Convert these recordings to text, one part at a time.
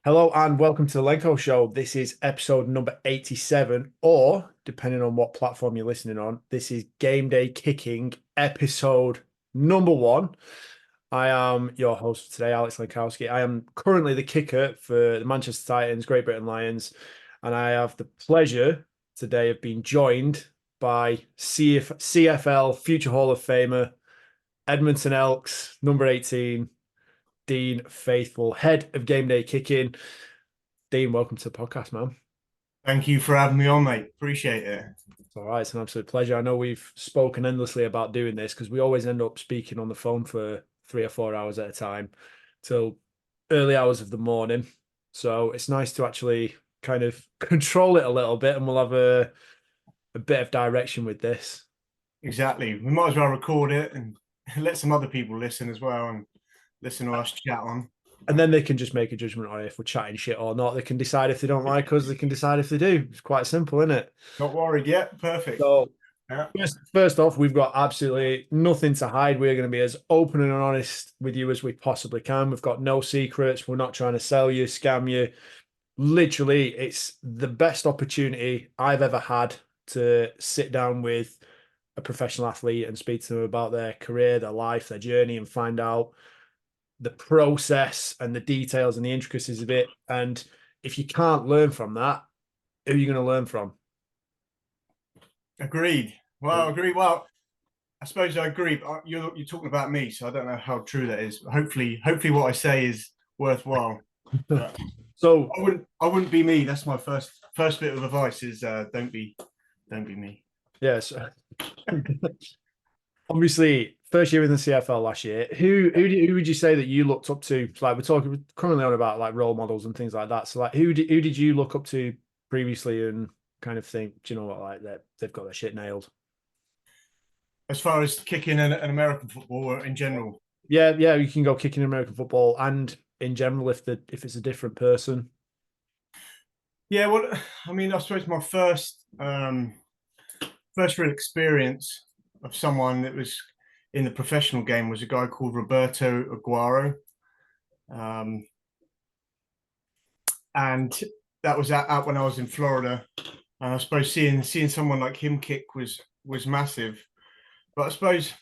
Hello and welcome to the Lenko Show. This is episode number 87, or depending on what platform you're listening on, this is Gameday Kicking episode number one. I am your host for today, Alex Lenkowski. I am currently the kicker for the Manchester Titans, Great Britain Lions, and I have the pleasure today of being joined by CFL future Hall of Famer, Edmonton Elks, number 18, Dean Faithfull, head of Gameday Kicking. Dean, welcome to the podcast, man. Thank you for having me on, mate. Appreciate it. It's all right. It's an absolute pleasure. I know we've spoken endlessly about doing this because we always end up speaking on the phone for 3 or 4 hours at a time till early hours of the morning. So it's nice to actually kind of control it a little bit, and we'll have a bit of direction with this. Exactly. We might as well record it and let some other people listen as well and listen to us chat on. And then they can just make a judgment on if we're chatting shit or not. They can decide if they don't like us. They can decide if they do. It's quite simple, isn't it? Not worried yet. Perfect. So Yeah. first off, we've got absolutely nothing to hide. We're going to be as open and honest with you as we possibly can. We've got no secrets. We're not trying to sell you, scam you. Literally, it's the best opportunity I've ever had to sit down with a professional athlete and speak to them about their career, their life, their journey, and find out the process and the details and the intricacies of it. And if you can't learn from that, who are you going to learn from? Agreed. Well, agreed. Well, I suppose I agree. But you're talking about me, so I don't know how true that is. Hopefully, what I say is worthwhile. But So I wouldn't be me. That's my first bit of advice is don't be me. yes, obviously, first year in the CFL last year. Who would you say that you looked up to? Like we're currently on about like role models and things like that. So like who did you look up to previously and kind of think, do you know what, like that they've got their shit nailed? As far as kicking an American football or in general. Yeah, you can go kicking American football and in general if it's a different person. Yeah, well, I mean, I suppose my first real experience of someone that was in the professional game was a guy called Roberto Aguero, um, and that was out when I was in Florida. And I suppose seeing someone like him kick was massive. But I suppose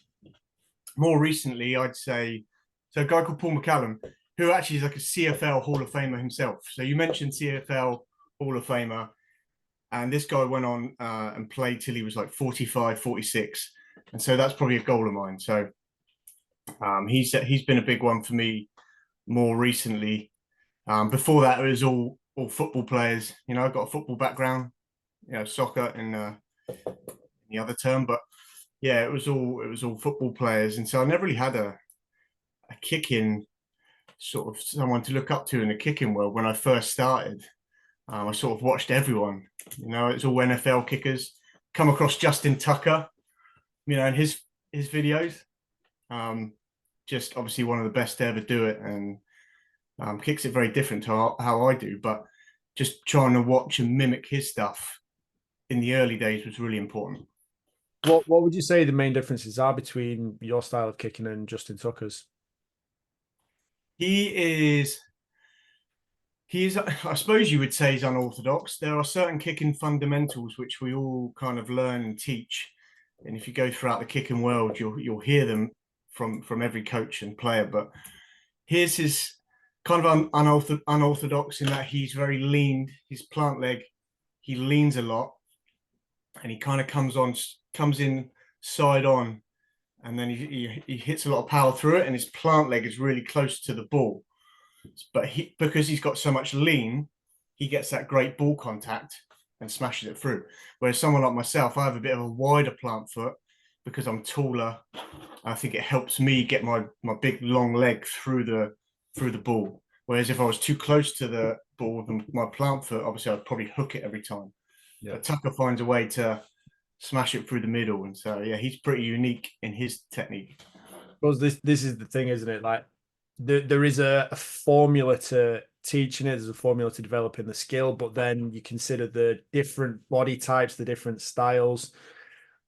more recently, I'd say so. A guy called Paul McCallum, who actually is like a CFL Hall of Famer himself. So you mentioned CFL Hall of Famer. And this guy went on and played till he was like 45, 46. And so that's probably a goal of mine. So he's been a big one for me more recently. Before that, it was all football players. You know, I've got a football background, soccer in the other term, but yeah, it was all football players. And so I never really had a kicking sort of someone to look up to in the kicking world when I first started. I sort of watched everyone. It's all NFL kickers. Come across Justin Tucker, and his videos. Just obviously one of the best to ever do it, and kicks it very different to how I do. But just trying to watch and mimic his stuff in the early days was really important. What would you say the main differences are between your style of kicking and Justin Tucker's? He is I suppose you would say he's unorthodox. There are certain kicking fundamentals which we all kind of learn and teach, and if you go throughout the kicking world, you'll hear them from every coach and player. But here's his kind of unorthodox in that he's very lean. His plant leg, he leans a lot, and he kind of comes in side on, and then he hits a lot of power through it, and his plant leg is really close to the ball. But because he's got so much lean, he gets that great ball contact and smashes it through. Whereas someone like myself, I have a bit of a wider plant foot because I'm taller. I think it helps me get my big long leg through the ball. Whereas if I was too close to the ball with my plant foot, obviously I'd probably hook it every time. Yeah. But Tucker finds a way to smash it through the middle, and so yeah, he's pretty unique in his technique. Because this is the thing, isn't it? Like there is a formula to teaching it, there's a formula to developing the skill, but then you consider the different body types, the different styles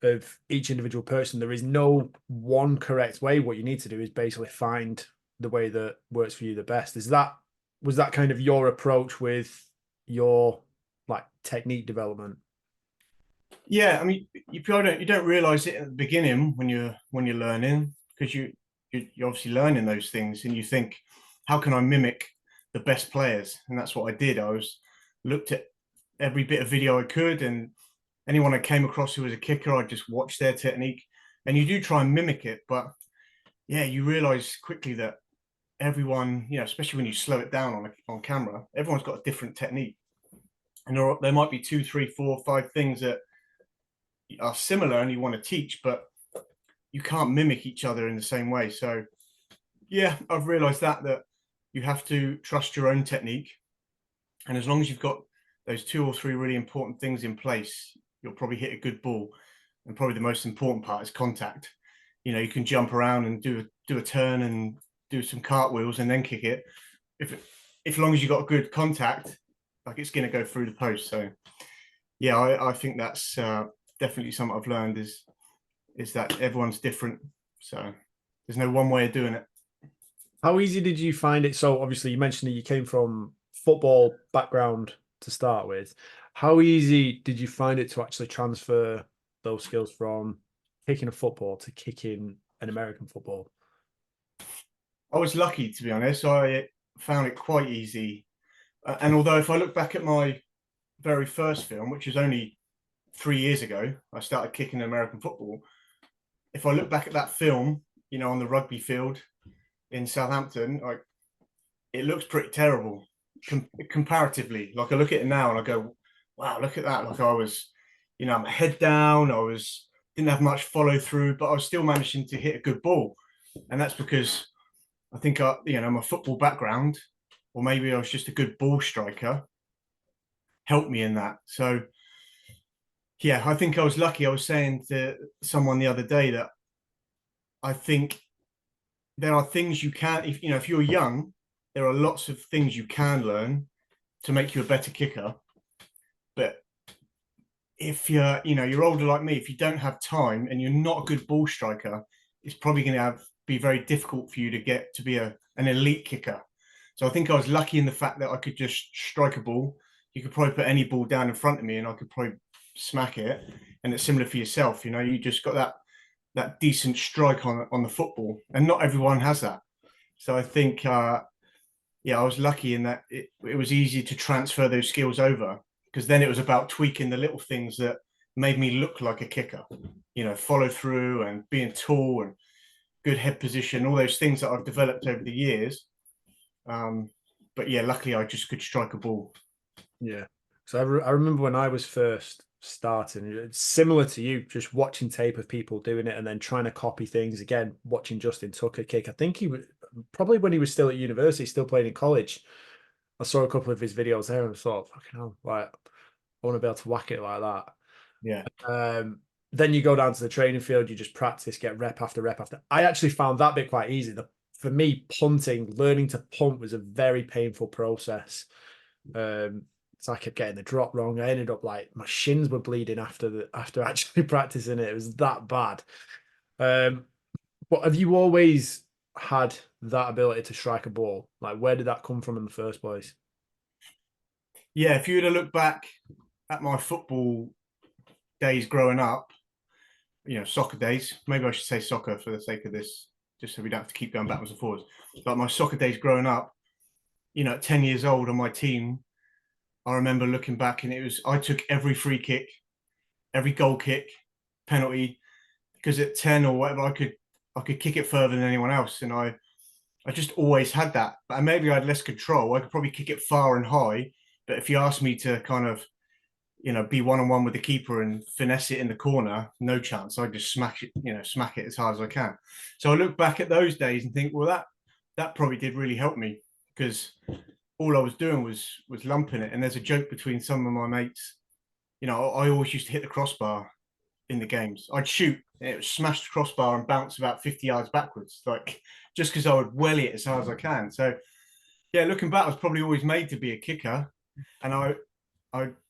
of each individual person. There is no one correct way. What you need to do is basically find the way that works for you the best. Is that was that kind of your approach with your like technique development? Yeah, I mean, you don't realize it at the beginning when you're learning, because you're obviously learning those things, and you think, how can I mimic the best players? And that's what I did. I was looked at every bit of video I could, and anyone I came across who was a kicker, I just watched their technique. And you do try and mimic it, but yeah, you realize quickly that everyone, especially when you slow it down on camera, everyone's got a different technique, and there might be two, three, four, five things that are similar and you want to teach, but you can't mimic each other in the same way. So yeah, I've realized that you have to trust your own technique, and as long as you've got those two or three really important things in place, you'll probably hit a good ball. And probably the most important part is contact. You can jump around and do a turn and do some cartwheels and then kick it. If as long as you got good contact, like, it's going to go through the post. So yeah, I think that's definitely something I've learned is that everyone's different. So there's no one way of doing it. How easy did you find it? So obviously you mentioned that you came from football background to start with. How easy did you find it to actually transfer those skills from kicking a football to kicking an American football? I was lucky, to be honest. I found it quite easy. And although if I look back at my very first film, which was only 3 years ago, I started kicking American football. If I look back at that film, on the rugby field in Southampton, it looks pretty terrible comparatively. Like, I look at it now and I go, wow, look at that. Like, I was, my head down, didn't have much follow through, but I was still managing to hit a good ball. And that's because I think, my football background, or maybe I was just a good ball striker, helped me in that. So yeah, I think I was lucky. I was saying to someone the other day that I think there are things you can, if you're young, there are lots of things you can learn to make you a better kicker. But if you're older like me, if you don't have time and you're not a good ball striker, it's probably going to be very difficult for you to get to be an elite kicker. So I think I was lucky in the fact that I could just strike a ball. You could probably put any ball down in front of me and I could probably smack it. And it's similar for yourself. You just got that decent strike on the football, and not everyone has that. So I think, I was lucky in that it was easy to transfer those skills over, because then it was about tweaking the little things that made me look like a kicker, follow through and being tall and good head position, all those things that I've developed over the years. But yeah, luckily I just could strike a ball. Yeah. So I remember when I was first starting, it's similar to you, just watching tape of people doing it and then trying to copy things. Again, watching Justin Tucker kick. I think he was probably when he was still at university, still playing in college. I saw a couple of his videos there and thought, fucking hell, like, I want to be able to whack it like that. Yeah. Then you go down to the training field, you just practice, get rep after rep after. I actually found that bit quite easy. For me, punting, learning to punt was a very painful process. So I kept getting the drop wrong. I ended up like my shins were bleeding after actually practicing it. It was that bad. But have you always had that ability to strike a ball? Like, where did that come from in the first place? Yeah, if you were to look back at my football days growing up, soccer days, maybe I should say soccer for the sake of this, just so we don't have to keep going backwards and forwards. But my soccer days growing up, at 10 years old on my team, I remember looking back and I took every free kick, every goal kick, penalty, because at 10 or whatever, I could kick it further than anyone else. And I just always had that. But maybe I had less control. I could probably kick it far and high. But if you asked me to kind of, be one-on-one with the keeper and finesse it in the corner, no chance. I just smack it as hard as I can. So I look back at those days and think, well, that probably did really help me, because all I was doing was lumping it. And there's a joke between some of my mates. I always used to hit the crossbar in the games. I'd shoot and it would smash the crossbar and bounce about 50 yards backwards, like, just because I would welly it as hard as I can. So yeah, looking back, I was probably always made to be a kicker, and I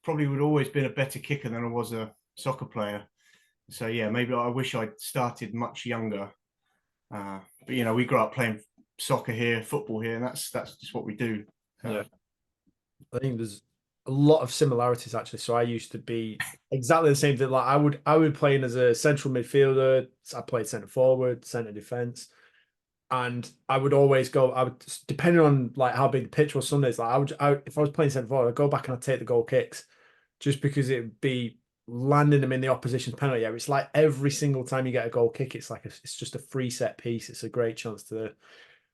probably would always been a better kicker than I was a soccer player. So yeah, maybe I wish I'd started much younger. But we grew up playing soccer here, football here, and that's just what we do. Yeah. I think there's a lot of similarities actually. So I used to be exactly the same thing. Like I would play in as a central midfielder. I played centre forward, centre defence. And I would always go, I would depending on like how big the pitch was some days, like if I was playing centre forward, I'd go back and I'd take the goal kicks just because it would be landing them in the opposition's penalty area. It's like every single time you get a goal kick, it's just a free set piece. It's a great chance to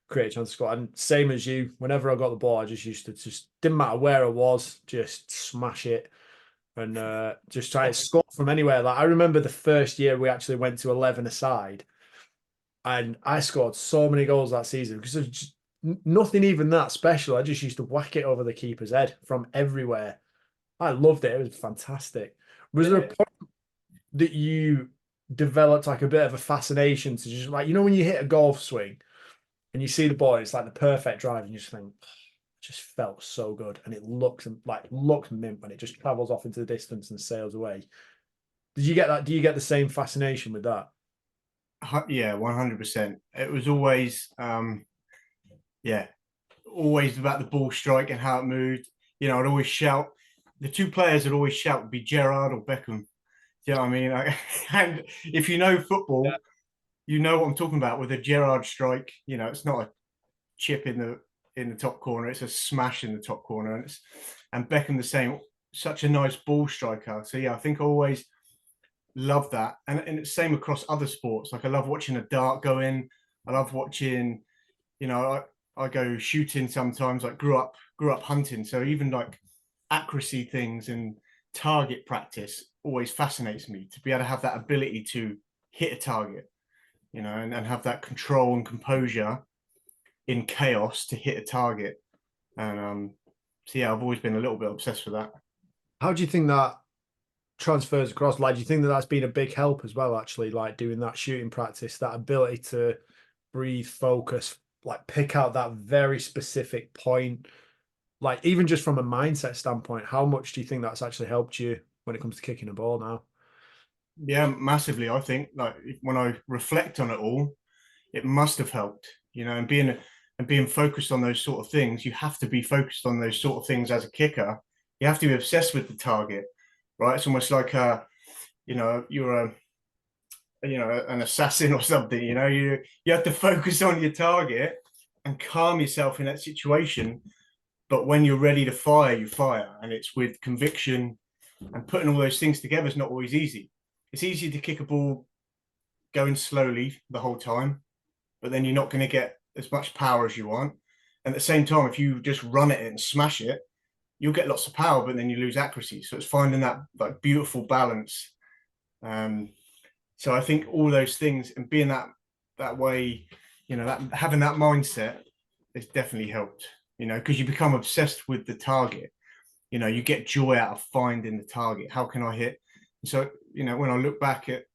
create a chance to score. And same as you, whenever I got the ball, I just used to just didn't matter where I was, just smash it and just try to score from anywhere. Like I remember the first year we actually went to 11 aside, and I scored so many goals that season because there's just nothing even that special. I just used to whack it over the keeper's head from everywhere. I loved it. It was fantastic. Was there a point that you developed like a bit of a fascination to just like, when you hit a golf swing and you see the ball, it's like the perfect drive, and you just think, just felt so good, and it looks mint when it just travels off into the distance and sails away. Did you get that? Do you get the same fascination with that? Yeah, 100%. It was always, yeah, always about the ball strike and how it moved. I'd always shout. The two players would always shout would be Gerrard or Beckham. Do you know what I mean? And if you know football, you know what I'm talking about with a Gerrard strike. It's not a chip in the top corner; it's a smash in the top corner, and Beckham the same. Such a nice ball striker. So yeah, I think I always love that, and it's same across other sports. Like I love watching a dart go in. I love watching. I go shooting sometimes. Like grew up hunting, so even like accuracy things and target practice always fascinates me to be able to have that ability to hit a target, and have that control and composure in chaos to hit a target. And so yeah, I've always been a little bit obsessed with that. How do you think that transfers across? Like, do you think that that's been a big help as well, actually, like doing that shooting practice, that ability to breathe, focus, like pick out that very specific point, like even just from a mindset standpoint, how much do you think that's actually helped you when it comes to kicking a ball now? Yeah, massively. I think like when I reflect on it all, it must have helped, and being focused on those sort of things. You have to be focused on those sort of things as a kicker. You have to be obsessed with the target, right? It's almost like you're an assassin or something. You have to focus on your target and calm yourself in that situation. But when you're ready to fire, you fire, and it's with conviction. And putting all those things together is not always easy. It's easy to kick a ball going slowly the whole time, but then you're not going to get as much power as you want. And at the same time, if you just run at it and smash it, you'll get lots of power, but then you lose accuracy. So it's finding that like beautiful balance. Um, so I think all those things and being that way, that having that mindset has definitely helped. Because you become obsessed with the target. You get joy out of finding the target. How can I hit? So when I look back at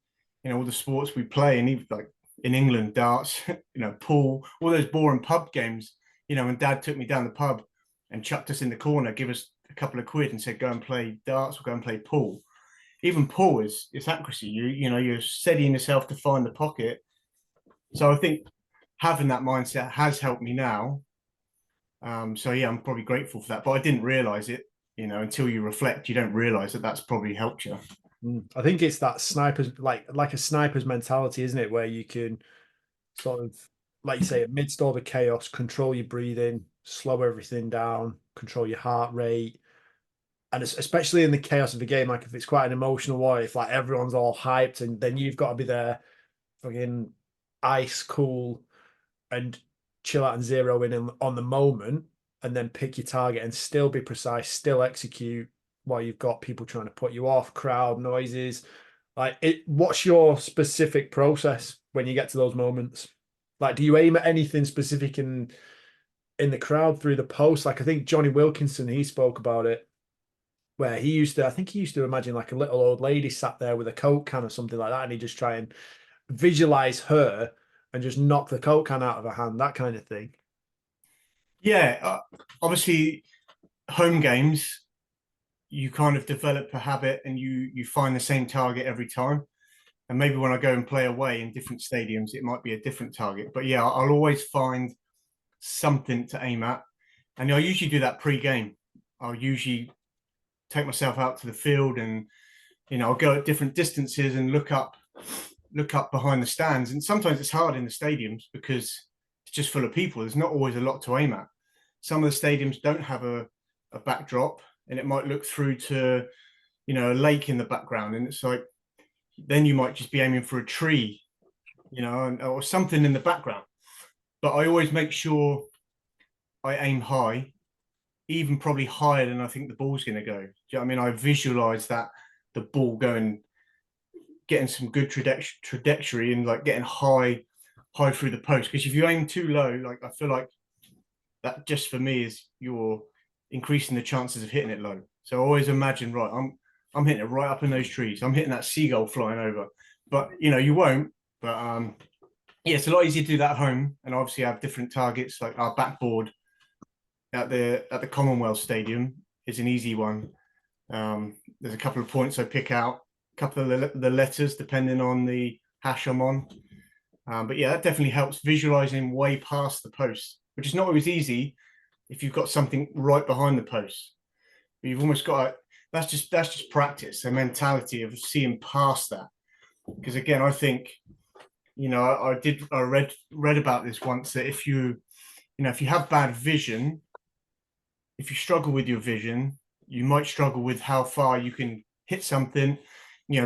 all the sports we play, and even like in England, darts, pool, all those boring pub games. When Dad took me down the pub and chucked us in the corner, give us a couple of quid, and said, "Go and play darts or go and play pool." Even pool is it's accuracy. You're steadying yourself to find the pocket. So I think having that mindset has helped me now. So yeah, I'm probably grateful for that, but I didn't realize it. Until you reflect, you don't realize that that's probably helped you. I think it's that sniper's like a sniper's mentality, isn't it? Where you can sort of, like you say, amidst all the chaos, control your breathing, slow everything down, control your heart rate, and especially in the chaos of the game, like if it's quite an emotional one, if like everyone's all hyped, and then you've got to be there, fucking ice cool, and chill out and zero in on the moment, and then pick your target and still be precise, still execute while you've got people trying to put you off, crowd noises. Like it, what's your specific process when you get to those moments? Like, do you aim at anything specific in the crowd through the post? Like I think Johnny Wilkinson, he spoke about it, where I think he used to imagine like a little old lady sat there with a Coke can or something like that, and he just try and visualize her and just knock the Coke can out of her hand, that kind of thing. Yeah, obviously, home games you kind of develop a habit and you find the same target every time. And maybe when I go and play away in different stadiums, it might be a different target. But yeah, I'll always find something to aim at. And I usually do that pre-game. I'll usually take myself out to the field, and I'll go at different distances and look up behind the stands. And sometimes it's hard in the stadiums because it's just full of people. There's not always a lot to aim at. Some of the stadiums don't have a backdrop, and it might look through to a lake in the background, and it's like, then you might just be aiming for a tree, or something in the background. But I always make sure I aim high, even probably higher than I think the ball's going to go. Do you know what I mean? I visualize that the ball getting some good trajectory and like getting high through the post. Because if you aim too low, like, I feel like that, just for me, is you're increasing the chances of hitting it low. So I always imagine, right, I'm hitting it right up in those trees. I'm hitting that seagull flying over. But you won't. But yeah, it's a lot easier to do that at home. And obviously I have different targets. Like our backboard at the Commonwealth Stadium is an easy one. There's a couple of points I pick out, a couple of the letters depending on the hash I'm on. But yeah, that definitely helps visualizing way past the post, which is not always easy if you've got something right behind the post. But you've almost got that's just practice, a mentality of seeing past that. Because again, I think, I read about this once, that if you have bad vision, if you struggle with your vision, you might struggle with how far you can hit something.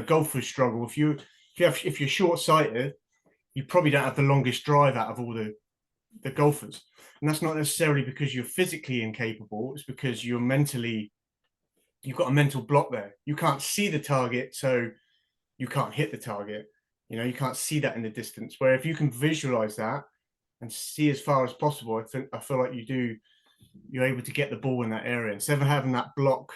Golfers struggle. If you're short-sighted, you probably don't have the longest drive out of all the golfers. And that's not necessarily because you're physically incapable. It's because you've got a mental block there. You can't see the target, so you can't hit the target. You can't see that in the distance. Where if you can visualize that and see as far as possible, I feel like you're able to get the ball in that area instead of having that block.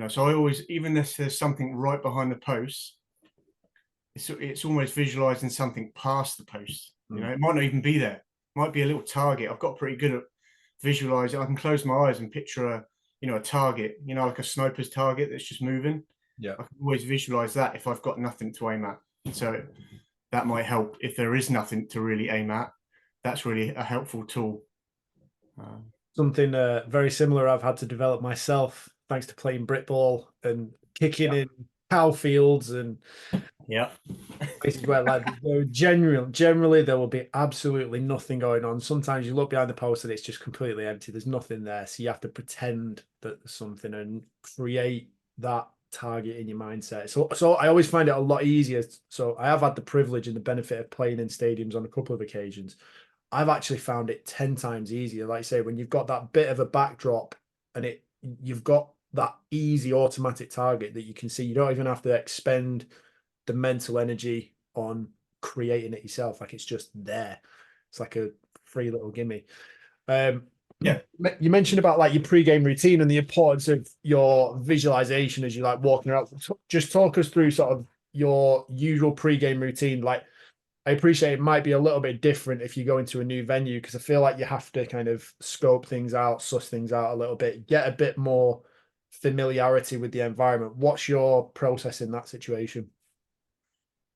So I always, even if there's something right behind the post, it's almost visualizing something past the post. It might not even be there. It might be a little target. I've got pretty good at visualizing. I can close my eyes and picture a target, like a sniper's target that's just moving. Yeah. I can always visualize that if I've got nothing to aim at. So that might help if there is nothing to really aim at. That's really a helpful tool. Something very similar I've had to develop myself, thanks to playing Britball and kicking in cow fields and places where, like, generally there will be absolutely nothing going on. Sometimes you look behind the post and it's just completely empty. There's nothing there, so you have to pretend that there's something and create that target in your mindset. So I always find it a lot easier. So I have had the privilege and the benefit of playing in stadiums on a couple of occasions. I've actually found it 10 times easier. Like I say, when you've got that bit of a backdrop and you've got that easy automatic target that you can see, you don't even have to expend the mental energy on creating it yourself. Like, it's just there. It's like a free little gimme. Yeah. You mentioned about like your pre-game routine and the importance of your visualization as you like walking around. Just talk us through sort of your usual pre-game routine. Like, I appreciate it might be a little bit different if you go into a new venue, because I feel like you have to kind of scope things out, suss things out a little bit, get a bit more familiarity with the environment. What's your process in that situation?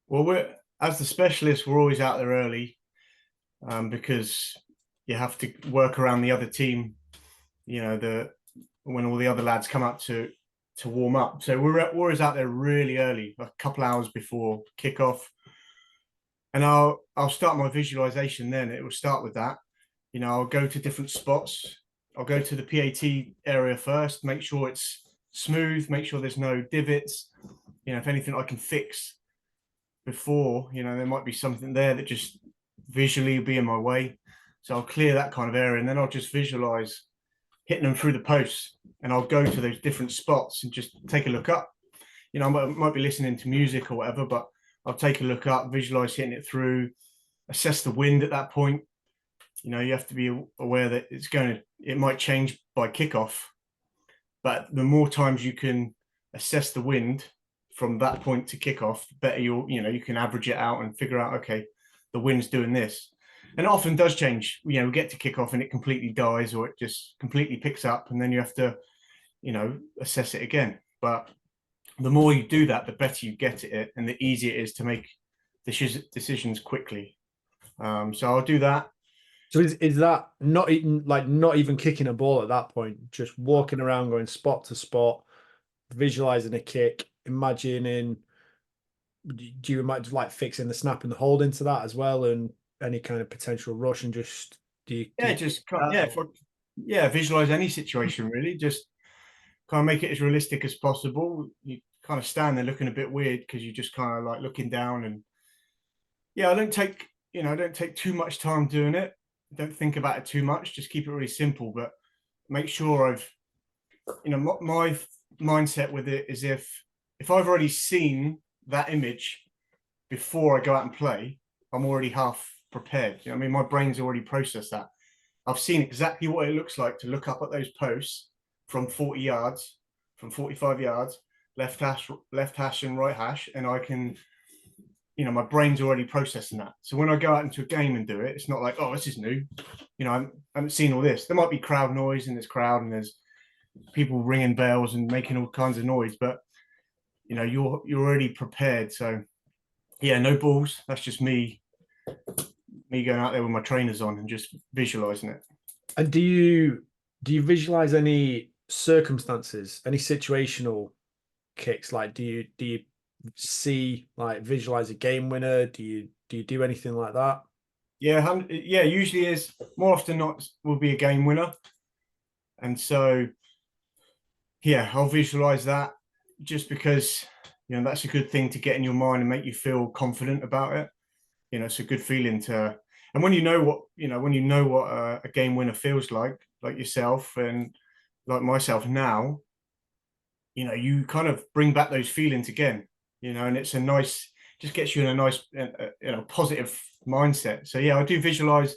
Well, as the specialists, we're always out there early, because you have to work around the other team, when all the other lads come up to warm up. So we're always out there really early, a couple hours before kickoff. And I'll start my visualization then. It will start with that. I'll go to different spots. I'll go to the PAT area first, make sure it's smooth, make sure there's no divots. If anything I can fix before, there might be something there that just visually will be in my way. So I'll clear that kind of area, and then I'll just visualize hitting them through the posts, and I'll go to those different spots and just take a look up. I might be listening to music or whatever, but I'll take a look up, visualize hitting it through, assess the wind at that point. You have to be aware that it might change by kickoff, but the more times you can assess the wind from that point to kickoff, the better you can average it out and figure out, okay, the wind's doing this. And it often does change. We get to kickoff and it completely dies, or it just completely picks up, and then you have to, assess it again. But the more you do that, the better you get at it, and the easier it is to make decisions quickly. So I'll do that. So is that not even like not even kicking a ball at that point, just walking around going spot to spot, visualizing a kick, imagining do you imagine like fixing the snap and the hold into that as well and any kind of potential rush and just do Yeah, you just that yeah, or- yeah, visualize any situation really. Just kind of make it as realistic as possible. You kind of stand there looking a bit weird because you just kind of like looking down. And yeah, I don't take too much time doing it. Don't think about it too much. Just keep it really simple, but make sure my mindset with it is if I've already seen that image before I go out and play, I'm already half prepared. You know, I mean, my brain's already processed that. I've seen exactly what it looks like to look up at those posts from 40 yards, from 45 yards, left hash and right hash, and I can, my brain's already processing that. So when I go out into a game and do it, it's not like, oh, this is new. I haven't seen all this. There might be crowd noise in this crowd, and there's people ringing bells and making all kinds of noise, but you're already prepared. So yeah, no balls. That's just me going out there with my trainers on and just visualizing it. and do you visualize any circumstances, any situational kicks? Like do you see like visualize a game winner? Do you do anything like that? Yeah, yeah. Usually is more often not will be a game winner, and so yeah, I'll visualize that just because that's a good thing to get in your mind and make you feel confident about it. It's a good feeling to, and when you know what a game winner feels like yourself and like myself now, you kind of bring back those feelings again, and it's a nice, just gets you in a nice, positive mindset. So yeah, I do visualize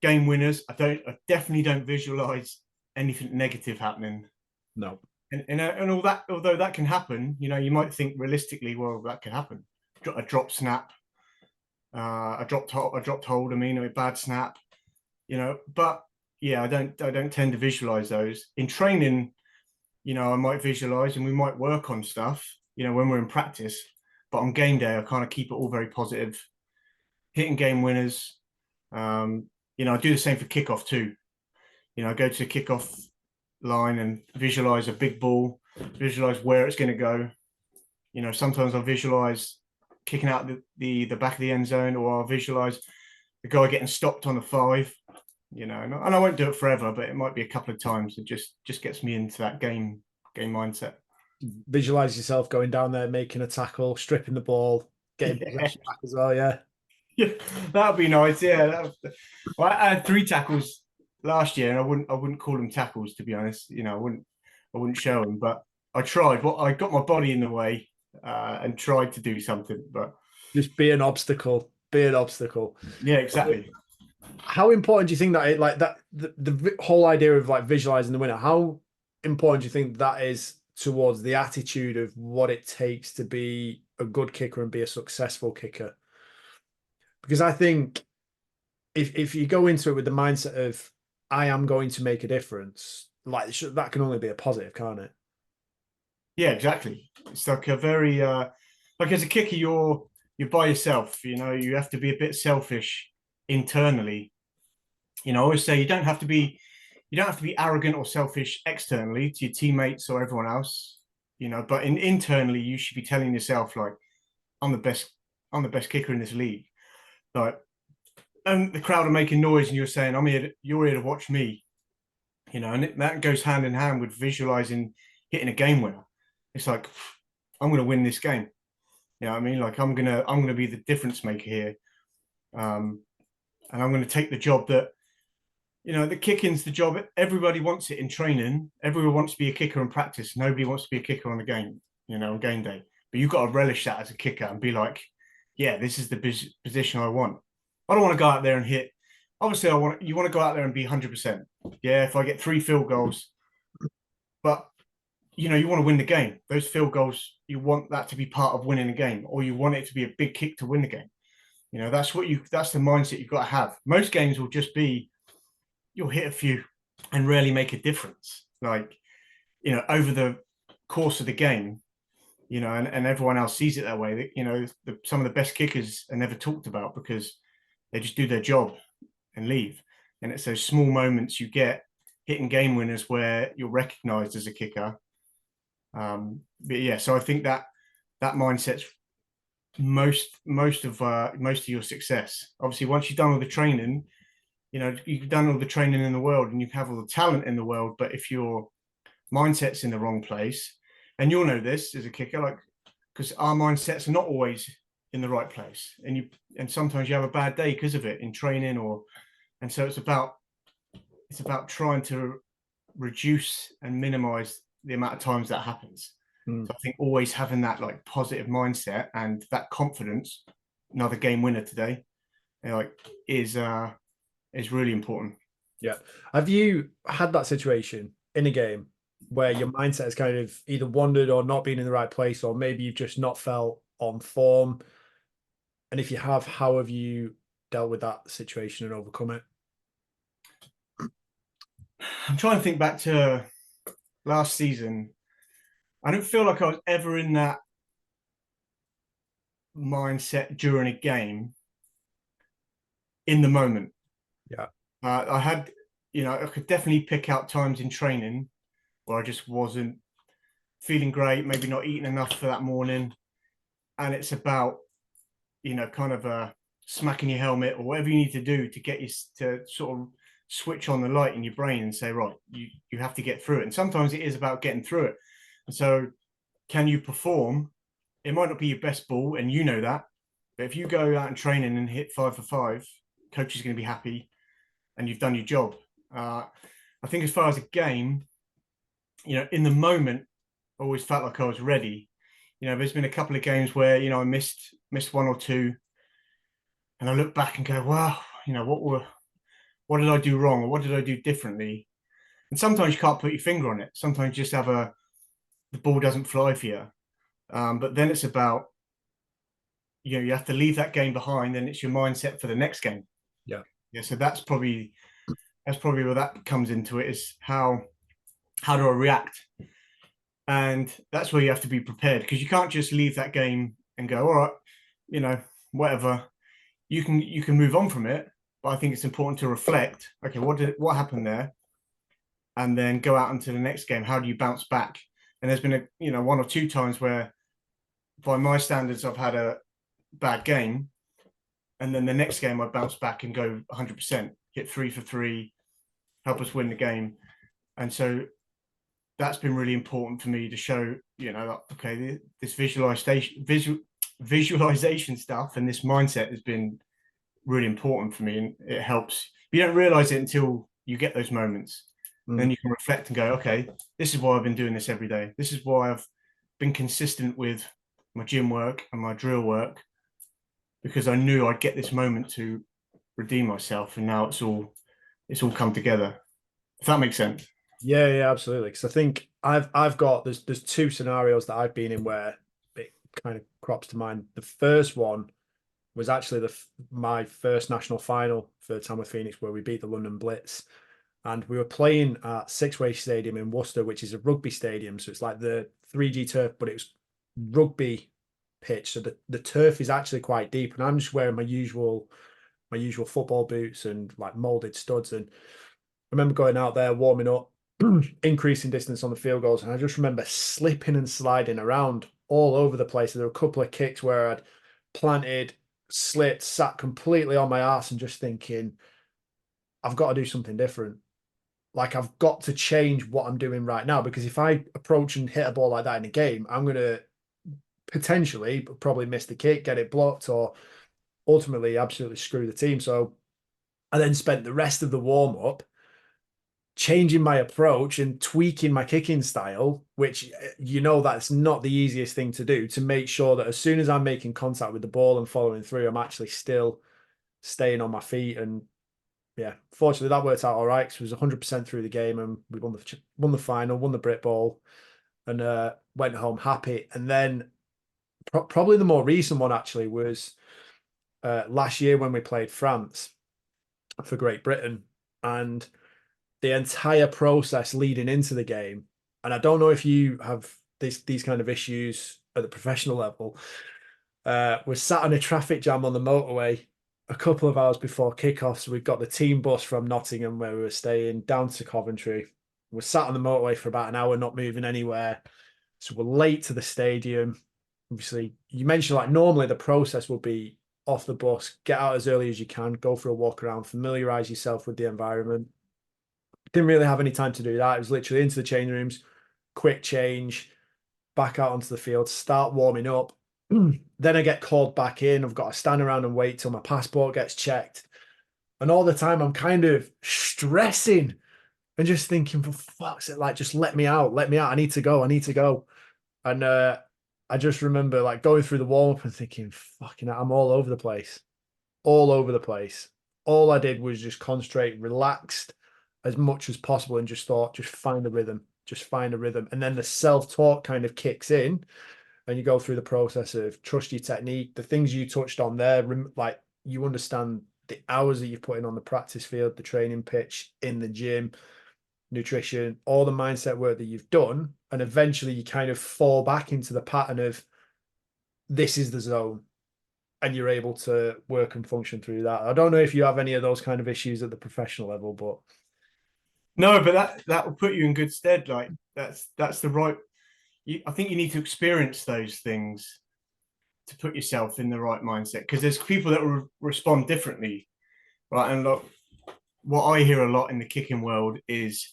game winners. I definitely don't visualize anything negative happening. No. And all that, although that can happen, you might think realistically, well, that could happen. A drop snap, a dropped hold. I mean, a bad snap, But yeah, I don't tend to visualize those in training. I might visualize and we might work on stuff, when we're in practice. But on game day, I kind of keep it all very positive, hitting game winners. I do the same for kickoff too. I go to the kickoff line and visualize a big ball, visualize where it's going to go. Sometimes I'll visualize kicking out the back of the end zone, or I'll visualize the guy getting stopped on the 5. And I won't do it forever, but it might be a couple of times. It just gets me into that game mindset. Visualize yourself going down there, making a tackle, stripping the ball, getting Yeah, possession back as well. Yeah. yeah, that'd be nice. Yeah, well, I had 3 tackles last year, and I wouldn't call them tackles, to be honest. I wouldn't show them, but I tried. What I got my body in the way and tried to do something, but Just be an obstacle. Be an obstacle. yeah, exactly. How important do you think that it like that the whole idea of like visualizing the winner, how important do you think that is towards the attitude of what it takes to be a good kicker and be a successful kicker? Because I think if you go into it with the mindset of I am going to make a difference, like that can only be a positive, can't it? Yeah, exactly. It's like a very like as a kicker, you're by yourself. You have to be a bit selfish internally. I always say you don't have to be arrogant or selfish externally to your teammates or everyone else. But internally, you should be telling yourself like, I'm the best. I'm the best kicker in this league. Like, and the crowd are making noise, and you're saying, You're here to watch me. And that goes hand in hand with visualizing hitting a game winner. It's like, I'm going to win this game. You know what I mean? Like I'm gonna be the difference maker here, and I'm going to take the job that the kicking's the job. Everybody wants it in training. Everyone wants to be a kicker in practice. Nobody wants to be a kicker on the game. On game day. But you've got to relish that as a kicker and be like, yeah, this is the position I want. I don't want to go out there and hit. Obviously, you want to go out there and be 100%. Yeah, if I get 3 field goals, but you want to win the game. Those field goals, you want that to be part of winning the game, or you want it to be a big kick to win the game. That's the mindset you've got to have. Most games will just be you'll hit a few and really make a difference. Like, over the course of the game, and everyone else sees it that way. That some of the best kickers are never talked about because they just do their job and leave. And it's those small moments you get hitting game winners where you're recognized as a kicker. But yeah, so I think that mindset's most of your success. Obviously, once you've done all the training, you've done all the training in the world and you have all the talent in the world, but if your mindset's in the wrong place, and you'll know this as a kicker, like, because our mindsets are not always in the right place, and sometimes you have a bad day because of it in training, and so it's about trying to reduce and minimize the amount of times that happens. So I think always having that like positive mindset and that confidence, another game winner today, is really important. Yeah. Have you had that situation in a game where your mindset has kind of either wandered or not been in the right place, or maybe you've just not felt on form? And if you have, how have you dealt with that situation and overcome it? I'm trying to think back to last season. I don't feel like I was ever in that mindset during a game in the moment. Yeah. I had, I could definitely pick out times in training where I just wasn't feeling great, maybe not eating enough for that morning. And it's about, kind of smacking your helmet or whatever you need to do to get you to sort of switch on the light in your brain and say, right, you have to get through it. And sometimes it is about getting through it. And so can you perform? It might not be your best ball, and you know that. But if you go out and training and hit 5 for 5, coach is going to be happy and you've done your job. I think as far as a game, in the moment, I always felt like I was ready. There's been a couple of games where, I missed one or two, and I look back and go, wow, what did I do wrong, or what did I do differently? And sometimes you can't put your finger on it. Sometimes you just have the ball doesn't fly for you. But then it's about, you have to leave that game behind, and it's your mindset for the next game. Yeah. So that's probably where that comes into it, is how do I react? And that's where you have to be prepared, because you can't just leave that game and go, all right, whatever. You can move on from it, but I think it's important to reflect. Okay, what happened there, and then go out into the next game. How do you bounce back? And there's been one or two times where, by my standards, I've had a bad game, and then the next game I bounce back and go 100%, hit 3 for 3, help us win the game. And so that's been really important for me to show, okay, this visualization stuff and this mindset has been really important for me, and it helps. You don't realize it until you get those moments. Then you can reflect and go, okay, this is why I've been doing this every day. This is why I've been consistent with my gym work and my drill work, because I knew I'd get this moment to redeem myself, and now it's all come together. If that makes sense. Yeah, absolutely. Because I think I've got there's two scenarios that I've been in where it kind of crops to mind. The first one was actually my first national final for Tamworth Phoenix, where we beat the London Blitz, and we were playing at Sixway Stadium in Worcester, which is a rugby stadium. So it's like the 3G turf, but it was rugby pitch. So the turf is actually quite deep, and I'm just wearing my usual football boots and like molded studs. And I remember going out there warming up, increasing distance on the field goals, and I just remember slipping and sliding around all over the place. There were a couple of kicks where I'd planted, slipped, sat completely on my ass, and just thinking, I've got to do something different. Like, I've got to change what I'm doing right now, because if I approach and hit a ball like that in a game, I'm going to potentially probably miss the kick, get it blocked, or ultimately absolutely screw the team. So I then spent the rest of the warm up changing my approach and tweaking my kicking style, which that's not the easiest thing to do, to make sure that as soon as I'm making contact with the ball and following through, I'm actually still staying on my feet. And yeah, fortunately that worked out all right, because it was 100% through the game, and we won the final, won the Brit Bowl, and went home happy. And then probably the more recent one actually was last year when we played France for Great Britain, and the entire process leading into the game. And I don't know if you have these kind of issues at the professional level. Was sat on a traffic jam on the motorway, a couple of hours before kickoff. So we got the team bus from Nottingham where we were staying down to Coventry. We're sat on the motorway for about an hour, not moving anywhere. So we're late to the stadium. Obviously, you mentioned like normally the process will be off the bus, get out as early as you can, go for a walk around, familiarize yourself with the environment. Didn't really have any time to do that. It was literally into the change rooms, quick change, back out onto the field, start warming up. Then I get called back in. I've got to stand around and wait till my passport gets checked. And all the time I'm kind of stressing and just thinking, for fuck's sake, like, just let me out, let me out. I need to go. I need to go. And I just remember like going through the warm up and thinking, fucking, I'm all over the place, all over the place. All I did was just concentrate, relaxed as much as possible, and just thought, just find the rhythm, just find a rhythm. And then the self talk kind of kicks in, and you go through the process of trust your technique, the things you touched on there, like you understand the hours that you're putting on the practice field, the training pitch, in the gym, nutrition, all the mindset work that you've done. And eventually you kind of fall back into the pattern of this is the zone, and you're able to work and function through that. I don't know if you have any of those kind of issues at the professional level, but No, but that will put you in good stead. Like that's the right. I think you need to experience those things to put yourself in the right mindset, because there's people that will respond differently, right? And look, what I hear a lot in the kicking world is,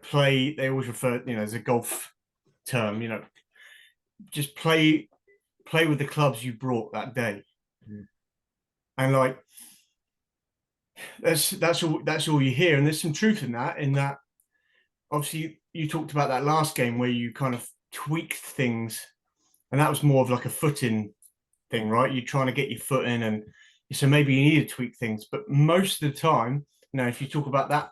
play. They always refer, as a golf term, just play with the clubs you brought that day. And like that's all you hear. And there's some truth in that obviously you talked about that last game where you kind of tweaked things, and that was more of like a footing thing, right? You're trying to get your foot in, and so maybe you need to tweak things. But most of the time, if you talk about that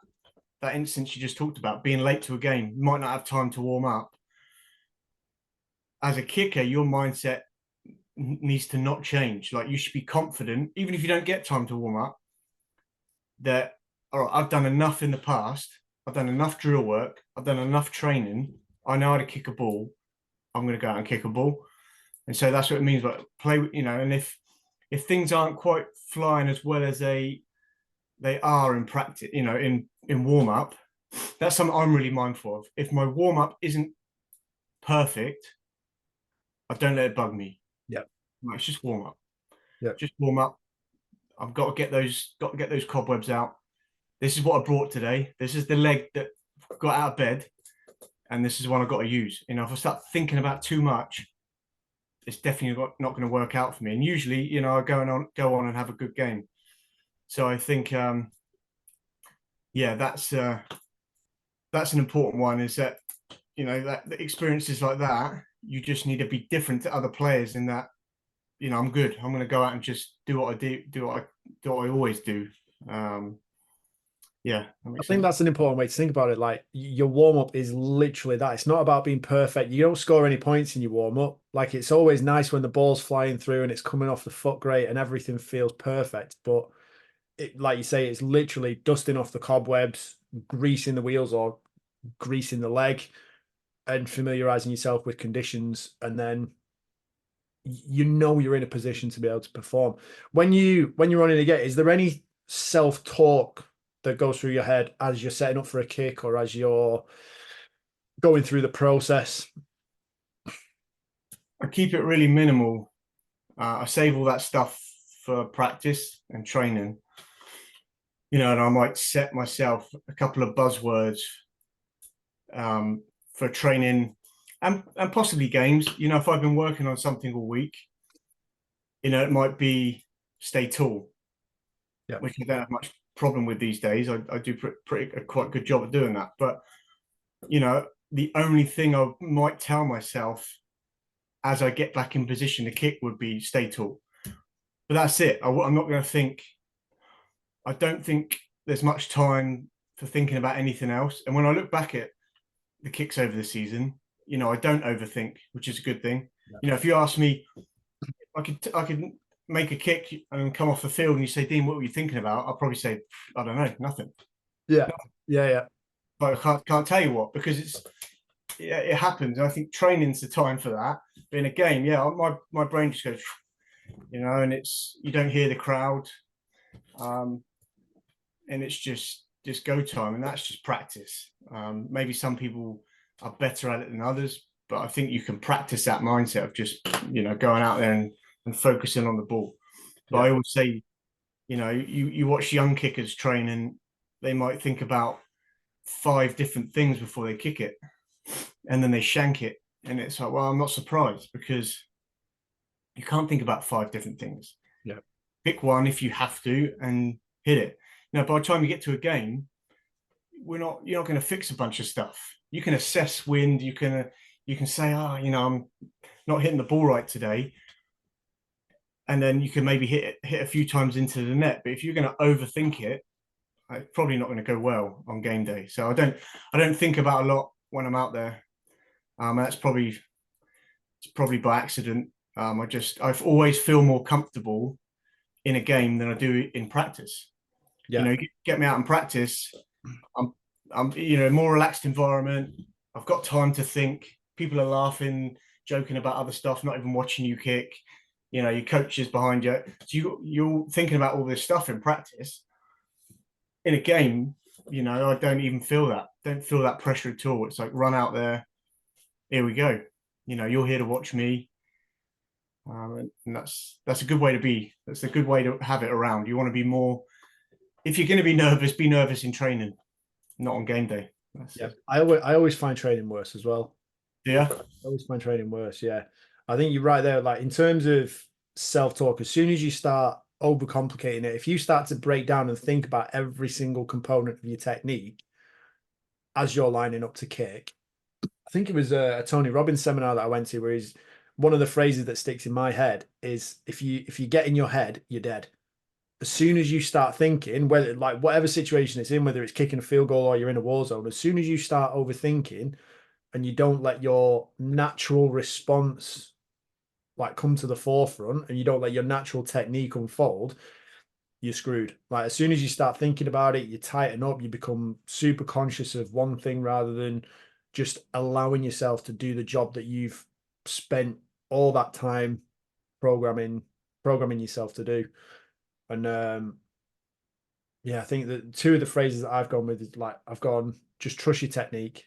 instance you just talked about, being late to a game, you might not have time to warm up. As a kicker, your mindset needs to not change. Like, you should be confident, even if you don't get time to warm up, that, all right, I've done enough in the past. I've done enough drill work. I've done enough training. I know how to kick a ball. I'm going to go out and kick a ball. And so that's what it means. Like, play, and if things aren't quite flying as well as they are in practice, in warm up, that's something I'm really mindful of. If my warm up isn't perfect, I don't let it bug me. yeah, It's just warm up. yeah, Just warm up. I've got to get those cobwebs out. This is what I brought today. This is the leg that got out of bed, and this is one I've got to use. If I start thinking about too much, it's definitely not going to work out for me. And usually, I go on and have a good game. So I think, that's an important one. Is that that the experiences like that, you just need to be different to other players in that. I'm good. I'm going to go out and just do what I do what I always do. Yeah, I think that's an important way to think about it. Like, your warm up is literally that. It's not about being perfect. You don't score any points in your warm up. Like, it's always nice when the ball's flying through and it's coming off the foot great and everything feels perfect. But like you say, it's literally dusting off the cobwebs, greasing the wheels or greasing the leg, and familiarizing yourself with conditions. And then you're in a position to be able to perform. When you're running a gate, is there any self-talk that goes through your head as you're setting up for a kick or as you're going through the process? I keep it really minimal. I save all that stuff for practice and training. And I might set myself a couple of buzzwords for training and possibly games. If I've been working on something all week, it might be stay tall, which I don't have much problem with these days. I do a quite good job at doing that. But, the only thing I might tell myself as I get back in position to kick would be stay tall. But that's it. I'm not going to think. I don't think there's much time for thinking about anything else. And when I look back at the kicks over the season, I don't overthink, which is a good thing. Yeah. If you ask me, I could make a kick and come off the field and you say, Dean, what were you thinking about? I'll probably say, I don't know, nothing. Yeah. Yeah. But I can't tell you what, because it happens. And I think training's the time for that. But in a game, my brain just goes, and you don't hear the crowd, and it's just go time, and that's just practice. Maybe some people are better at it than others, but I think you can practice that mindset of just going out there and focusing on the ball. But I always say, you watch young kickers train, and they might think about 5 different things before they kick it, and then they shank it, and it's like, well, I'm not surprised, because you can't think about 5 different things. Yeah. Pick one if you have to and hit it. By the time you get to a game, you're not going to fix a bunch of stuff. You can assess wind. You can say, I'm not hitting the ball right today, and then you can maybe hit a few times into the net. But if you're going to overthink it, it's probably not going to go well on game day. So I don't think about a lot when I'm out there. That's probably by accident. I always feel more comfortable in a game than I do in practice. Yeah. Get me out in practice, I'm more relaxed environment. I've got time to think. People are laughing, joking about other stuff, not even watching you kick. Your coach is behind you. So you're thinking about all this stuff in practice. In a game, I don't even feel that. Don't feel that pressure at all. It's like, run out there. Here we go. You're here to watch me. And that's a good way to be. That's a good way to have it around. You want to be more. If you're going to be nervous in training, not on game day. I always find training worse as well. Yeah. I always find training worse. Yeah. I think you're right there. Like, in terms of self-talk, as soon as you start overcomplicating it, if you start to break down and think about every single component of your technique as you're lining up to kick, I think it was a Tony Robbins seminar that I went to, where he's one of the phrases that sticks in my head is, if you get in your head, you're dead. As soon as you start thinking, whether, like, whatever situation it's in, whether it's kicking a field goal or you're in a war zone, as soon as you start overthinking and you don't let your natural response like come to the forefront, and you don't let your natural technique unfold, you're screwed. Like, as soon as you start thinking about it, you tighten up, you become super conscious of one thing rather than just allowing yourself to do the job that you've spent all that time programming yourself to do. And yeah, I think that 2 of the phrases that I've gone with is, like, I've gone, just trust your technique.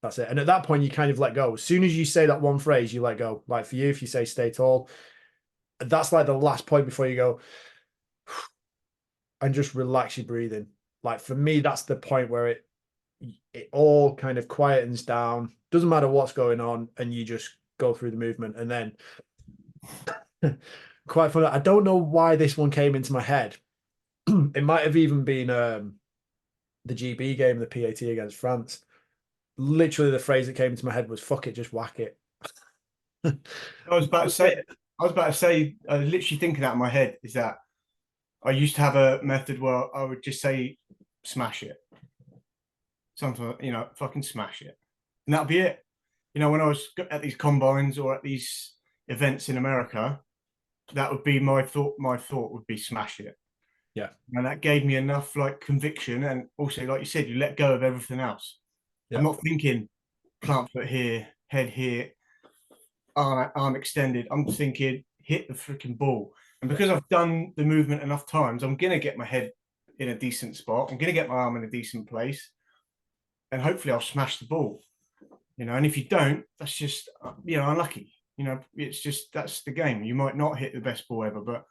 That's it. And at that point, you kind of let go. As soon as you say that one phrase, you let go. Like, for you, if you say stay tall, that's like the last point before you go, and just relax your breathing. Like, for me, that's the point where it all kind of quietens down. Doesn't matter what's going on, and you just go through the movement. And then quite funny, I don't know why this one came into my head. It might have even been the GB game, the PAT against France. Literally, the phrase that came into my head was "fuck it, just whack it." I was about to say, I was literally thinking that in my head, is that I used to have a method where I would just say, smash it. Sometimes, fucking smash it. And that'd be it. When I was at these combines or at these events in America, that would be my thought. My thought would be, smash it. Yeah. And that gave me enough, like, conviction. And also, like you said, you let go of everything else. Yeah. I'm not thinking plant foot here, head here, arm extended. I'm thinking, hit the freaking ball. And because I've done the movement enough times, I'm going to get my head in a decent spot. I'm going to get my arm in a decent place. And hopefully I'll smash the ball. And if you don't, that's just, unlucky. It's just, that's the game. You might not hit the best ball ever, but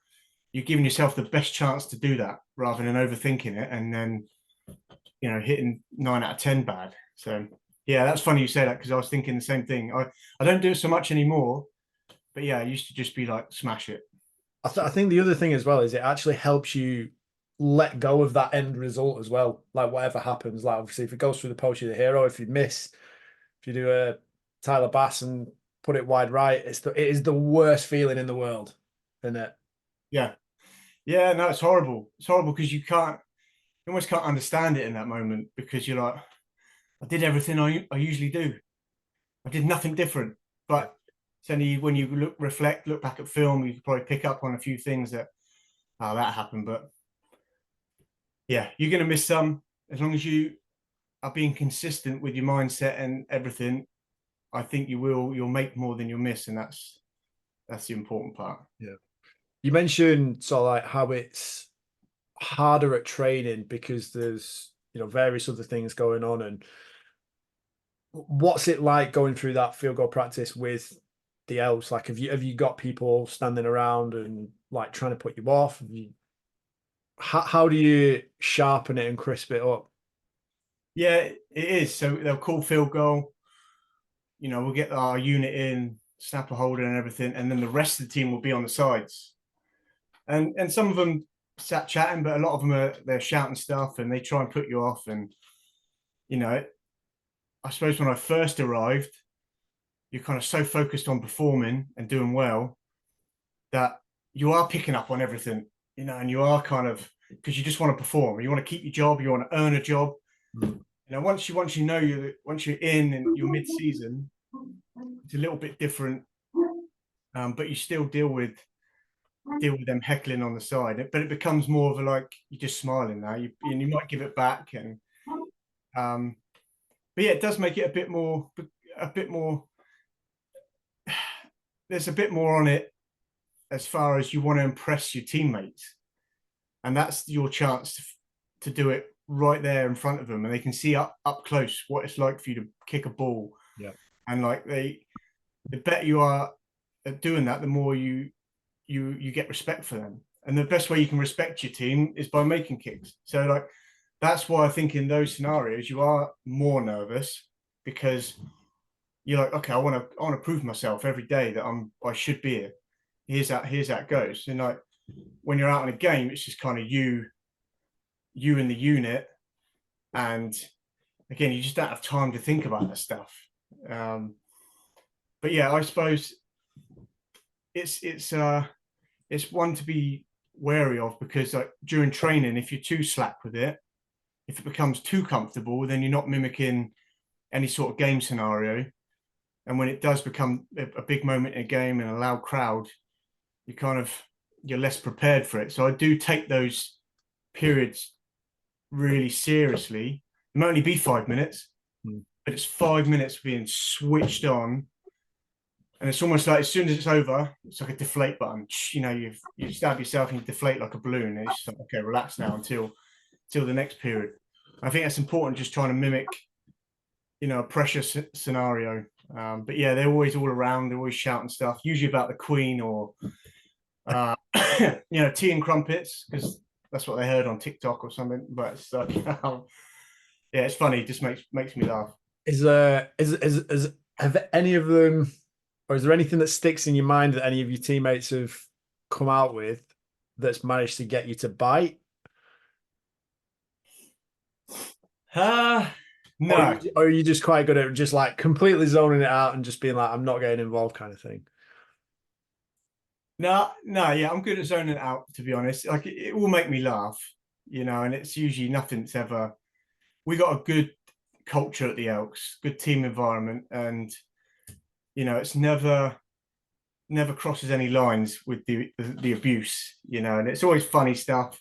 you're giving yourself the best chance to do that, rather than overthinking it and then, hitting 9 out of 10 bad. So yeah, that's funny you say that, because I was thinking the same thing. I don't do it so much anymore, but yeah, I used to just be like, smash it. I think the other thing as well is it actually helps you let go of that end result as well. Like, whatever happens, like, obviously, if it goes through the post, you're the hero. If you miss, if you do a Tyler Bass and put it wide right, it is the worst feeling in the world, isn't it? Yeah. Yeah, no, it's horrible. It's horrible because you almost can't understand it in that moment, because you're like, I did everything I usually do. I did nothing different. But it's only when you look back at film, you can probably pick up on a few things that, that happened. But yeah, you're going to miss some. As long as you are being consistent with your mindset and everything, I think you'll make more than you'll miss. And that's the important part. Yeah. You mentioned sort of like how it's harder at training because there's, various other things going on. And what's it like going through that field goal practice with the Elves? Like, have you got people standing around and like trying to put you off? How do you sharpen it and crisp it up? Yeah, it is. So they'll call field goal. We'll get our unit in, snap a holder and everything, and then the rest of the team will be on the sides. And some of them sat chatting, but a lot of them they're shouting stuff and they try and put you off. And I suppose when I first arrived, you're kind of so focused on performing and doing well that you are picking up on everything, and you are kind of, because you just want to perform, you want to keep your job, you want to earn a job. Once you're in and you're mid-season, it's a little bit different, but you still deal with them heckling on the side. But it becomes more of a, like, you're just smiling now. You might give it back, and but yeah, it does make it a bit more. There's a bit more on it as far as you want to impress your teammates, and that's your chance to do it right there in front of them, and they can see up close what it's like for you to kick a ball. Yeah. And like the better you are at doing that, the more you get respect for them. And the best way you can respect your team is by making kicks. So like that's why I think in those scenarios you are more nervous, because you're like, okay, I want to prove myself every day that I should be here. Here's how it goes. And like when you're out in a game, it's just kind of you in the unit, and again, you just don't have time to think about that stuff. But yeah, I suppose it's one to be wary of, because like during training, if you're too slack with it, if it becomes too comfortable, then you're not mimicking any sort of game scenario. And when it does become a big moment in a game and a loud crowd, you're less prepared for it. So I do take those periods really seriously. It might only be 5 minutes, but it's 5 minutes being switched on. And it's almost like as soon as it's over, it's like a deflate button. You stab yourself and you deflate like a balloon. And it's just like, okay, relax now until the next period. I think that's important, just trying to mimic, a pressure scenario. But yeah, they're always all around. They're always shouting stuff, usually about the Queen or, tea and crumpets, because that's what they heard on TikTok or something. But it's like, yeah, it's funny. It just makes me laugh. Have any of them, or is there anything that sticks in your mind that any of your teammates have come out with that's managed to get you to bite? No. Or are you just quite good at just like completely zoning it out and just being like, I'm not getting involved kind of thing? No, yeah, I'm good at zoning it out, to be honest. Like it will make me laugh, and it's usually nothing's ever. We got a good culture at the Elks, good team environment, and it's never crosses any lines with the abuse, and it's always funny stuff.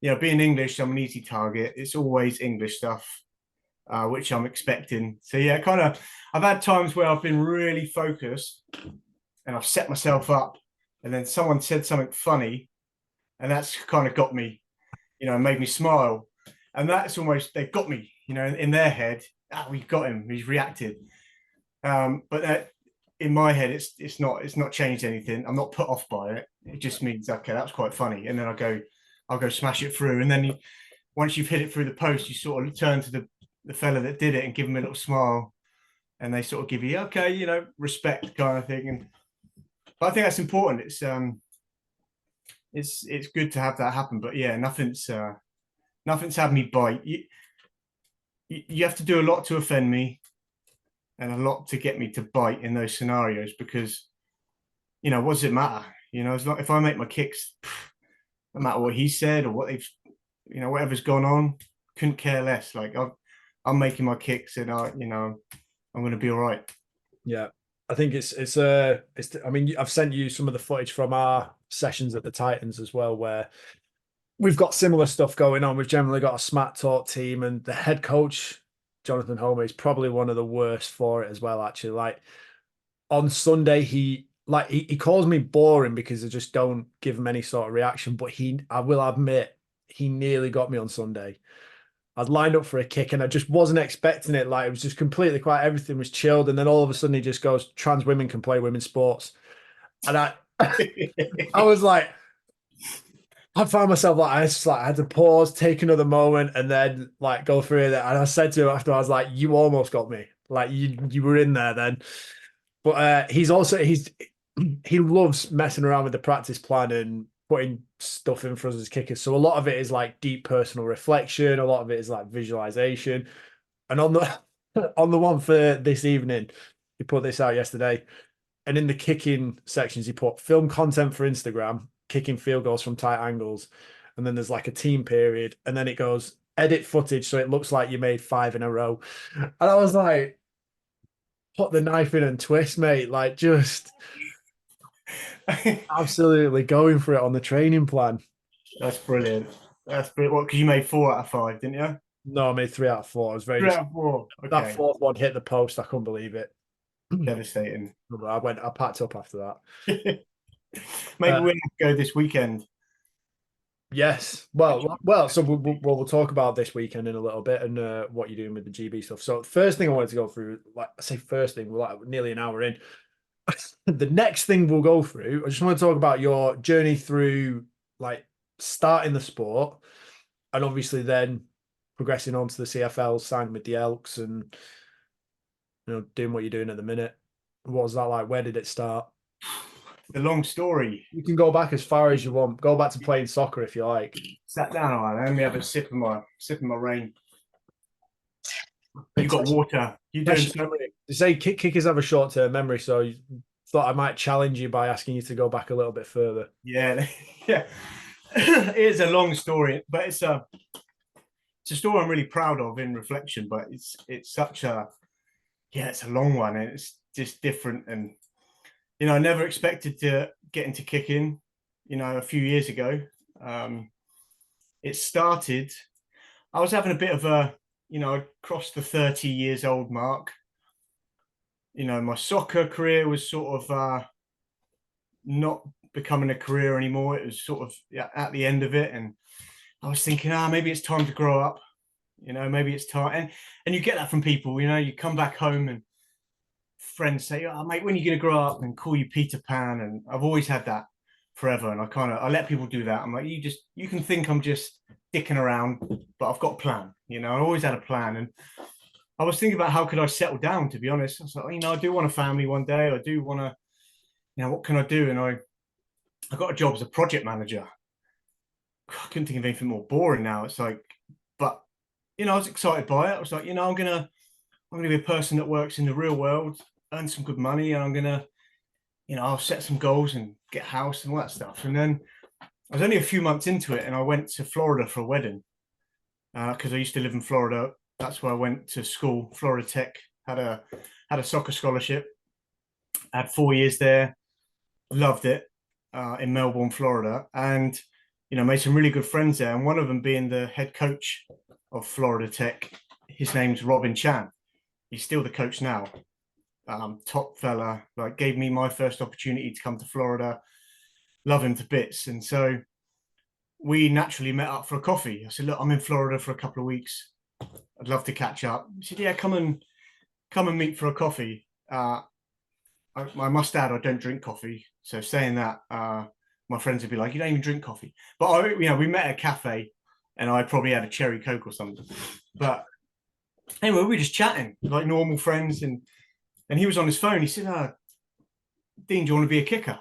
Being English, I'm an easy target. It's always English stuff, which I'm expecting. So yeah, I've had times where I've been really focused and I've set myself up, and then someone said something funny, and that's kind of got me, made me smile. And that's almost, they've got me, in their head. We've got him, he's reacted. But in my head, it's not changed anything. I'm not put off by it. It just means, okay, that was quite funny. And then I'll go smash it through. And then once you've hit it through the post, you sort of turn to the fella that did it and give him a little smile, and they sort of give you, okay, respect kind of thing. But I think that's important. It's good to have that happen. But yeah, nothing's had me bite. You have to do a lot to offend me, and a lot to get me to bite in those scenarios, because what does it matter? It's not, if I make my kicks, no matter what he said or what they've, whatever's gone on, couldn't care less. Like I'm making my kicks, and I'm going to be all right. Yeah, I think it's I mean, I've sent you some of the footage from our sessions at the Titans as well, where we've got similar stuff going on. We've generally got a smack talk team, and the head coach, Jonathan Homer, is probably one of the worst for it as well, actually. Like on Sunday, he like he calls me boring because I just don't give him any sort of reaction. But I will admit, he nearly got me on Sunday. I'd lined up for a kick and I just wasn't expecting it. Like it was just completely quiet. Everything was chilled. And then all of a sudden he just goes, trans women can play women's sports. And I was like, I found myself like, I had to pause, take another moment and then like go through it. And I said to him after, I was like, you almost got me. Like you were in there then. But he loves messing around with the practice plan and putting stuff in for us as kickers. So a lot of it is like deep personal reflection. A lot of it is like visualization. And on the on the one for this evening, he put this out yesterday. And in the kicking sections, he put film content for Instagram, kicking field goals from tight angles. And then there's like a team period. And then it goes edit footage so it looks like you made 5 in a row. And I was like, put the knife in and twist, mate. Like just absolutely going for it on the training plan. That's brilliant. That's brilliant. What? Because you made 4 out of 5, didn't you? No, I made 3 out of 4. I was very 3 out of 4. that Okay. fourth one hit the post. I couldn't believe it. Devastating. I packed up after that. Maybe we'll go this weekend. Yes. So we'll talk about this weekend in a little bit and what you're doing with the GB stuff. So first thing I wanted to go through, like I say, first thing, we're like nearly an hour in. The next thing we'll go through, I just want to talk about your journey through like starting the sport and obviously then progressing on to the CFL, signing with the Elks and doing what you're doing at the minute. What was that like? Where did it start? The long story. You can go back as far as you want. Go back to playing soccer if you like. Sat down, all right. Let me have a sip of my rain. You got water. You doing something? They say kickers have a short-term memory, so you thought I might challenge you by asking you to go back a little bit further. Yeah, yeah. It is a long story, but it's a story I'm really proud of in reflection. But it's such a it's a long one, and it's just different. And I never expected to get into kicking. A few years ago, it started. I was having a bit of a I crossed the 30 years old mark. My soccer career was sort of not becoming a career anymore. It was sort of at the end of it, and I was thinking, maybe it's time to grow up. Maybe it's time. And you get that from people. You come back home and friends say, "Oh, mate, when are you going to grow up?" and call you Peter Pan. And I've always had that forever. And I let people do that. I'm like, you can think I'm just dicking around, but I've got a plan. I always had a plan. And I was thinking about how could I settle down, to be honest. I was like, I do want a family one day. I do want to, what can I do? And I got a job as a project manager. I couldn't think of anything more boring now. It's like, but I was excited by it. I was like, I'm gonna be a person that works in the real world, earn some good money, and I'm gonna, I'll set some goals and get a house and all that stuff. And then I was only a few months into it, and I went to Florida for a wedding because I used to live in Florida. That's where I went to school. Florida Tech had a soccer scholarship. I had 4 years there. Loved it in Melbourne, Florida, and made some really good friends there. And one of them being the head coach of Florida Tech. His name's Robin Chan. He's still the coach now. Top fella, like gave me my first opportunity to come to Florida. Love him to bits. And so we naturally met up for a coffee. I said, look, I'm in Florida for a couple of weeks. I'd love to catch up. He said, yeah, come and meet for a coffee. I must add, I don't drink coffee. So saying that, my friends would be like, you don't even drink coffee. But we met at a cafe and I probably had a cherry Coke or something. But anyway, we were just chatting like normal friends. And he was on his phone. He said, Dean, do you want to be a kicker?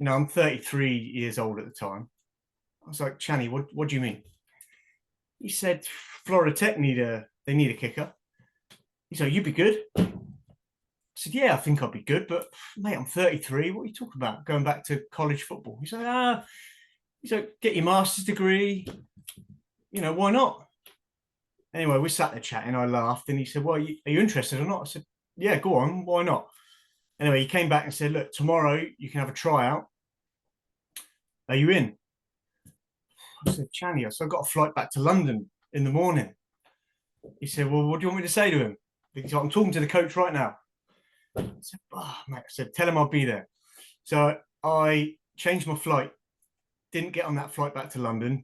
I'm 33 years old at the time. I was like, Channy, what do you mean? He said, Florida Tech need a kicker. He's like, you'd be good. I said, yeah, I think I'd be good, but mate, I'm 33. What are you talking about? Going back to college football? He's like, get your master's degree. Why not? Anyway, we sat there chatting. I laughed, and he said, well, are you interested or not? I said, yeah, go on. Why not? Anyway, he came back and said, look, tomorrow you can have a tryout. Are you in? I said, Channy, so I've got a flight back to London in the morning. He said, well, what do you want me to say to him? He's like, I'm talking to the coach right now. I said, oh, mate, I said, tell him I'll be there. So I changed my flight, didn't get on that flight back to London.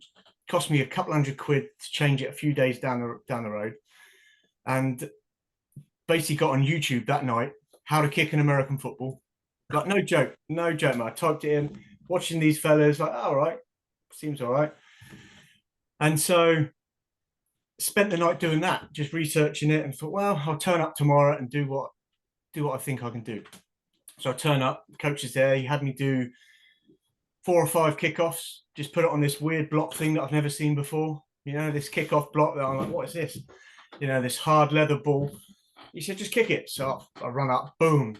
Cost me a couple £100 to change it a few days down the road. And basically got on YouTube that night, how to kick an American football. Like, no joke, mate. I typed it in, watching these fellas, like, all right, seems all right. And so spent the night doing that, just researching it, and thought, well, I'll turn up tomorrow and do what I think I can do. So I turn up, the coach is there. He had me do 4 or 5 kickoffs, just put it on this weird block thing that I've never seen before. You know, this kickoff block that I'm like, what is this? You know, this hard leather ball. He said, just kick it. So I run up, boom,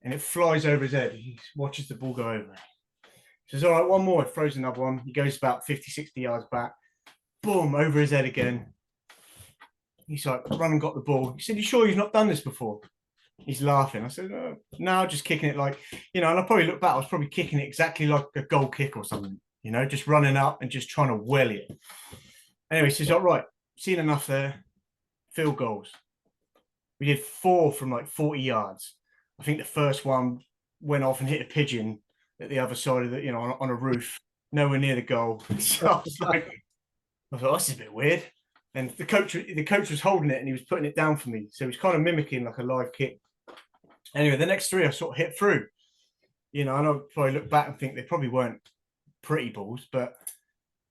and it flies over his head. He watches the ball go over. He says, all right, one more. He throws another one. He goes about 50, 60 yards back. Boom, over his head again. He's like, run and got the ball. He said, you sure you've not done this before? He's laughing. I said, no, just kicking it like, you know, and I probably look back, I was probably kicking it exactly like a goal kick or something, you know, just running up and just trying to welly it. Anyway, he says, all right, seen enough there. Field goals. We did 4 from like 40 yards. I think the first one went off and hit a pigeon at the other side of the, you know, on a roof, nowhere near the goal. So I was like, oh, this is a bit weird. And the coach was holding it and he was putting it down for me. So he was kind of mimicking like a live kick. Anyway, the next 3 I sort of hit through, you know, and I'll probably look back and think they probably weren't pretty balls, but,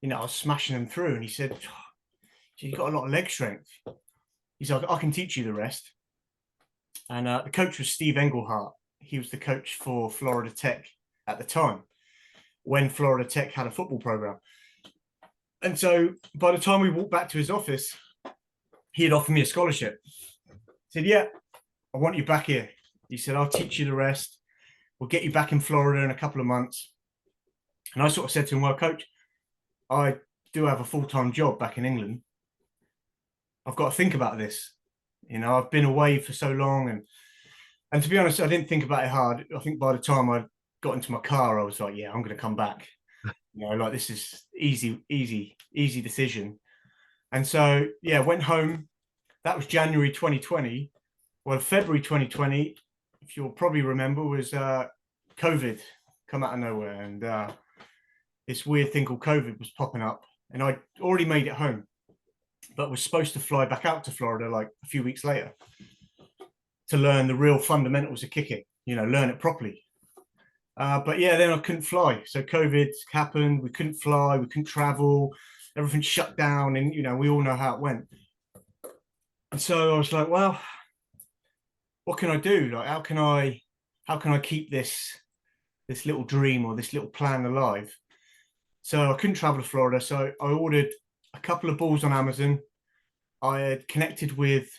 you know, I was smashing them through. And he said, oh, you've got a lot of leg strength. He's like, I can teach you the rest. And the coach was Steve Englehart. He was the coach for Florida Tech at the time, when Florida Tech had a football program. And so by the time we walked back to his office, he had offered me a scholarship. He said, yeah, I want you back here. He said, I'll teach you the rest. We'll get you back in Florida in a couple of months. And I sort of said to him, well, coach, I do have a full-time job back in England. I've got to think about this. You know, I've been away for so long. And to be honest, I didn't think about it hard. I think by the time I got into my car, I was like, yeah, I'm going to come back. You know, like, this is easy decision. And so, yeah, went home. That was January 2020. Well, February 2020, if you'll probably remember, was COVID come out of nowhere. And this weird thing called COVID was popping up. And I'd already made it home, but was supposed to fly back out to Florida like a few weeks later to learn the real fundamentals of kicking, you know, learn it properly. But yeah, then I couldn't fly. So COVID happened. We couldn't fly. We couldn't travel. Everything shut down. And, you know, we all know how it went. And so I was like, well, what can I do? Like, how can I keep this little dream or this little plan alive? So I couldn't travel to Florida. So I ordered a couple of balls on Amazon. I had connected with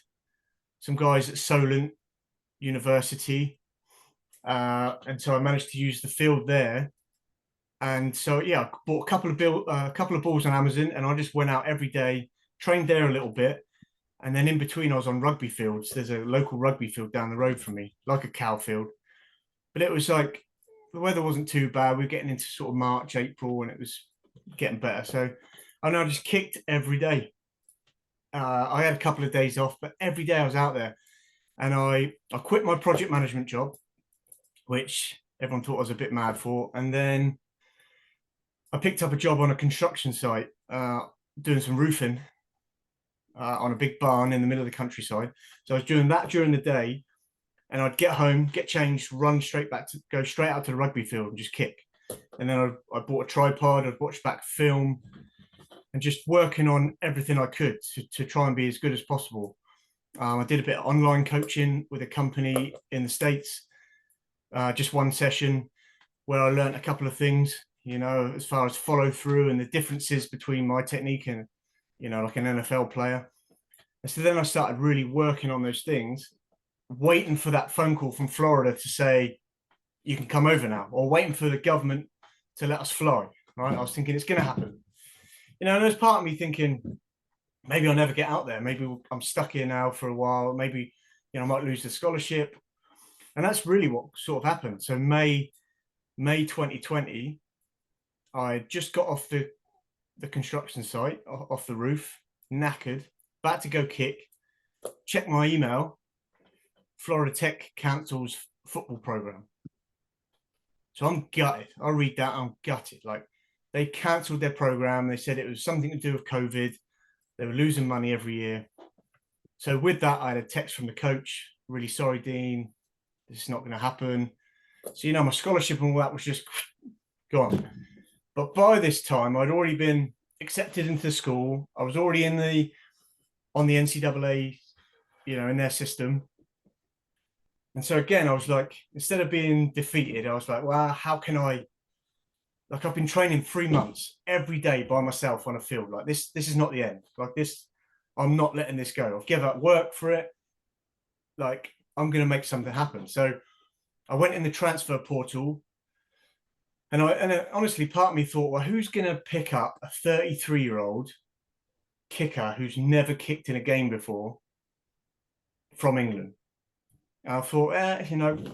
some guys at Solent University. And so I managed to use the field there. And so, yeah, I bought a couple of balls on Amazon, and I just went out every day, trained there a little bit. And then in between, I was on rugby fields. There's a local rugby field down the road from me, like a cow field. But it was like, the weather wasn't too bad. We were getting into sort of March, April, and it was getting better. So I just kicked every day. I had a couple of days off, but every day I was out there. And I quit my project management job, which everyone thought I was a bit mad for. And then I picked up a job on a construction site, doing some roofing on a big barn in the middle of the countryside. So I was doing that during the day, and I'd get home, get changed, run straight back to go straight out to the rugby field and just kick. And then I bought a tripod, I'd watch back film, and just working on everything I could to try and be as good as possible. I did a bit of online coaching with a company in the States, just one session where I learned a couple of things, you know, as far as follow through and the differences between my technique and, you know, like an NFL player. And so then I started really working on those things, waiting for that phone call from Florida to say, you can come over now, or waiting for the government to let us fly, right? I was thinking it's going to happen. You know, and there's part of me thinking, maybe I'll never get out there. Maybe I'm stuck here now for a while. Maybe, you know, I might lose the scholarship. And that's really what sort of happened. So May 2020, I just got off the construction site, off the roof, knackered, about to go kick, check my email, Florida Tech cancels football program. So I'm gutted. I read that, I'm gutted. Like, they cancelled their program. They said it was something to do with COVID. They were losing money every year. So with that, I had a text from the coach. Really sorry, Dean. This is not going to happen. So, my scholarship and all that was just gone. But by this time, I'd already been accepted into the school. I was already on the NCAA, in their system. And so again, I was like, instead of being defeated, I was like, well, how can I've been training 3 months every day by myself on a field. Like, this is not the end. Like, this, I'm not letting this go. I've given up work for it. Like, I'm going to make something happen. So I went in the transfer portal, and honestly, part of me thought, well, who's going to pick up a 33-year-old kicker who's never kicked in a game before from England? And I thought,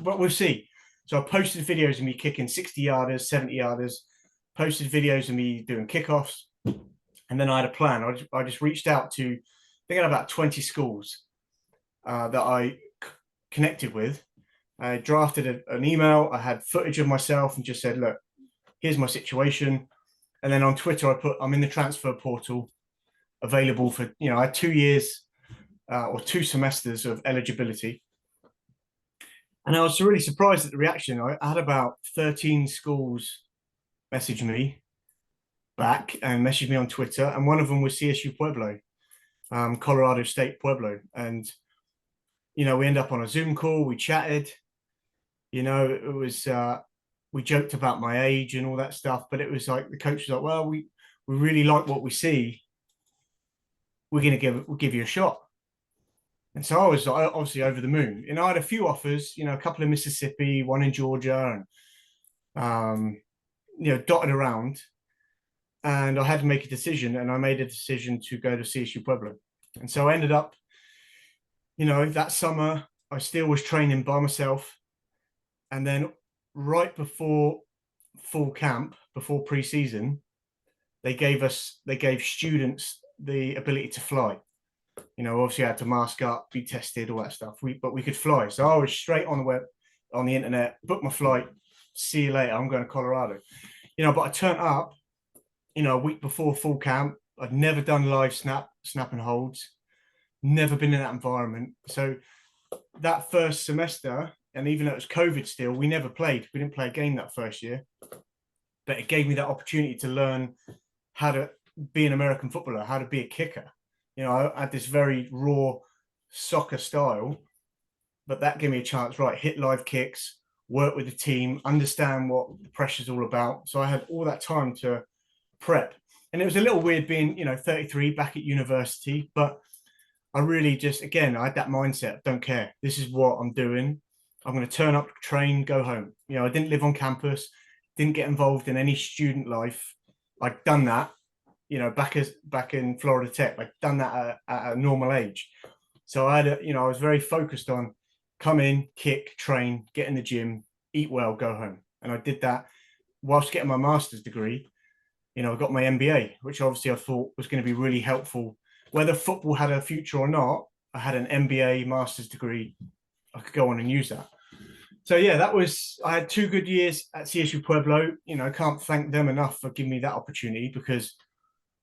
but we'll see. So I posted videos of me kicking 60-yarders, 70-yarders, posted videos of me doing kickoffs. And then I had a plan. I just reached out to, I think I had about 20 schools that I connected with. I drafted an email. I had footage of myself and just said, look, here's my situation. And then on Twitter, I put, I'm in the transfer portal, available for, I had 2 years or 2 semesters of eligibility. And I was really surprised at the reaction. I had about 13 schools message me back and message me on Twitter. And one of them was CSU Pueblo, Colorado State Pueblo. And, we ended up on a Zoom call. We chatted. It was, we joked about my age and all that stuff. But it was like, the coach was like, well, we really like what we see. We'll give you a shot. And so I was obviously over the moon. I had a few offers, a couple in Mississippi, one in Georgia, and dotted around. And I had to make a decision, and I made a decision to go to CSU Pueblo. And so I ended up, that summer, I still was training by myself. And then right before fall camp, before preseason, they gave students the ability to fly. Obviously I had to mask up, be tested, all that stuff. But we could fly. So I was straight on the web, on the internet, booked my flight. See you later. I'm going to Colorado. But I turned up, a week before full camp. I'd never done live snap and holds, never been in that environment. So that first semester, and even though it was COVID still, we never played. We didn't play a game that first year. But it gave me that opportunity to learn how to be an American footballer, how to be a kicker. I had this very raw soccer style, but that gave me a chance, right? Hit live kicks, work with the team, understand what the pressure's all about. So I had all that time to prep. And it was a little weird being, 33 back at university, but I really just, again, I had that mindset, don't care. This is what I'm doing. I'm going to turn up, train, go home. I didn't live on campus, didn't get involved in any student life. I'd done that. Back in Florida Tech, I'd done that at a normal age. So I had, I was very focused on come in, kick, train, get in the gym, eat well, go home. And I did that whilst getting my master's degree. I got my MBA, which obviously I thought was going to be really helpful. Whether football had a future or not, I had an MBA master's degree. I could go on and use that. So yeah, I had 2 good years at CSU Pueblo. I can't thank them enough for giving me that opportunity, because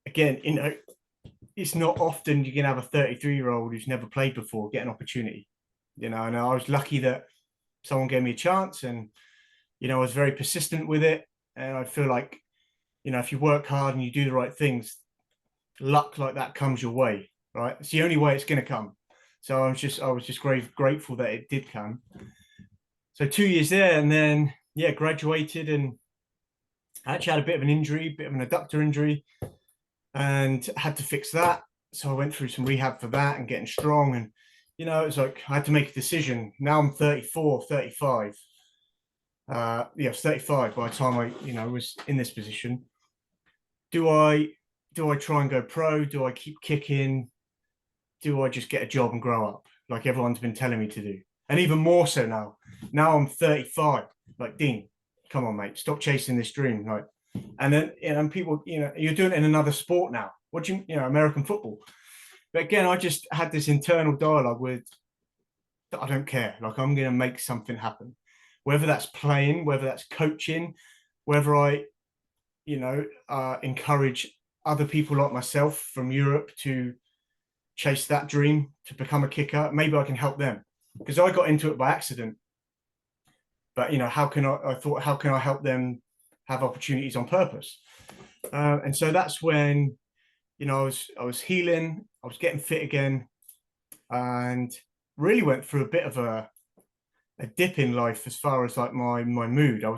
again, it's not often you can have a 33-year-old who's never played before get an opportunity, and I was lucky that someone gave me a chance, and, I was very persistent with it. And I feel like, if you work hard and you do the right things, luck like that comes your way, right? It's the only way it's going to come. So I was just grateful that it did come. So 2 years there, and then, graduated, and I actually had a bit of an injury, bit of an adductor injury, and had to fix that. So I went through some rehab for that and getting strong. And, it was like I had to make a decision. Now I'm 34, 35. I was 35 by the time I, was in this position. Do I try and go pro? Do I keep kicking? Do I just get a job and grow up like everyone's been telling me to do? And even more so now. Now I'm 35. Like, Dean, come on, mate, stop chasing this dream. Like, and then, people, you're doing it in another sport now. What do American football? But again, I just had this internal dialogue with I don't care. Like, I'm going to make something happen, whether that's playing, whether that's coaching, whether I, encourage other people like myself from Europe to chase that dream to become a kicker. Maybe I can help them, because I got into it by accident. But how can I thought, how can I help them have opportunities on purpose? And so that's when, I was healing, I was getting fit again, and really went through a bit of a dip in life as far as like my mood. I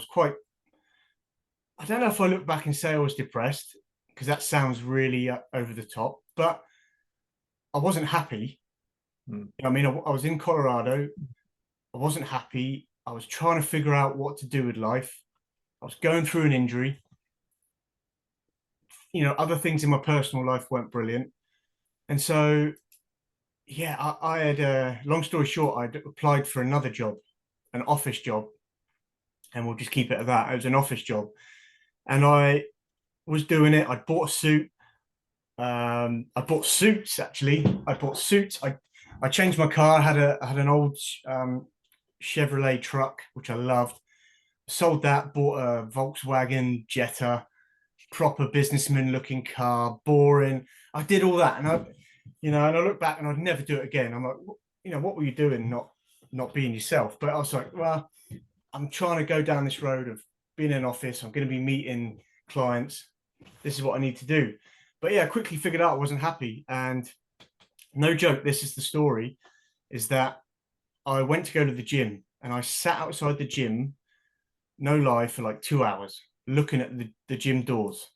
don't know if I look back and say I was depressed, because that sounds really over the top, but I wasn't happy. I mean, I was in Colorado. I wasn't happy. I was trying to figure out what to do with life. I was going through an injury. Other things in my personal life weren't brilliant. And so, yeah, I had, long story short, I'd applied for another job, an office job. And we'll just keep it at that. It was an office job. And I was doing it. I bought a suit. I bought suits, actually. I bought suits. I changed my car. I had an old Chevrolet truck, which I loved. Sold that, bought a Volkswagen Jetta, proper businessman looking car, boring. I did all that, and I look back and I'd never do it again. I'm like, what were you doing, not being yourself? But I was like, well, I'm trying to go down this road of being in an office. I'm going to be meeting clients. This is what I need to do. But yeah, I quickly figured out I wasn't happy. And no joke, this is the story, is that I went to go to the gym and I sat outside the gym, no lie, for like 2 hours looking at the gym doors.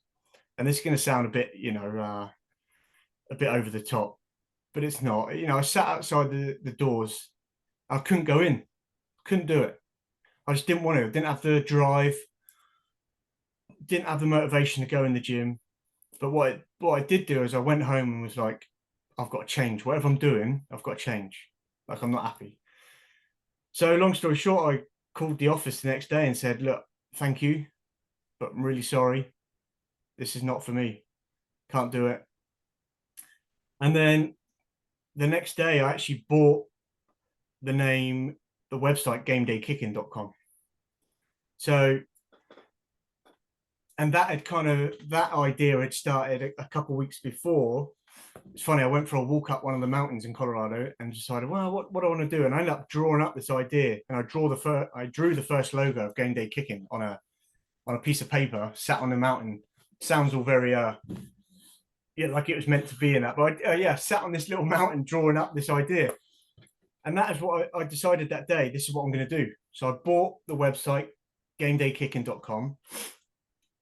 And this is going to sound a bit, a bit over the top, but it's not. I sat outside the doors. I couldn't go in. Couldn't do it. I just didn't want to. Didn't have the drive. Didn't have the motivation to go in the gym. But what I did do is I went home and was like, I've got to change. Whatever I'm doing, I've got to change. Like, I'm not happy. So long story short, I called the office the next day and said, look, thank you, but I'm really sorry. This is not for me. Can't do it. And then the next day, I actually bought the website GamedayKicking.com. So, and that idea had started a couple of weeks before. It's funny, I went for a walk up one of the mountains in Colorado and decided, well, what do I want to do? And I ended up drawing up this idea, and I drew the first logo of Gameday Kicking on a piece of paper, sat on the mountain. Sounds all very like it was meant to be in that. But I sat on this little mountain drawing up this idea. And that is what I decided that day. This is what I'm going to do. So I bought the website, GamedayKicking.com,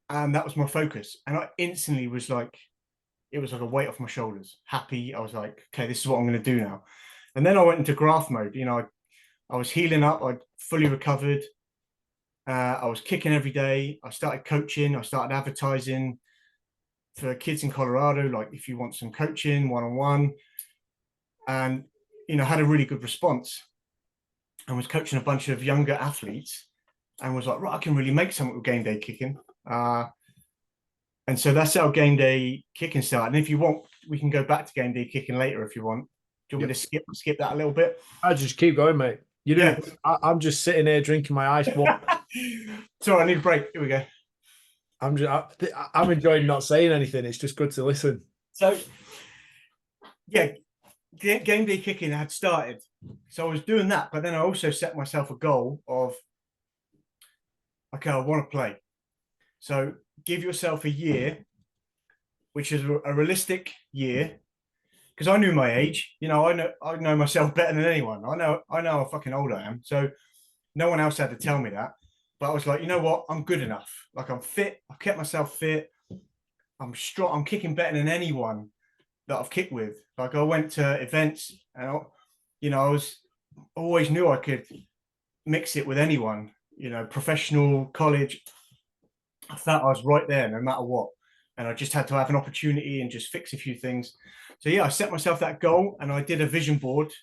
and that was my focus. And I instantly was like, it was like a weight off my shoulders. Happy. I was like, okay, this is what I'm going to do now. And then I went into graft mode. I was healing up. I'd fully recovered. I was kicking every day. I started coaching. I started advertising for kids in Colorado, like if you want some coaching one-on-one, and had a really good response, and was coaching a bunch of younger athletes, and was like, right, I can really make something with Gameday Kicking. And so that's how Gameday Kicking started. And if you want, we can go back to Gameday Kicking later if you want. Do you want me to skip that a little bit? I just keep going, mate. You do. Yeah. I'm just sitting here drinking my ice water. Sorry, I need a break. Here we go. I'm enjoying not saying anything. It's just good to listen. So, yeah, Gameday Kicking had started. So I was doing that, but then I also set myself a goal of, okay, I want to play. So give yourself a year, which is a realistic year, because I knew my age. I know myself better than anyone. I know how fucking old I am. So no one else had to tell me that. But I was like, you know what? I'm good enough. Like, I'm fit. I've kept myself fit. I'm strong. I'm kicking better than anyone that I've kicked with. Like, I went to events and, I always knew I could mix it with anyone, professional, college. I felt I was right there no matter what. And I just had to have an opportunity and just fix a few things. So, yeah, I set myself that goal, and I did a vision board.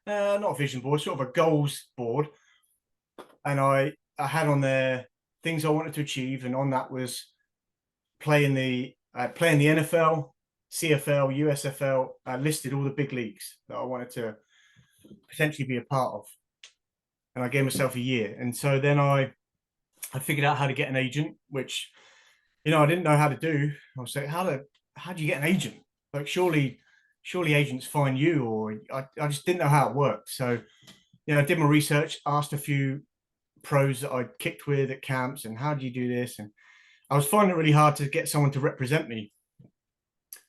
Not a vision board, sort of a goals board. And I had on there things I wanted to achieve, and on that was playing the NFL, CFL, USFL. I listed all the big leagues that I wanted to potentially be a part of. And I gave myself a year. And so then I figured out how to get an agent, which, I didn't know how to do. I was like, how do you get an agent? Like, surely agents find you, or I just didn't know how it worked. So, I did my research, asked a few pros that I'd kicked with at camps, and how do you do this? And I was finding it really hard to get someone to represent me.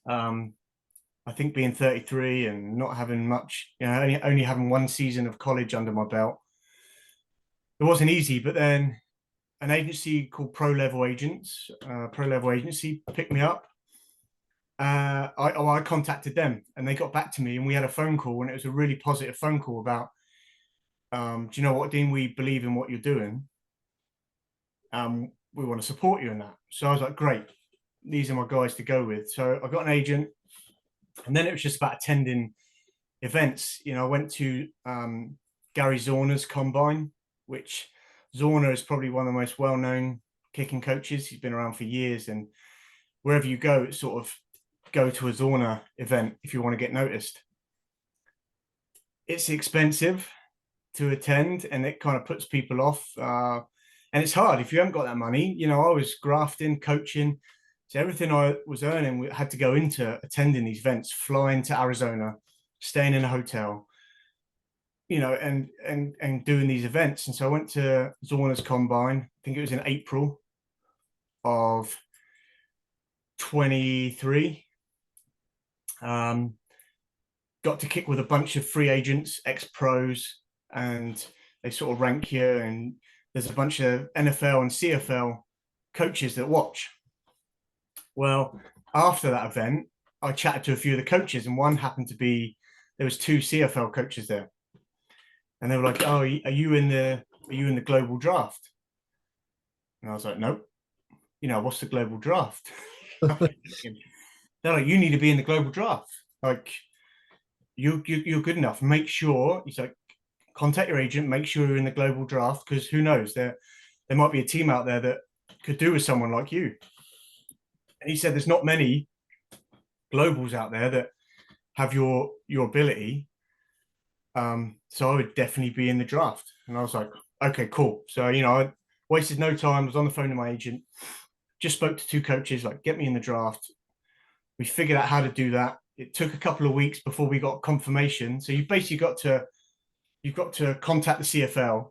I think being 33 and not having much, only having one season of college under my belt, it wasn't easy. But then an agency called Pro Level Agency picked me up. I contacted them, and they got back to me, and we had a phone call, and it was a really positive phone call about, do you know what, Dean, we believe in what you're doing. We want to support you in that. So I was like, great, these are my guys to go with. So I got an agent, and then it was just about attending events. I went to Gary Zorner's combine, which Zorner is probably one of the most well-known kicking coaches. He's been around for years, and wherever you go, it's sort of go to a Zorner event if you want to get noticed. It's expensive to attend, and it kind of puts people off. And it's hard if you haven't got that money. I was grafting, coaching. So everything I was earning had to go into attending these events, flying to Arizona, staying in a hotel, and doing these events. And so I went to Zorner's Combine. I think it was in April of 23. Got to kick with a bunch of free agents, ex-pros, and they sort of rank you. And there's a bunch of NFL and CFL coaches that watch. Well, after that event, I chatted to a few of the coaches, and one happened to be, there was 2 CFL coaches there. And they were like, oh, are you in the global draft? And I was like, nope. What's the global draft? They're like, you need to be in the global draft. Like, you're good enough. Make sure, he's like, contact your agent, make sure you're in the global draft, because who knows, there might be a team out there that could do with someone like you. And he said there's not many globals out there that have your ability. So I would definitely be in the draft. And I was like, okay, cool. So, I wasted no time. I was on the phone to my agent, just spoke to 2 coaches, like, get me in the draft. We figured out how to do that. It took a couple of weeks before we got confirmation. So you've basically got to contact the CFL,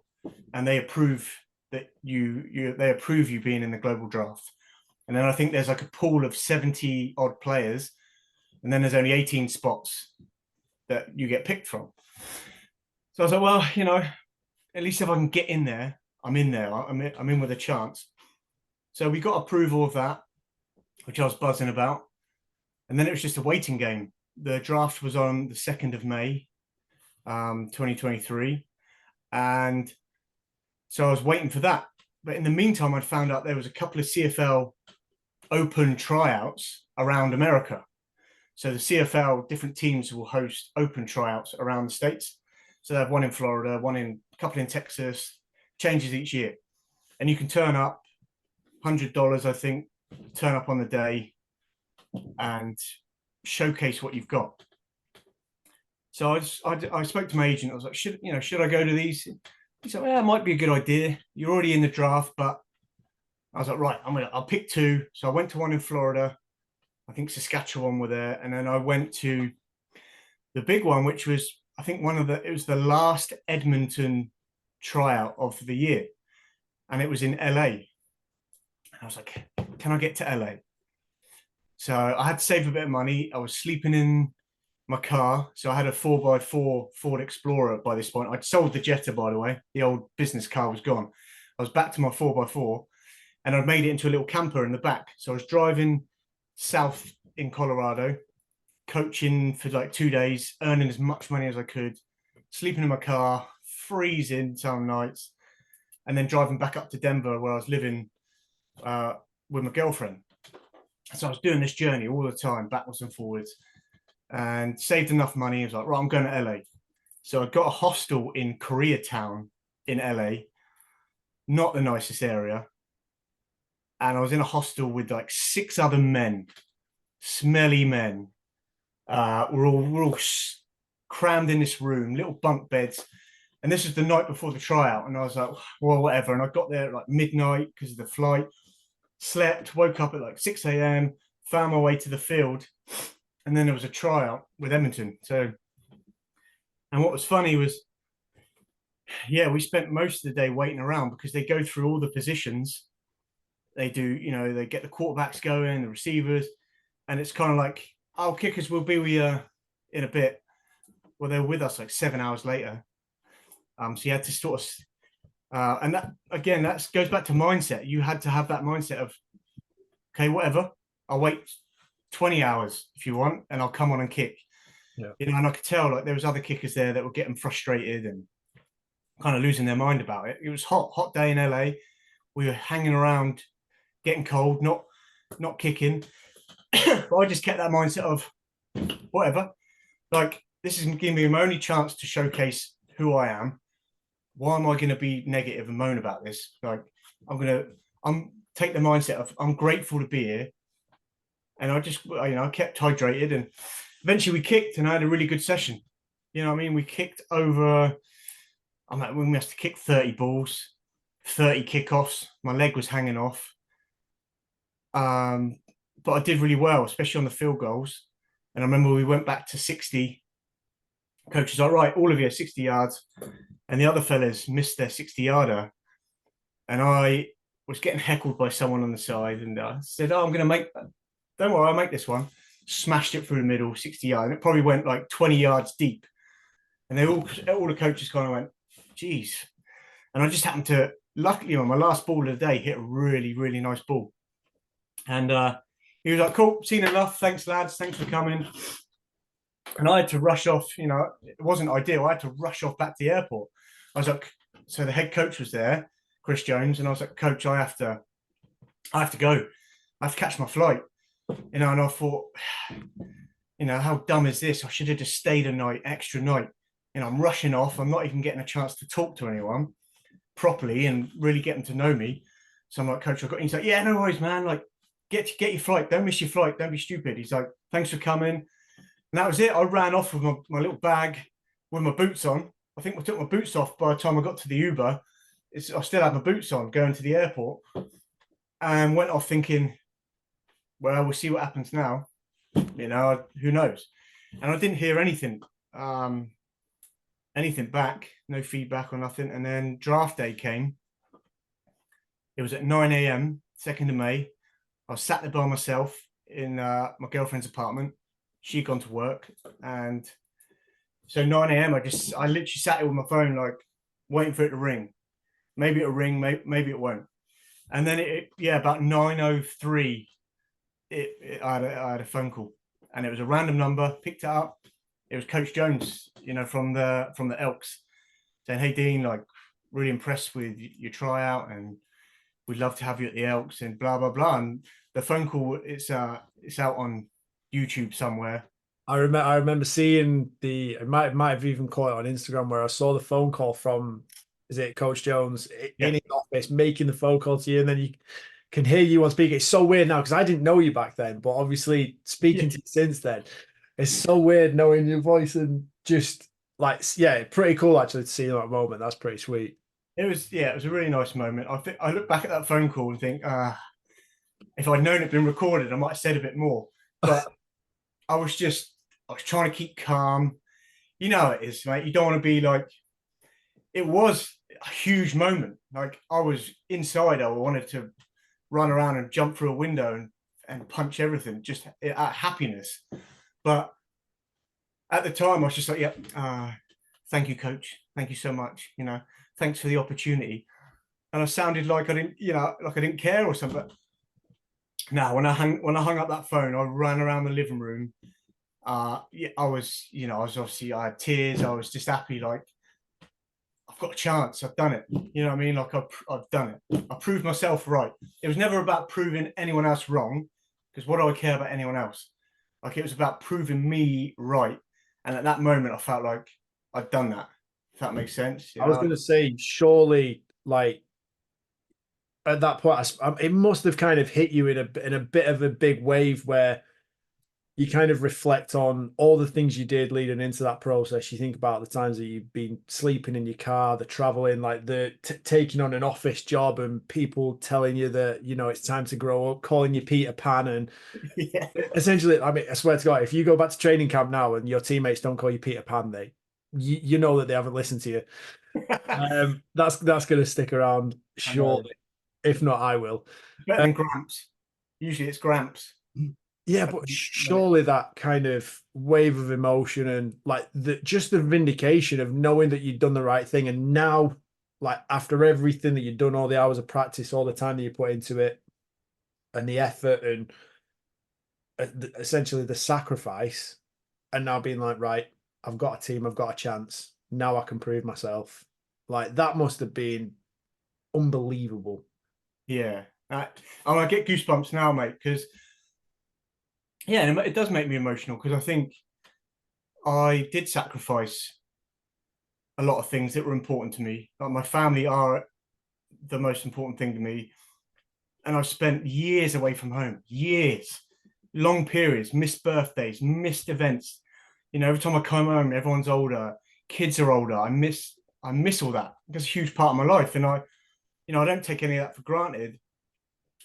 and they approve that they approve you being in the global draft. And then I think there's like a pool of 70 odd players, and then there's only 18 spots that you get picked from. So I was like, well, at least if I can get in there, I'm in there. I'm in with a chance. So we got approval of that, which I was buzzing about. And then it was just a waiting game. The draft was on the 2nd of May, 2023. And so I was waiting for that. But in the meantime, I'd found out there was a couple of CFL open tryouts around America. So the CFL, different teams will host open tryouts around the States. So they have one in Florida, a couple in Texas, changes each year. And you can turn up, $100, I think, turn up on the day and showcase what you've got. So I spoke to my agent. I was like, should I go to these? He said, well, it might be a good idea. You're already in the draft, but I was like, right, I'll pick 2. So I went to one in Florida. I think Saskatchewan were there. And then I went to the big one, which was, I think it was the last Edmonton tryout of the year. And it was in LA. And I was like, can I get to LA? So I had to save a bit of money. I was sleeping in my car. So I had a 4x4 Ford Explorer by this point. I'd sold the Jetta, by the way. The old business car was gone. I was back to my 4x4, and I'd made it into a little camper in the back. So I was driving south in Colorado, coaching for like 2 days, earning as much money as I could, sleeping in my car, freezing some nights, and then driving back up to Denver, where I was living with my girlfriend. So I was doing this journey all the time, backwards and forwards, and saved enough money. I was like, right, I'm going to LA. So I got a hostel in Koreatown in LA, not the nicest area. And I was in a hostel with like 6 other men, smelly men. We're all crammed in this room, little bunk beds. And this was the night before the tryout. And I was like, well, whatever. And I got there at like midnight because of the flight, slept, woke up at like 6 a.m., found my way to the field. And then there was a tryout with Edmonton. So, and what was funny was, yeah, we spent most of the day waiting around because they go through all the positions. They do, you know, they get the quarterbacks going, the receivers. And it's kind of like, oh, kickers will be with you in a bit. Well, they were with us like 7 hours later. So you had to sort of, and that again, that goes back to mindset. You had to have that mindset of, okay, whatever, I'll wait 20 hours if you want, and I'll come on and kick. Yeah. You know, and I could tell like there was other kickers there that were getting frustrated and kind of losing their mind about it. It was hot day in LA. We were hanging around, getting cold, not kicking. But I just kept that mindset of whatever. Like, this is giving me my only chance to showcase who I am. Why am I going to be negative and moan about this? Like, I'm take the mindset of I'm grateful to be here. And I just, you know, I kept hydrated, and eventually we kicked, and I had a really good session. You know what I mean? We kicked over, I'm like, we must have kicked 30 balls, 30 kickoffs. My leg was hanging off. But I did really well, especially on the field goals. And I remember we went back to 60. Coach was like, right, all of you 60 yards. And the other fellas missed their 60-yarder. And I was getting heckled by someone on the side, and I said, oh, I'm going to make that. Don't worry, I'll make this one. Smashed it through the middle, 60 yards. And it probably went like 20 yards deep. And all the coaches kind of went, geez. And I just happened to, luckily on my last ball of the day, hit a really, really nice ball. And he was like, cool, seen enough. Thanks, lads. Thanks for coming. And I had to rush off. You know, it wasn't ideal. I had to rush off back to the airport. I was like, so the head coach was there, Chris Jones. And I was like, coach, I have to go. I have to catch my flight. You know, and I thought, you know, how dumb is this? I should have just stayed a night, extra night. You know, I'm rushing off. I'm not even getting a chance to talk to anyone properly and really getting to know me. So I'm like, coach, he's like, yeah, no worries, man. Like, get your flight. Don't miss your flight. Don't be stupid. He's like, thanks for coming. And that was it. I ran off with my little bag with my boots on. I think I took my boots off by the time I got to the Uber. I still had my boots on going to the airport, and went off thinking, well, we'll see what happens now. You know, who knows? And I didn't hear anything back, no feedback or nothing. And then draft day came. It was at 9 a.m., 2nd of May. I was sat there by myself in my girlfriend's apartment. She'd gone to work. And so 9 a.m., I literally sat here with my phone, like waiting for it to ring. Maybe it'll ring, maybe it won't. And then about 9:03, I had a phone call, and it was a random number. Picked it up. It was Coach Jones, you know, from the Elks, saying, "Hey Dean, like really impressed with your tryout, and we'd love to have you at the Elks," and blah blah blah. And the phone call, it's out on YouTube somewhere. I remember seeing it might have even caught it on Instagram, where I saw the phone call from, is it Coach Jones in his office making the phone call to you, and then you can hear you on speaker. It's so weird now because I didn't know you back then, but obviously speaking to you since then, it's so weird knowing your voice, and just like, yeah, pretty cool actually to see that moment. That's pretty sweet. It was a really nice moment. I think I look back at that phone call and think, if I'd known it'd been recorded, I might have said a bit more. But I was trying to keep calm. You know how it is, mate. You don't want to be like, it was a huge moment. Like, I was inside. I wanted to run around and jump through a window and punch everything, just at happiness. But at the time, I was just like, thank you, coach. Thank you so much. You know, thanks for the opportunity. And I sounded like I didn't care or something. Now, when I hung up that phone, I ran around the living room. I had tears. I was just happy, like, I've got a chance. I've done it. You know what I mean? Like, I've done it. I proved myself right. It was never about proving anyone else wrong, because what do I care about anyone else? Like, it was about proving me right. And at that moment, I felt like I'd done that. If that makes sense. I was going to say, surely, like, at that point, it must have kind of hit you in a bit of a big wave, where you kind of reflect on all the things you did leading into that process. You think about the times that you've been sleeping in your car, the traveling, like the taking on an office job, and people telling you that, you know, it's time to grow up, calling you Peter Pan. And Yeah. essentially, I mean, I swear to God, if you go back to training camp now and your teammates don't call you Peter Pan, you know that they haven't listened to you. That's going to stick around, I know. surely. If not, I will. Better than Gramps. Usually it's Gramps. Yeah, but surely that kind of wave of emotion and like just the vindication of knowing that you'd done the right thing, and now, like after everything that you've done, all the hours of practice, all the time that you put into it, and the effort, and essentially the sacrifice, and now being like, right, I've got a team, I've got a chance. Now I can prove myself. Like that must have been unbelievable. Yeah. I get goosebumps now, mate, because yeah, it does make me emotional because I think I did sacrifice a lot of things that were important to me. Like my family are the most important thing to me. And I've spent years away from home, years, long periods, missed birthdays, missed events. You know, every time I come home, everyone's older, kids are older. I miss all that. That's a huge part of my life. And I don't take any of that for granted.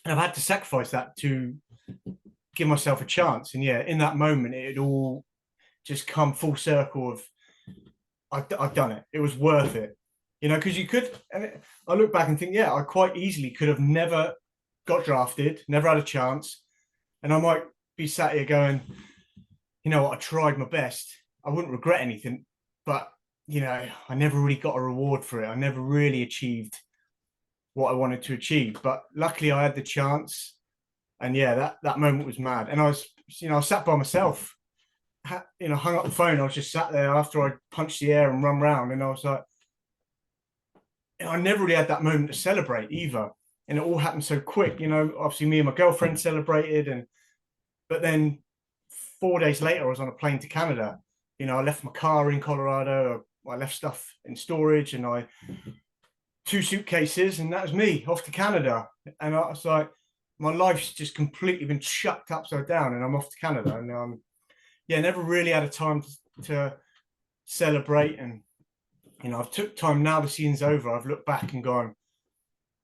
And I've had to sacrifice that to give myself a chance. And yeah, in that moment, it had all just come full circle of I've done it. It was worth it. You know, because you could, I look back and think, yeah, I quite easily could have never got drafted, never had a chance. And I might be sat here going, you know what, I tried my best. I wouldn't regret anything, but you know, I never really got a reward for it. I never really achieved what I wanted to achieve. But luckily I had the chance. And yeah, that moment was mad. And I sat by myself, hung up the phone. I was just sat there after I punched the air and run round. And I was like, I never really had that moment to celebrate either. And it all happened so quick. You know, obviously me and my girlfriend celebrated, but then 4 days later, I was on a plane to Canada. You know, I left my car in Colorado. I left stuff in storage, and I 2 suitcases, and that was me off to Canada. And I was like, my life's just completely been chucked upside down, and I'm off to Canada. And yeah, never really had a time to celebrate. And you know, I've took time now. The season's over. I've looked back and gone,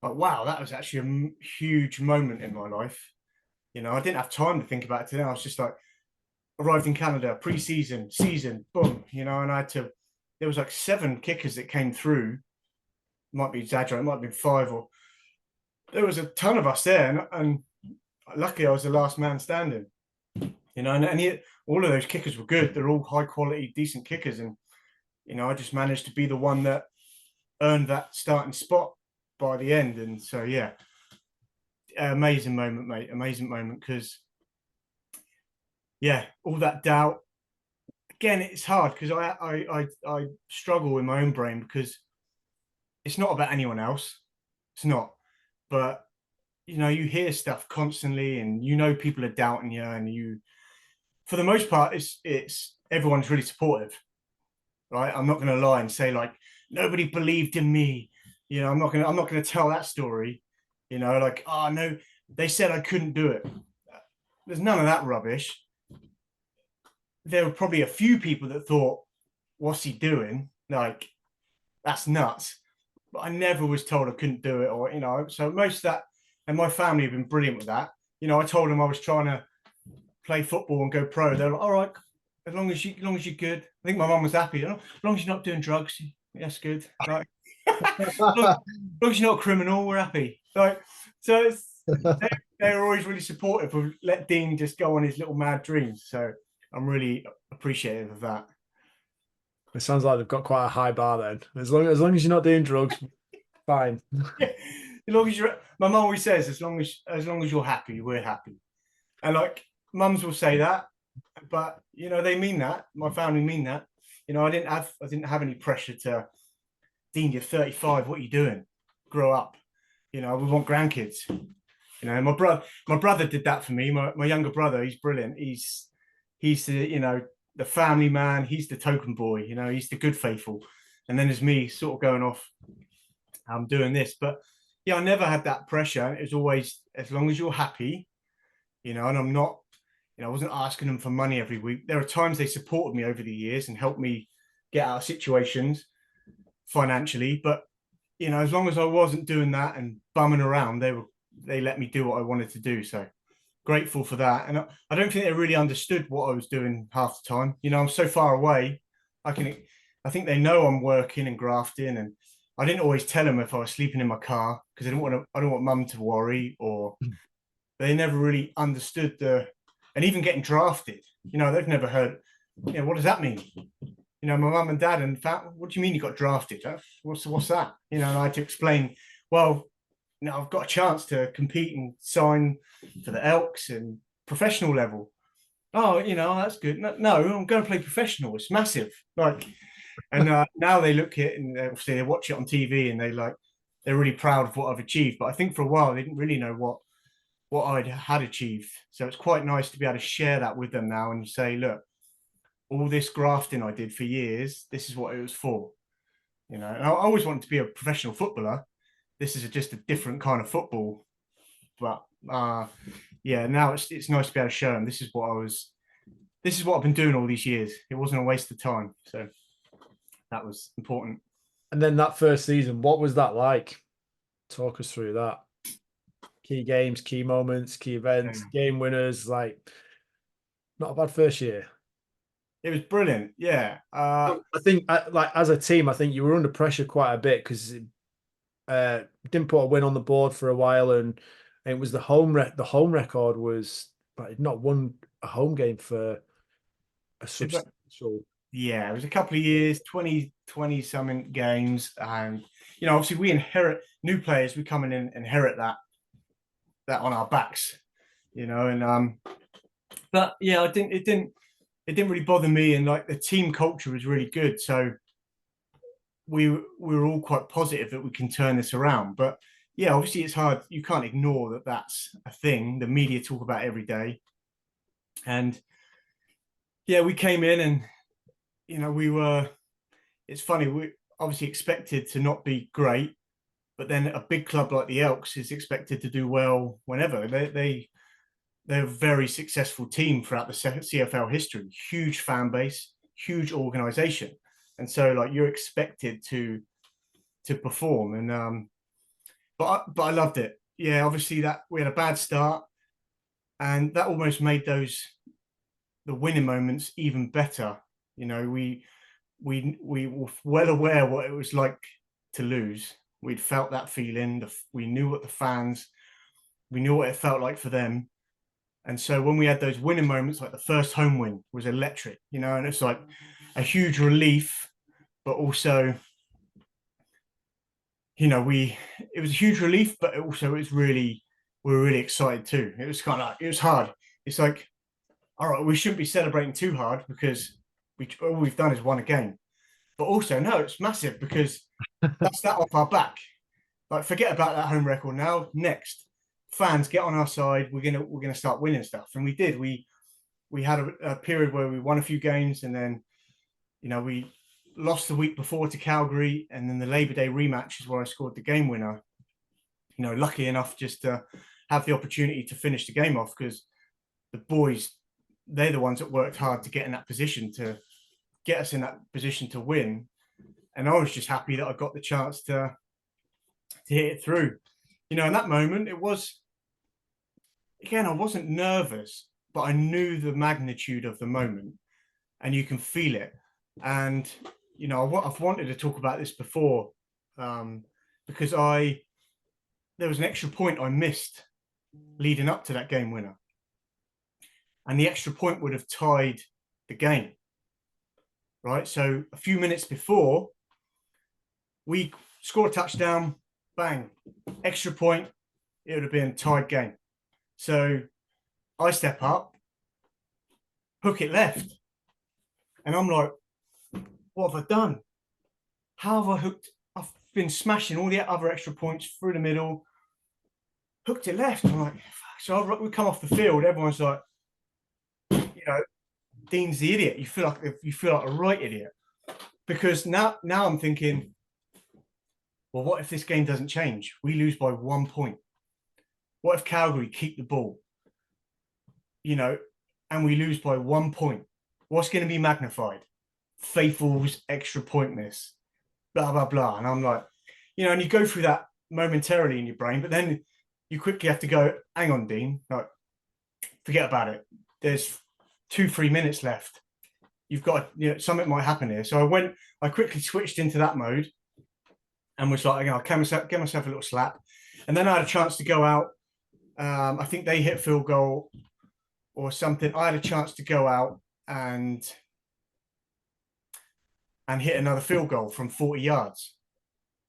like, wow, that was actually a huge moment in my life. You know, I didn't have time to think about it today. I was just like, arrived in Canada, pre-season, season, boom, you know, and there was like 7 kickers that came through. Might be exaggerating, might be 5, or there was a ton of us there. And luckily I was the last man standing, you know, and all of those kickers were good. They're all high quality, decent kickers. And, you know, I just managed to be the one that earned that starting spot by the end. And so, yeah, amazing moment, mate. Amazing moment. Because yeah, all that doubt. Again, it's hard because I struggle in my own brain because it's not about anyone else. It's not. But you know, you hear stuff constantly, and you know people are doubting you, and for the most part, it's everyone's really supportive, right? I'm not going to lie and say like nobody believed in me. You know, I'm not gonna tell that story. You know, like, oh no, they said I couldn't do it. There's none of that rubbish. There were probably a few people that thought, what's he doing? Like, that's nuts. But I never was told I couldn't do it, or, you know, so most of that, and my family have been brilliant with that. You know, I told them I was trying to play football and go pro. They're like, all right, as long as you're good. I think my mum was happy. You know, as long as you're not doing drugs, that's good. Like, as long as you're not a criminal, we're happy. Like, so they were always really supportive of let Dean just go on his little mad dreams. So I'm really appreciative of that. It sounds like they've got quite a high bar then. As long as you're not doing drugs, fine. Yeah. As long as you're, my mum always says, as long as you're happy, we're happy. And like mums will say that, but you know, they mean that. My family mean that. You know, I didn't have any pressure to, Dean, you're 35, what are you doing? Grow up. You know, we want grandkids. You know, my brother did that for me. My younger brother, he's brilliant. He's the, you know, the family man. He's the token boy. You know, he's the good faithful. And then there's me sort of going off, I'm doing this. But yeah, I never had that pressure. It was always as long as you're happy, you know, and I'm not, I wasn't asking them for money every week. There are times they supported me over the years and helped me get out of situations financially, but as long as I wasn't doing that and bumming around, they let me do what I wanted to do. So grateful for that. And I don't think they really understood what I was doing half the time. I'm so far away. I think they know I'm working and grafting, and I didn't always tell them if I was sleeping in my car because I don't want mum to worry, or they never really understood and even getting drafted, they've never heard, what does that mean? My mum and dad, in fact, what do you mean you got drafted? What's that? And I had to explain, well, I've got a chance to compete and sign for the Elks and professional level. Oh, that's good. No, I'm going to play professional. It's massive. And now they look at it and obviously they watch it on TV and they're really proud of what I've achieved. But I think for a while they didn't really know what I'd had achieved. So it's quite nice to be able to share that with them now and say, look, all this grafting I did for years, this is what it was for. And I always wanted to be a professional footballer. This is just a different kind of football. But now it's nice to be able to show them this is what I've been doing all these years. It wasn't a waste of time. So that was important. And then that first season, what was that like? Talk us through that. Key games, key moments, key events, game winners, not a bad first year. It was brilliant. Yeah. I think as a team, I think you were under pressure quite a bit because didn't put a win on the board for a while, and it was the home record was not won a home game for a substantial. Yeah, it was a couple of years, 20 something games, and obviously we inherit new players. We come in and inherit that on our backs, and but yeah, it didn't really bother me, and the team culture was really good, so we were all quite positive that we can turn this around. But yeah, obviously it's hard. You can't ignore that that's a thing the media talk about every day. And yeah, we came in and it's funny, we obviously expected to not be great, but then a big club like the Elks is expected to do well whenever. They're a very successful team throughout the CFL history, huge fan base, huge organization. And so you're expected to perform. And but I loved it. Yeah, obviously that we had a bad start, and that almost made the winning moments even better. We were well aware what it was like to lose. We'd felt that feeling. We knew what we knew what it felt like for them. And so when we had those winning moments, like the first home win was electric, and it's like a huge relief, but also, it was a huge relief, but also we were really excited too. It was it was hard. It's like, all right, we shouldn't be celebrating too hard because all we've done is won a game. But also, no, it's massive because that's that off our back. Forget about that home record now. Next, fans, get on our side. We're gonna start winning stuff, and we did. We had a period where we won a few games, and then we lost the week before to Calgary, and then the Labor Day rematch is where I scored the game winner. Lucky enough just to have the opportunity to finish the game off because the boys, they're the ones that worked hard to get in that position, to get us in that position to win. And I was just happy that I got the chance to hit it through. In that moment, it was, again, I wasn't nervous, but I knew the magnitude of the moment, and you can feel it. And I've wanted to talk about this before, because there was an extra point I missed leading up to that game winner, and the extra point would have tied the game. Right, so a few minutes before, we score a touchdown, bang, extra point, it would have been a tied game. So I step up, hook it left, and I'm like, what have I done? How have I hooked? I've been smashing all the other extra points through the middle, hooked it left. I'm like, so we come off the field, everyone's like, Dean's the idiot. You feel like a right idiot, because now I'm thinking, well, what if this game doesn't change? We lose by 1 point. What if Calgary keep the ball? And and we lose by 1 point. What's going to be magnified? Faithfull's extra point miss, blah, blah, blah. And I'm like, and you go through that momentarily in your brain, but then you quickly have to go, hang on, Dean, like, forget about it. There's 2-3 minutes left. You've got, something might happen here. So I quickly switched into that mode and was like, I'll get myself a little slap. And then I had a chance to go out. I think they hit field goal or something. I had a chance to go out and hit another field goal from 40 yards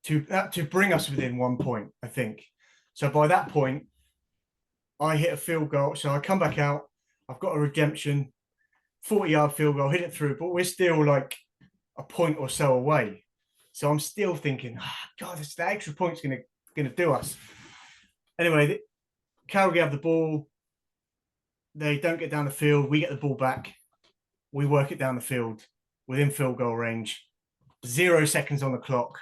to bring us within 1 point, I think. So by that point, I hit a field goal. So I come back out. I've got a redemption, 40-yard field goal, hit it through, but we're still like a point or so away. So I'm still thinking, God, that extra point's gonna do us. Anyway, Calgary have the ball. They don't get down the field. We get the ball back. We work it down the field within field goal range. 0 seconds on the clock.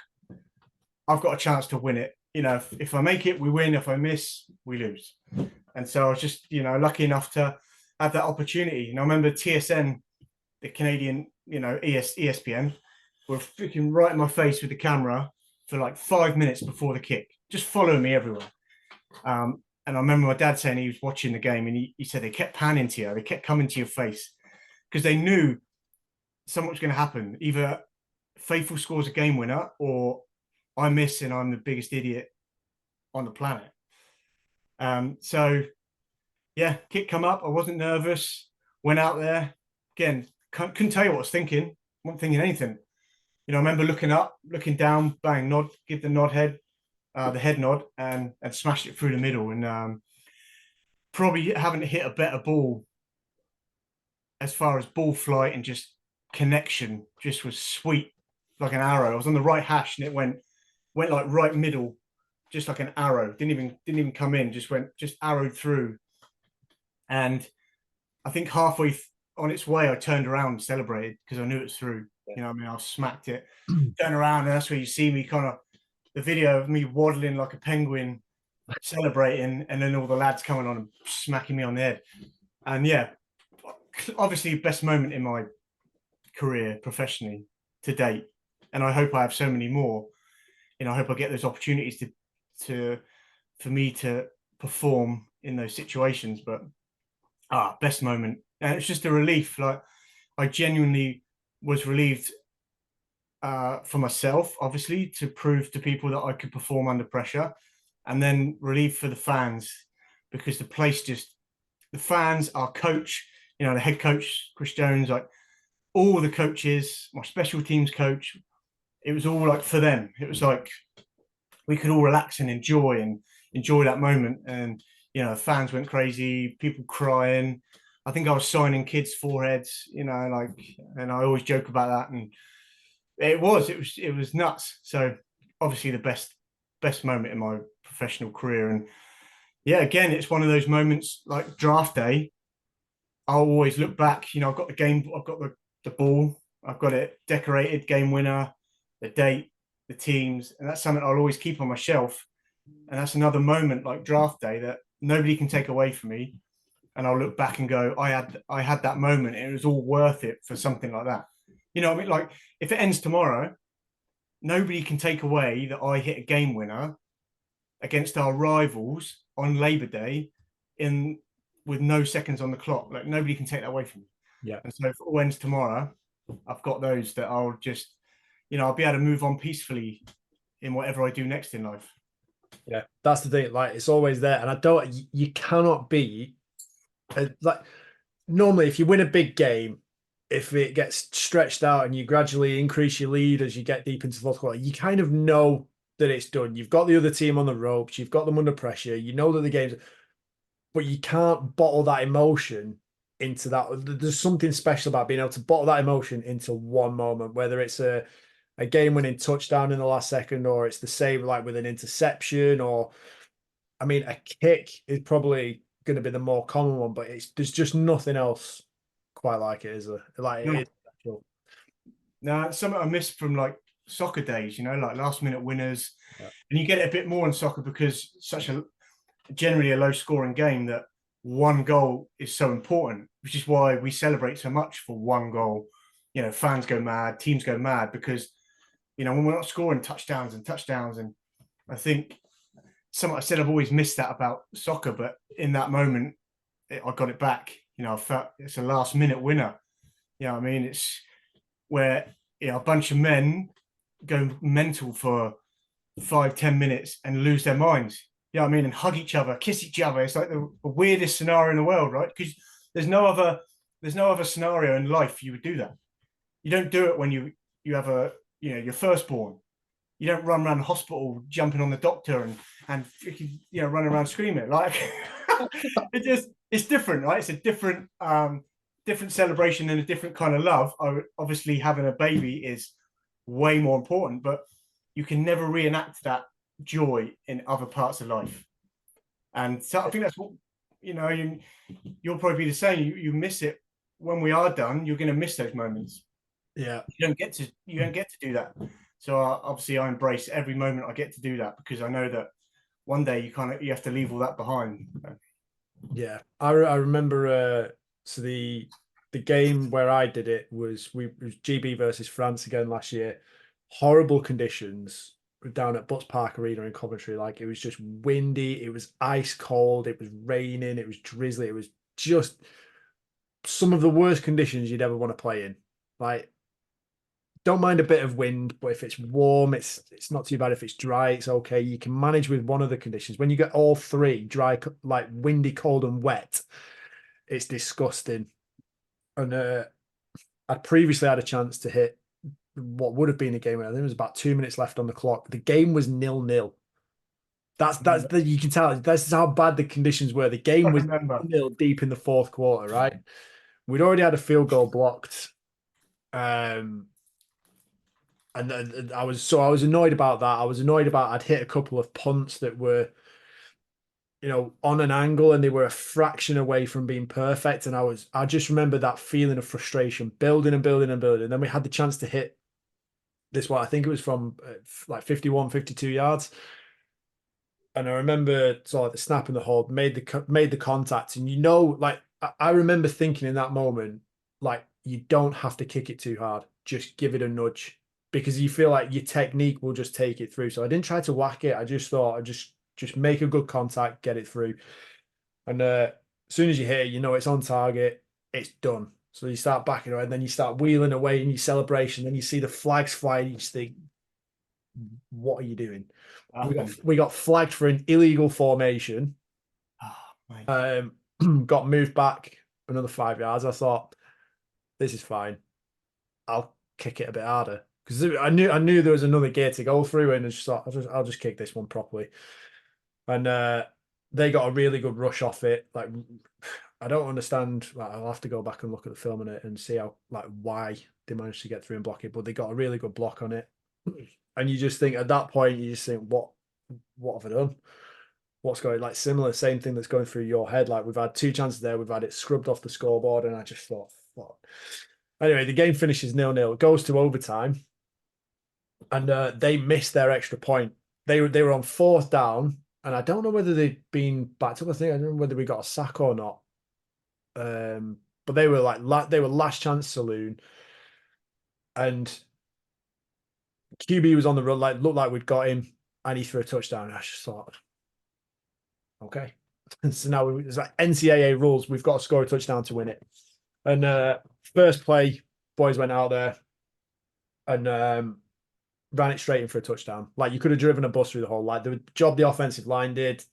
I've got a chance to win it. If I make it, we win. If I miss, we lose. And so I was just, lucky enough to have that opportunity. And I remember TSN, the Canadian, ESPN, were freaking right in my face with the camera for like 5 minutes before the kick, just following me everywhere. And I remember my dad saying he was watching the game and he said they kept panning to you. They kept coming to your face because they knew something was going to happen. Either Faithfull scores a game winner or I miss and I'm the biggest idiot on the planet. So, yeah, kick come up. I wasn't nervous. Went out there. Again, couldn't tell you what I was thinking. Wasn't thinking anything. I remember looking up, looking down, bang, nod, give the nod head, the head nod, and smashed it through the middle. And probably haven't hit a better ball as far as ball flight and just connection. Just was sweet, like an arrow. I was on the right hash and it went like right middle, just like an arrow. Didn't even come in. Just arrowed through. And I think halfway on its way, I turned around and celebrated because I knew it was through. I smacked it, turn around, and that's where you see me kind of the video of me waddling like a penguin, celebrating, and then all the lads coming on and smacking me on the head. And yeah, obviously best moment in my career professionally to date. And I hope I have so many more. I hope I get those opportunities for me to perform in those situations. But best moment. And it's just a relief. Like I genuinely was relieved for myself, obviously, to prove to people that I could perform under pressure, and then relieved for the fans because the fans, our coach, the head coach, Chris Jones, like all the coaches, my special teams coach, it was all like for them. It was like we could all relax and enjoy that moment. And, fans went crazy, people crying. I think I was signing kids' foreheads, and I always joke about that. And it was nuts. So obviously the best moment in my professional career. And yeah, again, it's one of those moments like draft day. I'll always look back, I've got the game, I've got the ball, I've got it decorated, game winner, the date, the teams, and that's something I'll always keep on my shelf. And that's another moment like draft day that nobody can take away from me. And I'll look back and go, I had that moment. And it was all worth it for something like that. What I mean? Like if it ends tomorrow, nobody can take away that I hit a game winner against our rivals on Labor Day with no seconds on the clock. Like nobody can take that away from me. Yeah. And so if it all ends tomorrow, I've got those that I'll just, I'll be able to move on peacefully in whatever I do next in life. Yeah, that's the thing. Like it's always there, and you cannot be like normally if you win a big game, if it gets stretched out and you gradually increase your lead as you get deep into the fourth quarter, you kind of know that it's done. You've got the other team on the ropes, you've got them under pressure, you know that the game's, but you can't bottle that emotion into that. There's something special about being able to bottle that emotion into one moment, whether it's a game-winning touchdown in the last second, or it's the same like with an interception, or I mean, a kick is probably going to be the more common one, but there's just nothing else quite like it, is there? Like it's special. Now, something I miss from like soccer days, like last-minute winners, Yeah. and you get it a bit more in soccer because it's such a generally a low-scoring game that one goal is so important, which is why we celebrate so much for one goal. You know, fans go mad, teams go mad because, you know, when we're not scoring touchdowns and touchdowns, and I think I said I've always missed that about soccer, but in that moment, I got it back. You know, I felt it's a last minute winner. You know what I mean? It's where, you know, a bunch of men go mental for 5-10 minutes and lose their minds. You know what I mean? And hug each other, kiss each other. It's like the weirdest scenario in the world, right? Because there's no other scenario in life you would do that. You don't do it when you have a, you know, your firstborn. You don't run around the hospital jumping on the doctor and you know, running around screaming. Like it's different, right? It's a different celebration and a different kind of love. Obviously, having a baby is way more important, but you can never reenact that joy in other parts of life. And so I think that's what, you know, you'll probably be the same. You miss it when we are done. You're going to miss those moments. Yeah, you don't get to do that. So obviously, I embrace every moment I get to do that because I know that one day you have to leave all that behind. yeah. I remember. So the game where I did it was it was GB versus France again last year. Horrible conditions down at Butts Park Arena in Coventry. Like it was just windy, it was ice cold, it was raining, it was drizzly, it was just some of the worst conditions you'd ever want to play in. Like, don't mind a bit of wind, but if it's warm, it's not too bad. If it's dry, it's okay. You can manage with one of the conditions. When you get all three, dry, like windy, cold, and wet, it's disgusting. And I'd previously had a chance to hit what would have been a game. I think it was about 2 minutes left on the clock. The game was 0-0. You can tell that's how bad the conditions were. The I game was remember. 0 deep in the fourth quarter, right? We'd already had a field goal blocked. And I was annoyed about that. I was annoyed about I'd hit a couple of punts that were, you know, on an angle and they were a fraction away from being perfect. And I just remember that feeling of frustration building and building and building. And then we had the chance to hit this one. I think it was from like 51, 52 yards. And I remember sort of the snap and the hold made the contact. And, you know, like I remember thinking in that moment, like, you don't have to kick it too hard. Just give it a nudge because you feel like your technique will just take it through. So I didn't try to whack it. I just thought I'd just make a good contact, get it through. And as soon as you hit it, you know it's on target, it's done. So you start backing away, and then you start wheeling away in your celebration. Then you see the flags fly, and you just think, what are you doing? We got flagged for an illegal formation. Oh, Got moved back another 5 yards. I thought, this is fine. I'll kick it a bit harder because I knew there was another gear to go through, and I just thought I'll just kick this one properly. And they got a really good rush off it. Like, I don't understand. Like, I'll have to go back and look at the film on it and see why they managed to get through and block it. But they got a really good block on it. And you just think at that point, you just think, what have I done? What's going, like, similar, same thing that's going through your head. Like, we've had two chances there, we've had it scrubbed off the scoreboard, and I just thought, fuck. Anyway, the game finishes 0-0. It goes to overtime, and they missed their extra point. They were on fourth down, and I don't know whether they'd been backed up. I don't know whether we got a sack or not. But they were last chance saloon, and QB was on the run. Like, looked like we'd got him, and he threw a touchdown. I just thought, okay. So now it's like NCAA rules. We've got to score a touchdown to win it. And first play, boys went out there and ran it straight in for a touchdown. Like, you could have driven a bus through the whole. Like, the job the offensive line did,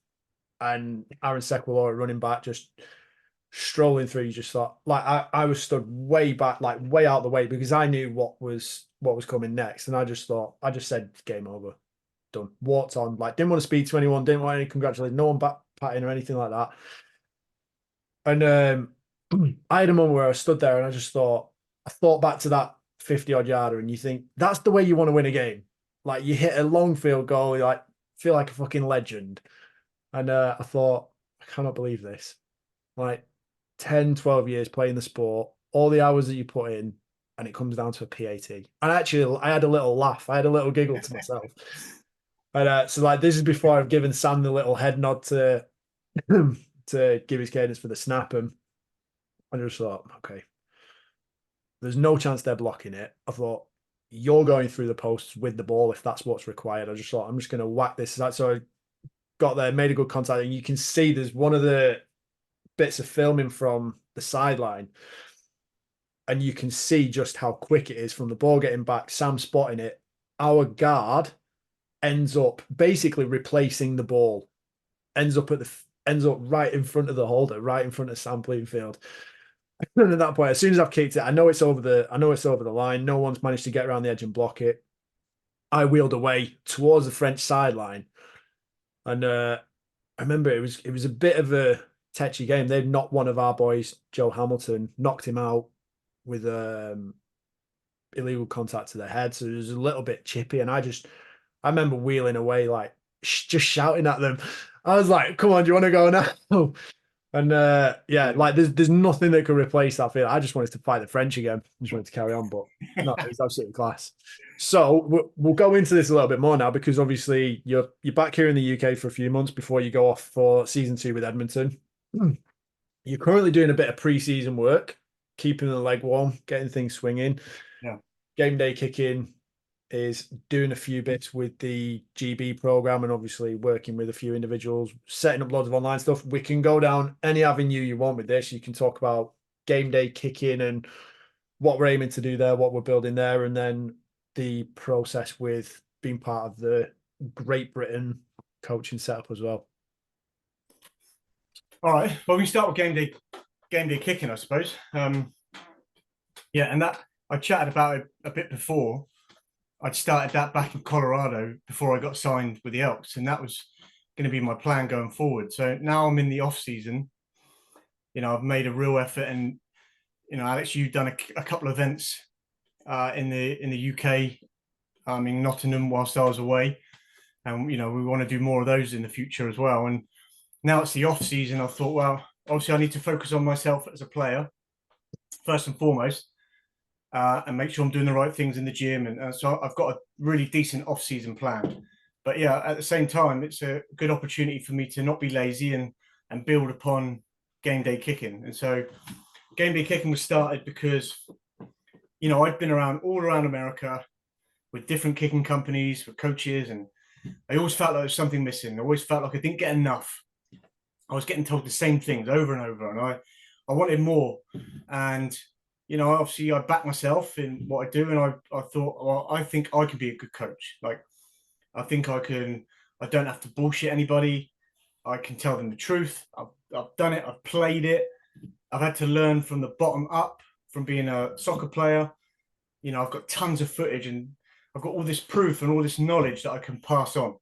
and Aaron Sequelor running back just strolling through. You just thought, like, I was stood way back, like way out of the way, because I knew what was coming next, and I just said game over, done, walked on. Like, didn't want to speak to anyone, didn't want any congratulations, no one back patting or anything like that. And I had a moment where I stood there and I thought back to that 50-odd yarder, and you think that's the way you want to win a game. Like, you hit a long field goal, you like feel like a fucking legend. And I thought, I cannot believe this. Like, 10, 12 years playing the sport, all the hours that you put in, and it comes down to a PAT. And actually, I had a little laugh. I had a little giggle to myself. And so, like, this is before I've given Sam the little head nod to to give his cadence for the snap, and I just thought, okay, there's no chance they're blocking it. I thought, you're going through the posts with the ball if that's what's required. I just thought, I'm just going to whack this. So I got there, made a good contact, and you can see there's one of the bits of filming from the sideline, and you can see just how quick it is from the ball getting back, Sam spotting it. Our guard ends up basically replacing the ball, ends up right in front of the holder, right in front of Sam Plainfield. And at that point, as soon as I've kicked it, I know it's over the line. No one's managed to get around the edge and block it. I wheeled away towards the French sideline, and I remember it was a bit of a tetchy game. They'd knocked one of our boys, Joe Hamilton, knocked him out with illegal contact to the head, so it was a little bit chippy. And I remember wheeling away, like just shouting at them. I was like, "Come on, do you want to go now?" And yeah, like there's nothing that could replace that feeling. I just wanted to fight the French again. I just wanted to carry on, but no, it's absolutely class. So we'll go into this a little bit more now, because obviously you're back here in the UK for a few months before you go off for season 2 with Edmonton. You're currently doing a bit of pre-season work, keeping the leg warm, getting things swinging. Yeah. Gameday Kicking is doing a few bits with the GB program, and obviously working with a few individuals, setting up loads of online stuff. We can go down any avenue you want with this. You can talk about Gameday Kicking and what we're aiming to do there, what we're building there, and then the process with being part of the Great Britain coaching setup as well. All right. Well, we start with Gameday Kicking, I suppose. Yeah, and that I chatted about it a bit before. I'd started that back in Colorado before I got signed with the Elks, and that was going to be my plan going forward. So now I'm in the off season. I've made a real effort, and Alex, you've done a couple of events in the UK, in Nottingham whilst I was away, and we want to do more of those in the future as well. And now it's the off season. I thought, well, obviously I need to focus on myself as a player first and foremost. And make sure I'm doing the right things in the gym. And so I've got a really decent off-season plan. But yeah, at the same time, it's a good opportunity for me to not be lazy and build upon Gameday Kicking. And so Gameday Kicking was started because, I'd been all around America with different kicking companies, with coaches, and I always felt like there was something missing. I always felt like I didn't get enough. I was getting told the same things over and over, and I wanted more. And obviously I back myself in what I do, and I thought, well, I think I can be a good coach. Like, I think I don't have to bullshit anybody. I can tell them the truth. I've done it. I've played it. I've had to learn from the bottom up from being a soccer player. I've got tons of footage, and I've got all this proof and all this knowledge that I can pass on.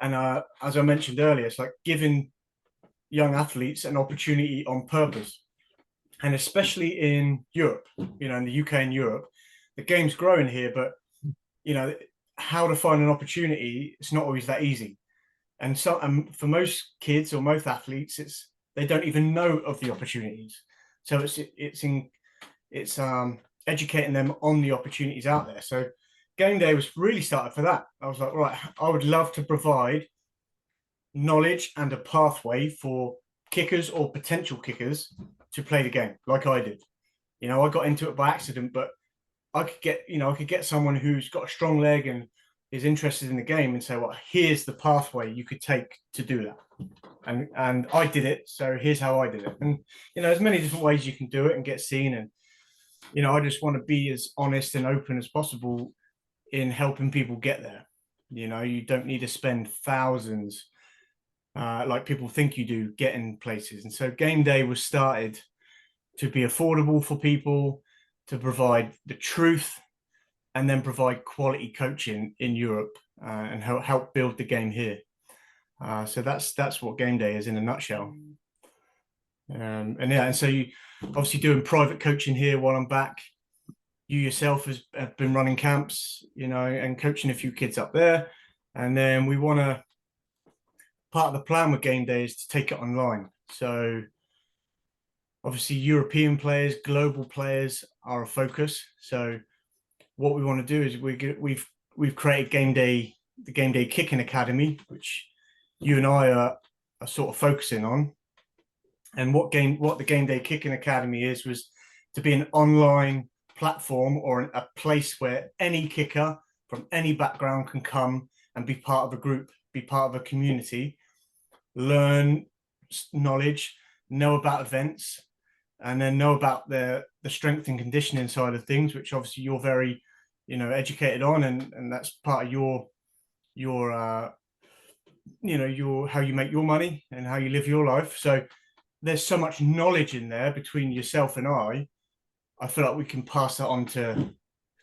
And as I mentioned earlier, it's like giving young athletes an opportunity on purpose. And especially in Europe, in the UK and Europe, the game's growing here, but, how to find an opportunity, it's not always that easy. And so for most kids or most athletes, they don't even know of the opportunities. So it's educating them on the opportunities out there. So Gameday was really started for that. I was like, right, I would love to provide knowledge and a pathway for kickers or potential kickers to play the game like I did. I got into it by accident, but I could get someone who's got a strong leg and is interested in the game and say, well, here's the pathway you could take to do that. And I did it. So here's how I did it. And, there's many different ways you can do it and get seen. And, I just want to be as honest and open as possible in helping people get there. You don't need to spend thousands like people think you do getting places. And so Gameday was started to be affordable for people, to provide the truth, and then provide quality coaching in Europe and help build the game here. So that's what Gameday is in a nutshell. And so you obviously doing private coaching here while I'm back. You yourself have been running camps, and coaching a few kids up there. And then we want to, part of the plan with Gameday is to take it online. So obviously European players, global players are a focus. So what we want to do is we've created the Gameday Kicking Academy, which you and I are sort of focusing on. And what the Gameday Kicking Academy was to be an online platform or a place where any kicker from any background can come and be part of a group, be part of a community, learn knowledge, know about events, and then know about the strength and conditioning side of things, which obviously you're very, educated on, and that's part of your your how you make your money and how you live your life. So there's so much knowledge in there between yourself and I feel like we can pass that on to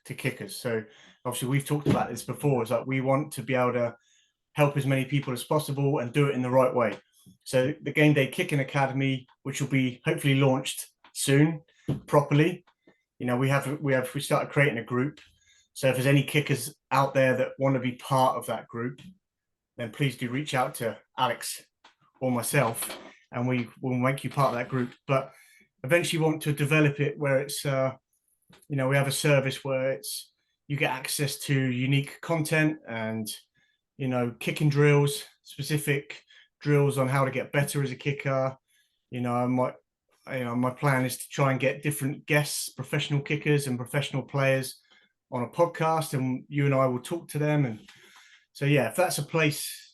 kickers. So obviously we've talked about this before. It's like we want to be able to help as many people as possible and do it in the right way. So the Gameday Kicking Academy, which will be hopefully launched soon properly, we started creating a group. So if there's any kickers out there that want to be part of that group, then please do reach out to Alex or myself, and we will make you part of that group. But eventually want to develop it where it's we have a service where it's you get access to unique content and kicking drills, specific drills on how to get better as a kicker. My plan is to try and get different guests, professional kickers and professional players on a podcast, and you and I will talk to them. And so if that's a place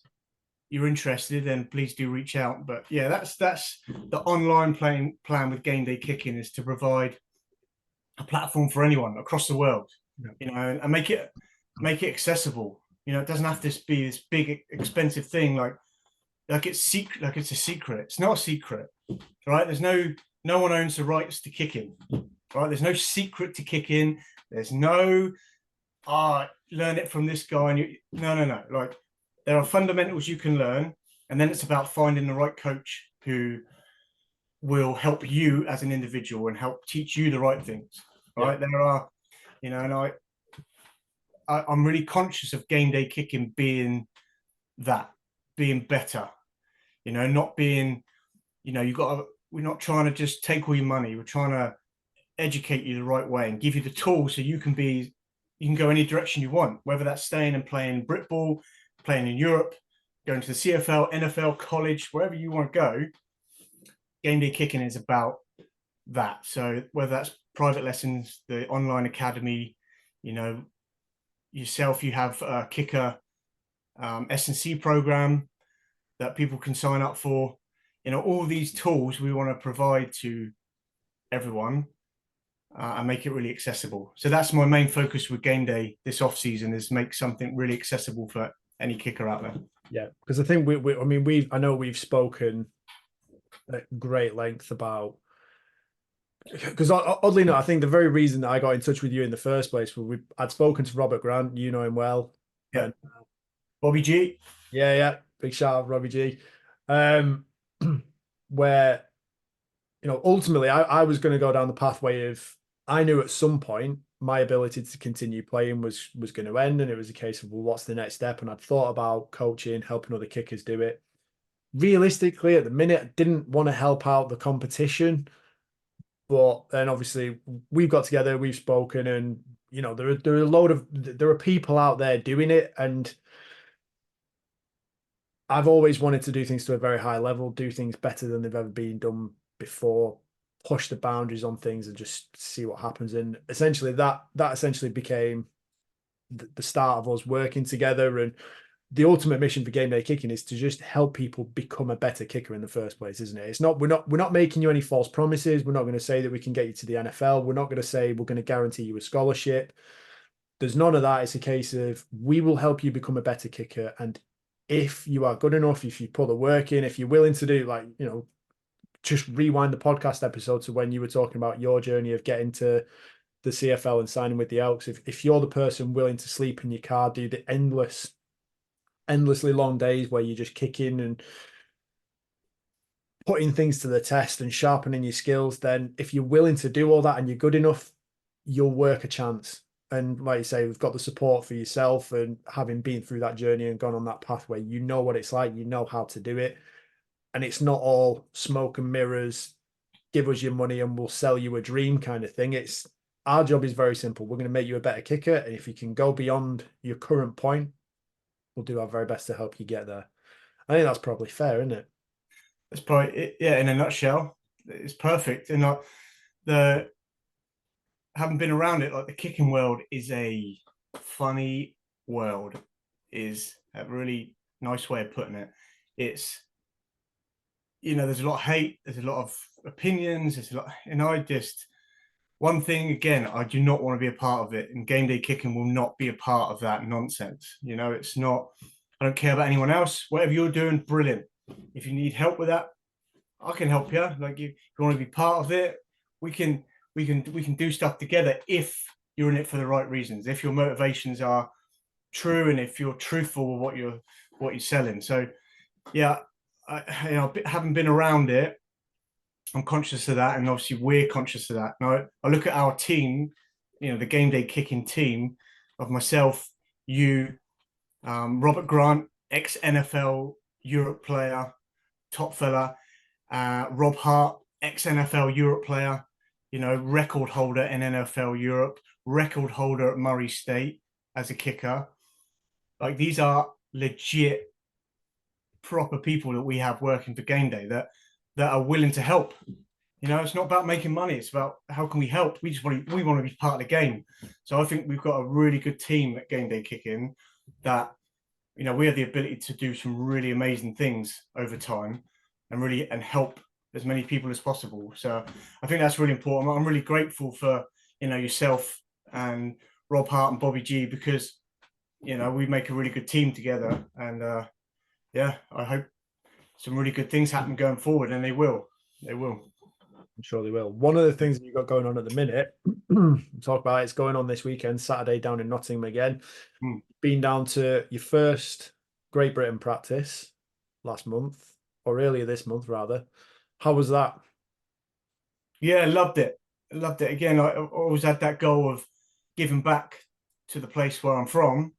you're interested, then please do reach out. But that's the online plan with Gameday Kicking, is to provide a platform for anyone across the world, and make it accessible. It doesn't have to be this big expensive thing like it's secret, like it's a secret. It's not a secret, right? There's no one owns the rights to kicking, right? There's no secret to kicking. There's no learn it from this guy and no. Like, there are fundamentals you can learn, and then it's about finding the right coach who will help you as an individual and help teach you the right things, right? There are, and I'm really conscious of Gameday Kicking being better, not being, we're not trying to just take all your money. We're trying to educate you the right way and give you the tools so you can go any direction you want, whether that's staying and playing Britball, playing in Europe, going to the CFL, NFL, college, wherever you want to go. Gameday Kicking is about that. So whether that's private lessons, the online academy, yourself, you have a kicker S&C program that people can sign up for. All these tools we want to provide to everyone and make it really accessible. So that's my main focus with Gameday this off season, is make something really accessible for any kicker out there. Yeah, because I think I know we've spoken at great length about, because oddly enough, I think the very reason that I got in touch with you in the first place was I'd spoken to Robert Grant, you know him well. Yeah. Bobby G. Yeah. Big shout out, Robbie G. Where, ultimately I was going to go down the pathway of, I knew at some point my ability to continue playing was going to end. And it was a case of, well, what's the next step? And I'd thought about coaching, helping other kickers do it. Realistically, at the minute, I didn't want to help out the competition. But then obviously we've got together, we've spoken, and there are people out there doing it, and I've always wanted to do things to a very high level, do things better than they've ever been done before, push the boundaries on things and just see what happens. And essentially that essentially became the start of us working together. And the ultimate mission for Gameday Kicking is to just help people become a better kicker in the first place, isn't it? We're not making you any false promises. We're not going to say that we can get you to the NFL. We're not going to say we're going to guarantee you a scholarship. There's none of that. It's a case of, we will help you become a better kicker. And if you are good enough, if you put the work in, if you're willing to do, just rewind the podcast episode to when you were talking about your journey of getting to the CFL and signing with the Elks. If you're the person willing to sleep in your car, do the endlessly long days where you're just kicking and putting things to the test and sharpening your skills, then if you're willing to do all that and you're good enough, you'll work a chance. And like you say, we've got the support for yourself, and having been through that journey and gone on that pathway, you know what it's like, you know how to do it. And it's not all smoke and mirrors, give us your money and we'll sell you a dream kind of thing. It's, our job is very simple. We're going to make you a better kicker. And if you can go beyond your current point, we'll do our very best to help you get there. I think that's probably fair, isn't it? That's probably it. Yeah, in a nutshell, it's perfect. And like the having been around it, like the kicking world is a funny world, is a really nice way of putting it. It's there's a lot of hate, there's a lot of opinions, there's a lot, and I just one thing again, I do not want to be a part of it, and game day kicking will not be a part of that nonsense. It's not. I don't care about anyone else. Whatever you're doing, brilliant. If you need help with that, I can help you. Like you want to be part of it, we can we can do stuff together if you're in it for the right reasons. If your motivations are true and if you're truthful with what you're selling. So yeah, having been around it, I'm conscious of that, and obviously we're conscious of that. Now I look at our team, the game day kicking team of myself, you, Robert Grant, ex NFL Europe player, top fella, Rob Hart, ex NFL Europe player, record holder in NFL Europe, record holder at Murray State as a kicker. Like these are legit, proper people that we have working for game day that are willing to help. It's not about making money. It's about how can we help. We want to be part of the game. So I think we've got a really good team at Game Day Kicking that we have the ability to do some really amazing things over time and help as many people as possible. So I think that's really important. I'm really grateful for yourself and Rob Hart and Bobby G, because we make a really good team together, and I hope some really good things happen going forward, and they will. I'm sure they will. One of the things that you've got going on at the minute, talk about it's going on this weekend, Saturday down in Nottingham again. Been down to your first Great Britain practice last month, or earlier this month rather. How was that? Yeah, loved it. Loved it. Again, I always had that goal of giving back to the place where I'm from,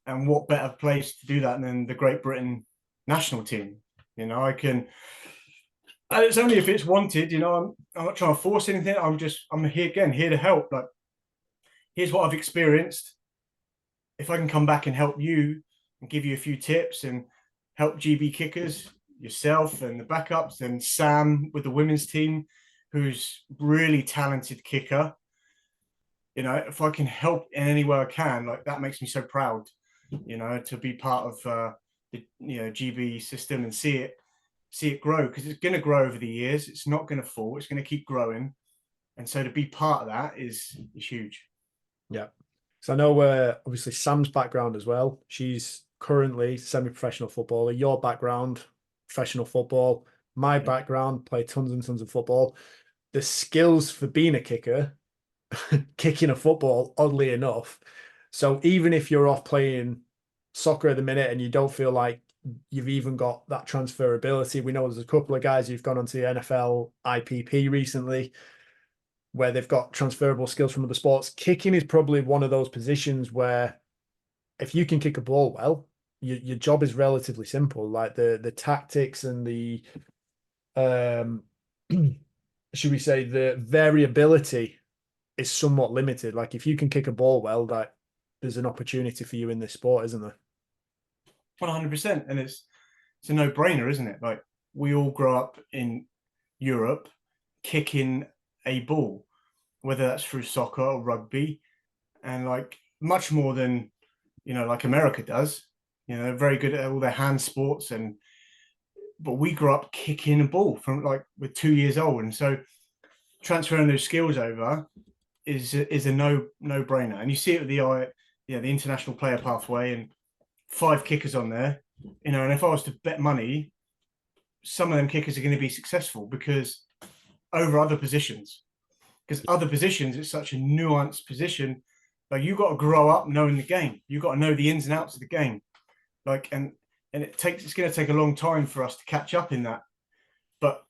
and what better place to do that than the Great Britain national team? I can. And it's only if it's wanted. I'm not trying to force anything. I'm here again, here to help. Like, here's what I've experienced. If I can come back and help you and give you a few tips and help GB kickers, yourself and the backups, and Sam with the women's team, who's really talented kicker. If I can help in any way I can, like that makes me so proud. To be part of the GB system and see it grow, because it's going to grow over the years. It's not going to fall. It's going to keep growing, and so to be part of that is huge. Yeah. So I know obviously Sam's background as well. She's currently semi-professional footballer. Your background, professional football. My background, play tons and tons of football. The skills for being a kicker, kicking a football, oddly enough. So even if you're off playing soccer at the minute and you don't feel like you've even got that transferability, we know there's a couple of guys who've gone onto the NFL IPP recently where they've got transferable skills from other sports. Kicking is probably one of those positions where if you can kick a ball well, your job is relatively simple. Like the tactics and the should we say the variability is somewhat limited. Like if you can kick a ball well, that there's an opportunity for you in this sport, isn't there? 100%, and it's a no-brainer, isn't it? Like we all grow up in Europe kicking a ball, whether that's through soccer or rugby, and like much more than like America does. Very good at all their hand sports, but we grew up kicking a ball from like we're 2 years old, and so transferring those skills over is a no-brainer. And you see it with the international player pathway, and 5 kickers on there. And if I was to bet money, some of them kickers are going to be successful because over other positions. Because other positions, it's such a nuanced position. Like you got to grow up knowing the game. You got to know the ins and outs of the game. Like and it's going to take a long time for us to catch up in that. But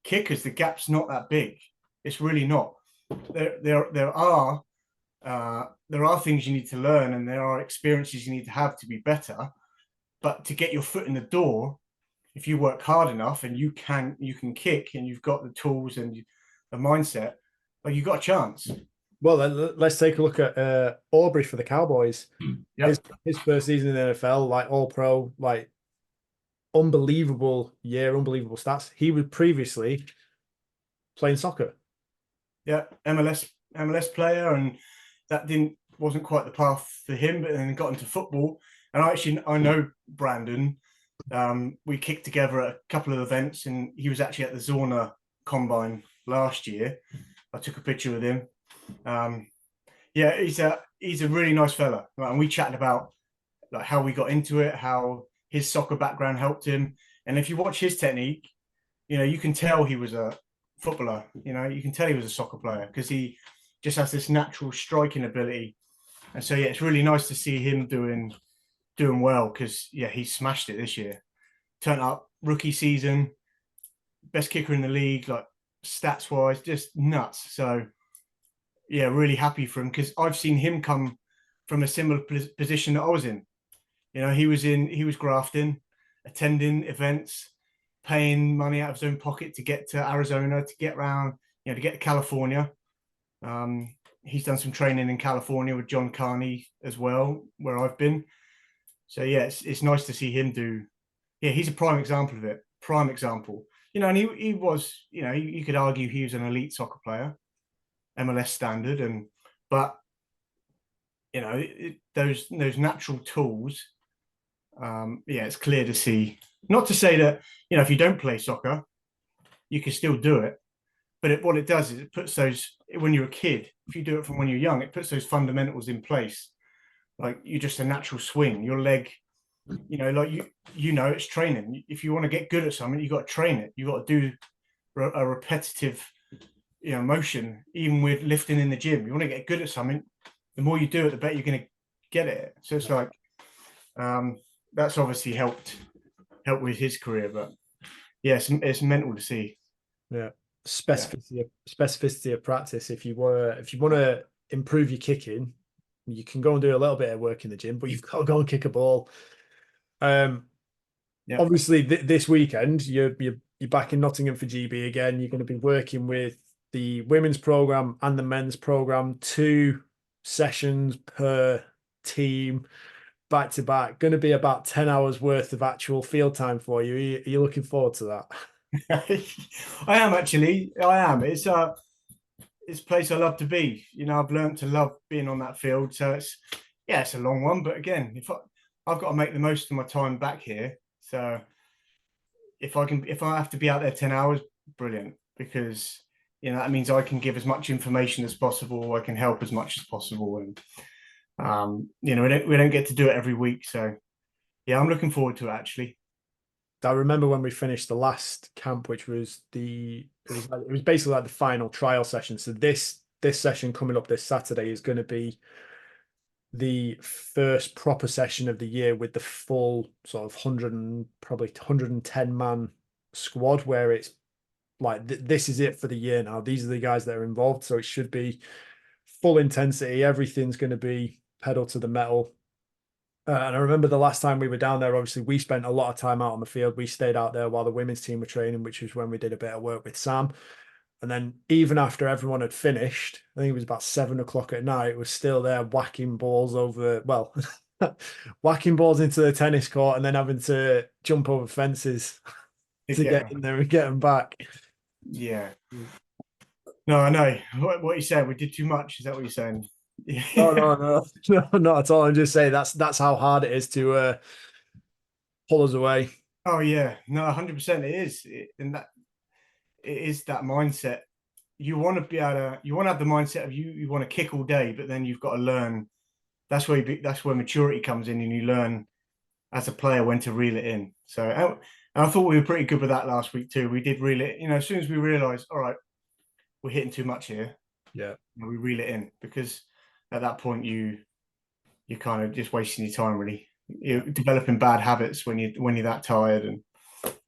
kickers, the gap's not that big. It's really not. There are things you need to learn, and there are experiences you need to have to be better. But to get your foot in the door, if you work hard enough and you can kick, and you've got the tools and the mindset, like you've got a chance. Well, let's take a look at Aubrey for the Cowboys. Yep. His first season in the NFL, like all pro, like unbelievable year, unbelievable stats. He was previously playing soccer. Yeah, MLS player, and that wasn't quite the path for him. But then got into football, and I know Brandon. We kicked together at a couple of events, and he was actually at the Zorna Combine last year. I took a picture with him. Yeah, he's a really nice fella, right? And we chatted about like how we got into it, how his soccer background helped him, and if you watch his technique, you can tell he was a footballer. You can tell he was a soccer player because he just has this natural striking ability. And so yeah, it's really nice to see him doing well because yeah, he smashed it this year. Turned up rookie season, best kicker in the league, like stats wise, just nuts. So yeah, really happy for him because I've seen him come from a similar position that I was in. He was grafting, attending events, paying money out of his own pocket to get to Arizona, to get around, to get to California. He's done some training in California with John Carney as well, where I've been. So yeah, it's nice to see him do. Yeah, he's a prime example of it. Prime example. And he was, you could argue he was an elite soccer player, MLS standard, but those natural tools. Yeah, it's clear to see. Not to say that if you don't play soccer, you can still do it. But what it does is it puts those, when you're a kid, if you do it from when you're young, it puts those fundamentals in place. Like you're just a natural swing. Your leg, like it's training. If you want to get good at something, you got to train it. You got to do a repetitive, motion. Even with lifting in the gym, you want to get good at something. The more you do it, the better you're going to get at it. So it's like that's obviously helped with his career. But yeah, it's mental to see. Yeah. Specificity of practice. If you want to improve your kicking, you can go and do a little bit of work in the gym, but you've got to go and kick a ball. Obviously this weekend you're back in Nottingham for GB again. You're going to be working with the women's program and the men's program, 2 sessions per team, back to back. Going to be about 10 hours worth of actual field time for you. Are you looking forward to that? I am actually. I am. It's a place I love to be. I've learned to love being on that field. So it's a long one, but again, I've got to make the most of my time back here. So if I have to be out there 10 hours, brilliant, because that means I can give as much information as possible. I can help as much as possible, and we don't get to do it every week. So yeah, I'm looking forward to it actually. I remember when we finished the last camp, which was it was basically like the final trial session. So this session coming up this Saturday is going to be the first proper session of the year with the full sort of 110 man squad, where it's like this is it for the year now. These are the guys that are involved, so it should be full intensity. Everything's going to be pedal to the metal. And I remember the last time we were down there, obviously we spent a lot of time out on the field. We stayed out there while the women's team were training, which was when we did a bit of work with Sam. And then even after everyone had finished, I think it was about 7 o'clock at night, it was still there whacking balls whacking balls into the tennis court and then having to jump over fences to get in there and get them back. Yeah. No, I know. What you said, we did too much. Is that what you're saying? No, not at all. I'm just saying that's how hard it is to pull us away. Oh yeah, no, 100%. It is, and that it is that mindset. You want to be able to. You want to have the mindset of you want to kick all day, but then you've got to learn. That's where maturity comes in, and you learn as a player when to reel it in. So, and I thought we were pretty good with that last week too. We did reel it. As soon as we realised, all right, we're hitting too much here. Yeah, we reel it in because at that point you're kind of just wasting your time really. You're developing bad habits when you're that tired.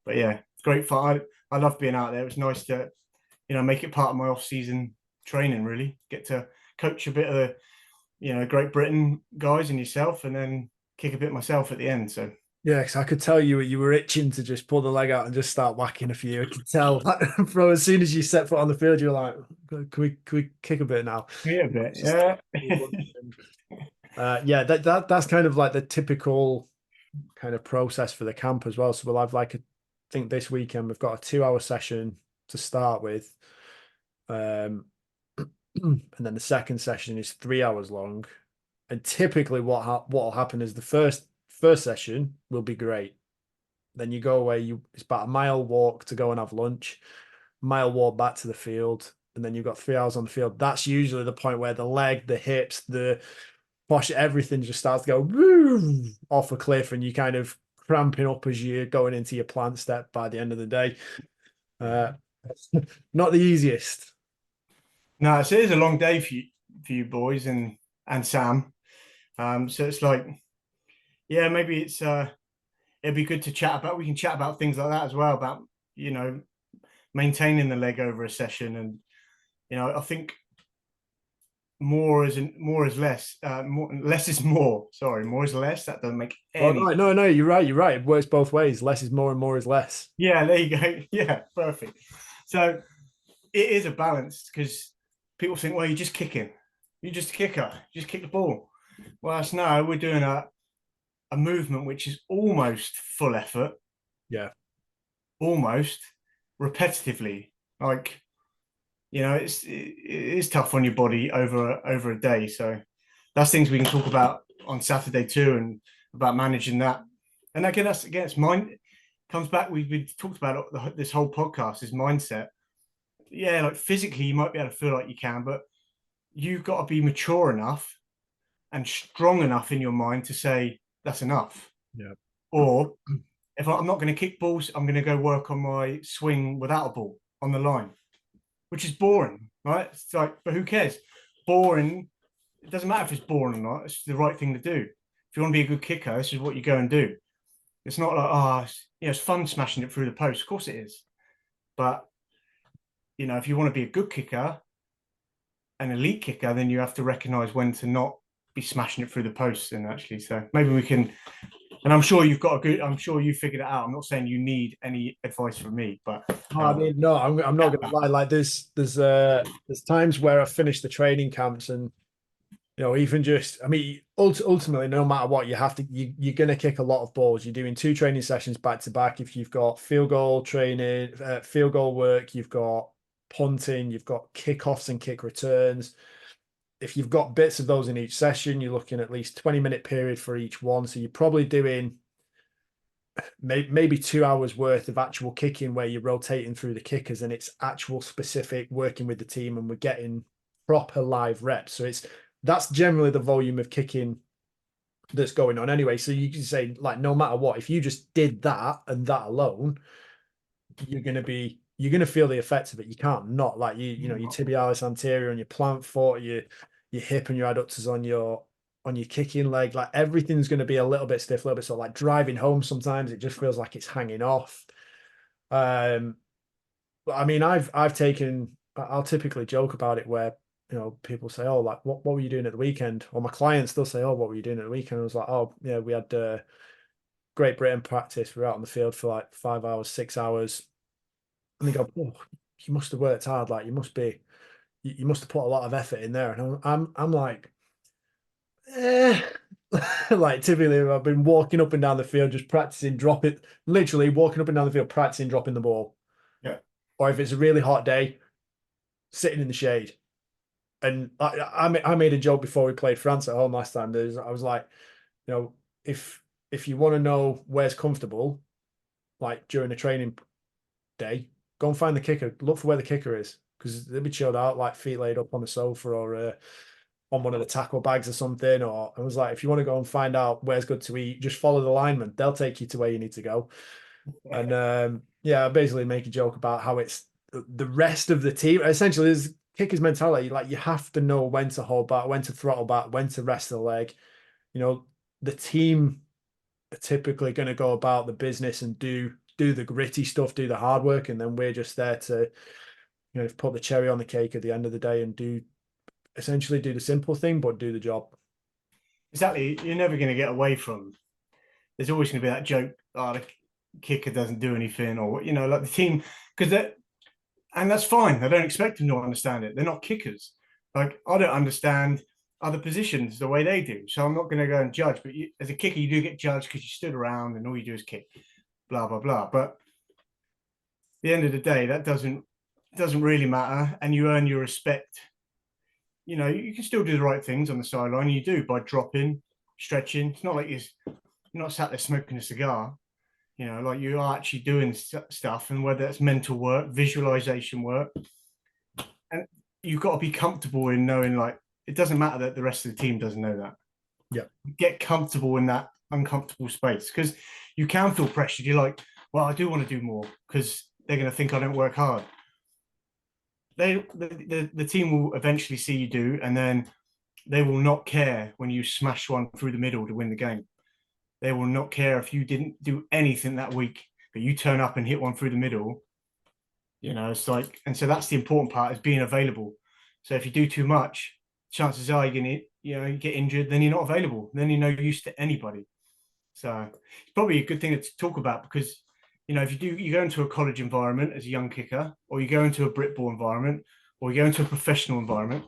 But yeah, it's great fun. I love being out there. It's nice to make it part of my off-season training. Really get to coach a bit of the Great Britain guys and yourself, and then kick a bit myself at the end. So yeah, because I could tell you were itching to just pull the leg out and just start whacking a few. I could tell from as soon as you set foot on the field, you're like, can we kick a bit now? Yeah, a bit. Yeah. Yeah, that's kind of like the typical kind of process for the camp as well. So we'll have like I think this weekend we've got a 2 hour session to start with. And then the second session is 3 hours long. And typically what will happen is the first session will be great. Then you go away, it's about a mile walk to go and have lunch, mile walk back to the field, and then you've got 3 hours on the field. That's usually the point where the leg, the hips, the posture, everything just starts to go woo, off a cliff, and you kind of cramping up as you're going into your plant step by the end of the day. Not the easiest. No, so it is a long day for you boys and Sam. So it's like, yeah, maybe it's it'd be good to chat about. We can chat about things like that as well, about maintaining the leg over a session, and I think more is less. Less is more. Sorry, more is less. That doesn't make any. Oh, no, you're right. You're right. It works both ways. Less is more and more is less. Yeah, there you go. Yeah, perfect. So it is a balance, because people think, well, you're just kicking. You're just a kicker. You just kick the ball. Well, that's no. We're doing a movement which is almost full effort. Yeah. Almost repetitively. Like, it is tough on your body over a day. So that's things we can talk about on Saturday too, and about managing that. And again, it's mind comes back. We've talked about this whole podcast is mindset. Yeah, like physically you might be able to feel like you can, but you've got to be mature enough and strong enough in your mind to say that's enough. Yeah. Or if I'm not going to kick balls, I'm going to go work on my swing without a ball on the line, which is boring, right? It's like, but who cares? Boring. It doesn't matter if it's boring or not. It's the right thing to do. If you want to be a good kicker, this is what you go and do. It's not like, it's fun smashing it through the post. Of course it is. But, if you want to be a good kicker, an elite kicker, then you have to recognize when to not be smashing it through the posts. And actually, so maybe we can, and I'm sure you figured it out. I'm not saying you need any advice from me, but I mean, no, I'm not gonna lie. Like there's times where I finish the training camps, and even just, I mean, ultimately, no matter what, you're gonna kick a lot of balls. You're doing 2 training sessions back to back. If you've got field goal training, field goal work, you've got punting, you've got kickoffs and kick returns. If you've got bits of those in each session, you're looking at least 20-minute period for each one. So you're probably doing maybe 2 hours worth of actual kicking where you're rotating through the kickers, and it's actual specific working with the team, and we're getting proper live reps. So that's generally the volume of kicking that's going on anyway. So you can say, like, no matter what, if you just did that and that alone, you're going to feel the effects of it. You can't not, like, your tibialis anterior and your plant foot, your hip and your adductors on your kicking leg, like everything's going to be a little bit stiff, a little bit, so like driving home sometimes it just feels like it's hanging off. But I mean, I'll typically joke about it where people say, oh, like what were you doing at the weekend, or my clients still say, oh, what were you doing at the weekend? I was like, oh yeah, we had Great Britain practice, we were out on the field for like 5 hours, 6 hours. And they go, oh, you must have worked hard, like you must have put a lot of effort in there. And I'm like, like typically I've been walking up and down the field just practicing literally walking up and down the field practicing dropping the ball. Yeah. Or if it's a really hot day, sitting in the shade. And I made a joke before we played France at home last time. I was like, if you want to know where's comfortable, like during a training day, go and find the kicker. Look for where the kicker is, because they'll be chilled out, like feet laid up on the sofa, or on one of the tackle bags or something. Or I was like, if you want to go and find out where's good to eat, just follow the lineman. They'll take you to where you need to go. And I basically make a joke about how it's the rest of the team. Essentially, there's kicker's mentality. Like, you have to know when to hold back, when to throttle back, when to rest the leg. The team are typically going to go about the business and do the gritty stuff, do the hard work, and then we're just there to put the cherry on the cake at the end of the day and essentially do the simple thing, but do the job. Exactly. You're never going to get away from. There's always going to be that joke. Oh, the kicker doesn't do anything, or like the team, and that's fine. I don't expect them to understand it. They're not kickers. Like, I don't understand other positions the way they do. So I'm not going to go and judge. But as a kicker, you do get judged because you stood around and all you do is kick, blah blah blah. But at the end of the day, that doesn't really matter, and you earn your respect. You can still do the right things on the sideline. You do by dropping, stretching. It's not like you're not sat there smoking a cigar. Like you are actually doing stuff, and whether it's mental work, visualization work, and you've got to be comfortable in knowing, like, it doesn't matter that the rest of the team doesn't know that. Yeah. Get comfortable in that uncomfortable space, because you can feel pressured. You're like, well, I do want to do more because they're going to think I don't work hard. The team will eventually see you do, and then they will not care when you smash one through the middle to win the game. They will not care if you didn't do anything that week, but you turn up and hit one through the middle. It's like, and so that's the important part, is being available. So if you do too much, chances are you're gonna, you get injured, then you're not available. Then you're no use to anybody. So it's probably a good thing to talk about, because if you go into a college environment as a young kicker, or you go into a Brit ball environment, or you go into a professional environment,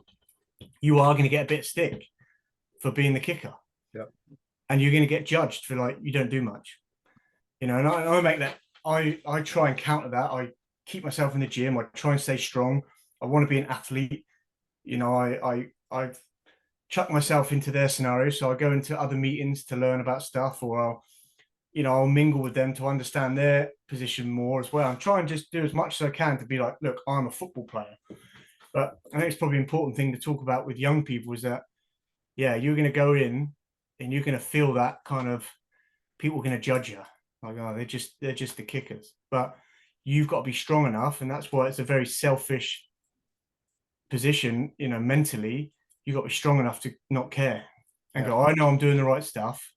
you are going to get a bit of stick for being the kicker. Yeah. And you're going to get judged for, like, you don't do much. And I make that, I try and counter that. I keep myself in the gym. I try and stay strong. I want to be an athlete. I've chucked myself into their scenario. So I go into other meetings to learn about stuff, or I'll mingle with them to understand their position more as well. I'm trying to just do as much as I can to be like, look, I'm a football player. But I think it's probably an important thing to talk about with young people, is that, yeah, you're going to go in and you're going to feel that kind of, people are going to judge you. Like, oh, they're just the kickers. But you've got to be strong enough. And that's why it's a very selfish position, mentally. You've got to be strong enough to not care and go, I know I'm doing the right stuff.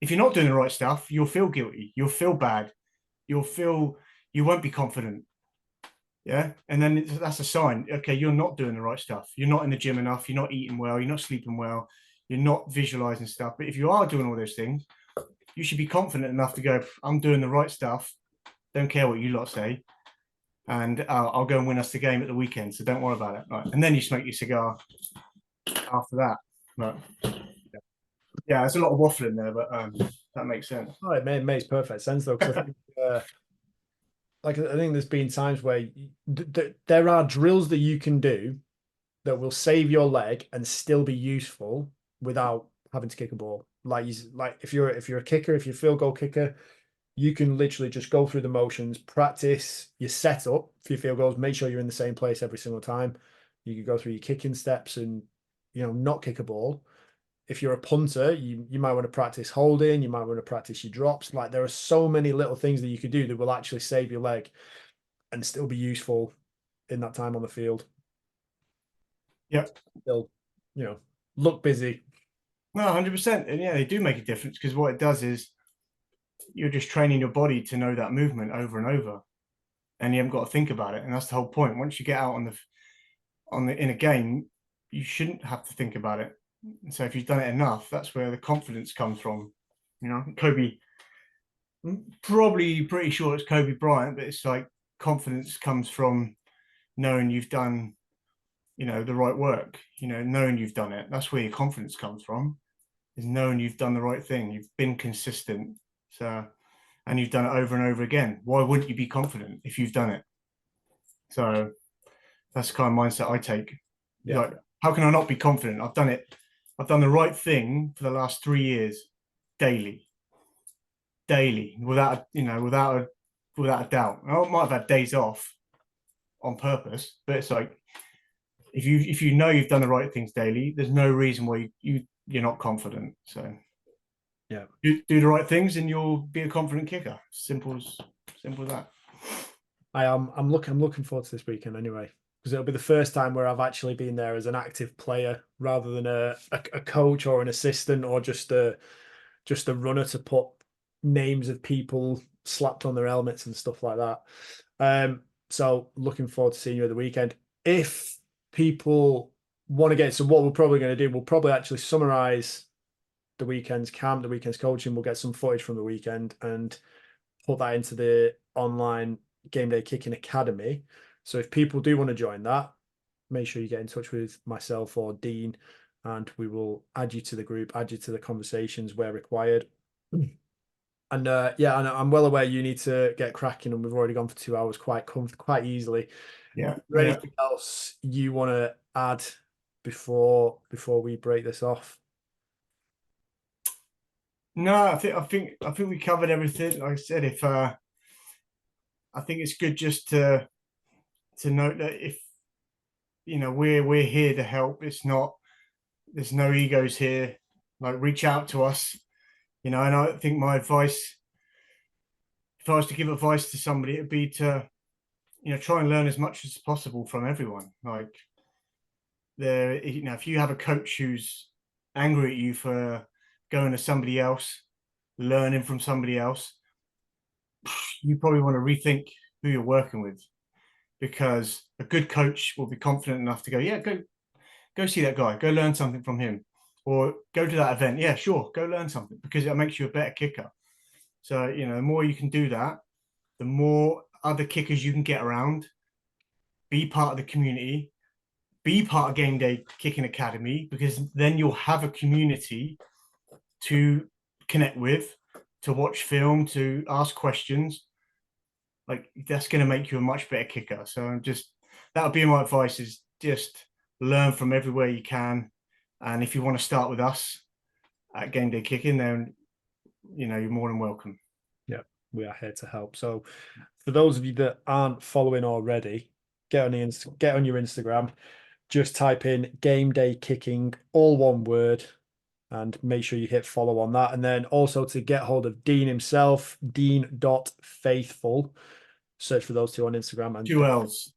If you're not doing the right stuff, you'll feel guilty. You'll feel bad. You won't be confident. Yeah. And then that's a sign. Okay, you're not doing the right stuff. You're not in the gym enough. You're not eating well. You're not sleeping well. You're not visualizing stuff. But if you are doing all those things, you should be confident enough to go, I'm doing the right stuff. Don't care what you lot say. And I'll go and win us the game at the weekend. So don't worry about it. Right. And then you smoke your cigar after that. But yeah, there's a lot of waffling there, but that makes sense. Oh, it makes perfect sense, though, because I think, I think there's been times where there are drills that you can do that will save your leg and still be useful without having to kick a ball. Like if you're a kicker, if you're a field goal kicker, you can literally just go through the motions, practice your setup for your field goals, make sure you're in the same place every single time. You can go through your kicking steps and, not kick a ball. If you're a punter, you might want to practice holding, you might want to practice your drops. Like, there are so many little things that you could do that will actually save your leg and still be useful in that time on the field. Yep. Still, look busy. No, 100%. And yeah, they do make a difference, because what it does is you're just training your body to know that movement over and over, and you haven't got to think about it. And that's the whole point. Once you get out in a game, you shouldn't have to think about it. And so if you've done it enough, that's where the confidence comes from. Kobe, probably pretty sure it's Kobe Bryant, but it's like, confidence comes from knowing you've done, the right work, knowing you've done it. That's where your confidence comes from, is knowing you've done the right thing. You've been consistent. So, and you've done it over and over again. Why wouldn't you be confident if you've done it? So that's the kind of mindset I take. Yeah. Like, how can I not be confident? I've done it. I've done the right thing for the last 3 years, daily, without a doubt. I might have had days off on purpose, but it's like, if you know you've done the right things daily, there's no reason why you're not confident. So yeah, do the right things and you'll be a confident kicker. Simple as that. I'm looking forward to this weekend anyway, because it'll be the first time where I've actually been there as an active player rather than a coach or an assistant, or just a runner to put names of people slapped on their helmets and stuff like that. So looking forward to seeing you at the weekend. If people want to get, so what we're probably going to do, we'll probably actually summarize the weekend's camp, the weekend's coaching. We'll get some footage from the weekend and put that into the online Gameday Kicking Academy. So if people do want to join that, make sure you get in touch with myself or Dean, and we will add you to the group, add you to the conversations where required. And yeah, and I'm well aware you need to get cracking, and we've already gone for 2 hours quite easily. Yeah. Is there anything else you want to add before we break this off? No, I think we covered everything. Like I said, if I think it's good just to note that if we're here to help. It's not, there's no egos here. Like, reach out to us, and I think my advice, if I was to give advice to somebody, it'd be to try and learn as much as possible from everyone. Like, if you have a coach who's angry at you for going to somebody else, learning from somebody else, you probably want to rethink who you're working with, because a good coach will be confident enough to go, yeah, go see that guy, go learn something from him, or go to that event. Yeah, sure, go learn something, because it makes you a better kicker. So the more you can do that, the more other kickers you can get around, be part of the community, be part of Gameday Kicking Academy, because then you'll have a community to connect with, to watch film, to ask questions. Like, that's going to make you a much better kicker. So that would be my advice, is just learn from everywhere you can. And if you want to start with us at Gameday Kicking, then you're more than welcome. Yeah, we are here to help. So for those of you that aren't following already, get on your Instagram, just type in Gameday Kicking, all one word, and make sure you hit follow on that. And then also, to get hold of Dean himself, Dean.Faithfull. Search for those two on Instagram. And 2 L's.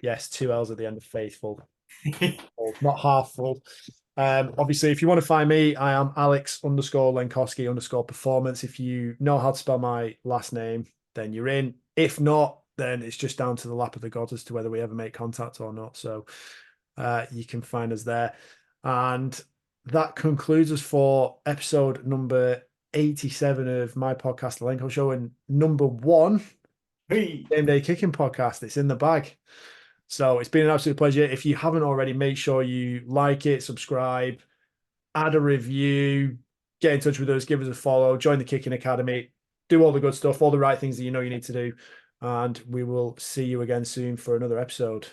Yes, 2 L's at the end of Faithfull. Not half full. Obviously, if you want to find me, I am Alex_Lenkowski_performance. If you know how to spell my last name, then you're in. If not, then it's just down to the lap of the gods as to whether we ever make contact or not. So you can find us there. And that concludes us for episode number 87 of my podcast, The Lenko Show, and number 1 Gameday Kicking podcast. It's in the bag. So it's been an absolute pleasure. If you haven't already, make sure you like it, subscribe, add a review, get in touch with us, give us a follow, join the Kicking Academy, do all the good stuff, all the right things that you know you need to do. And we will see you again soon for another episode.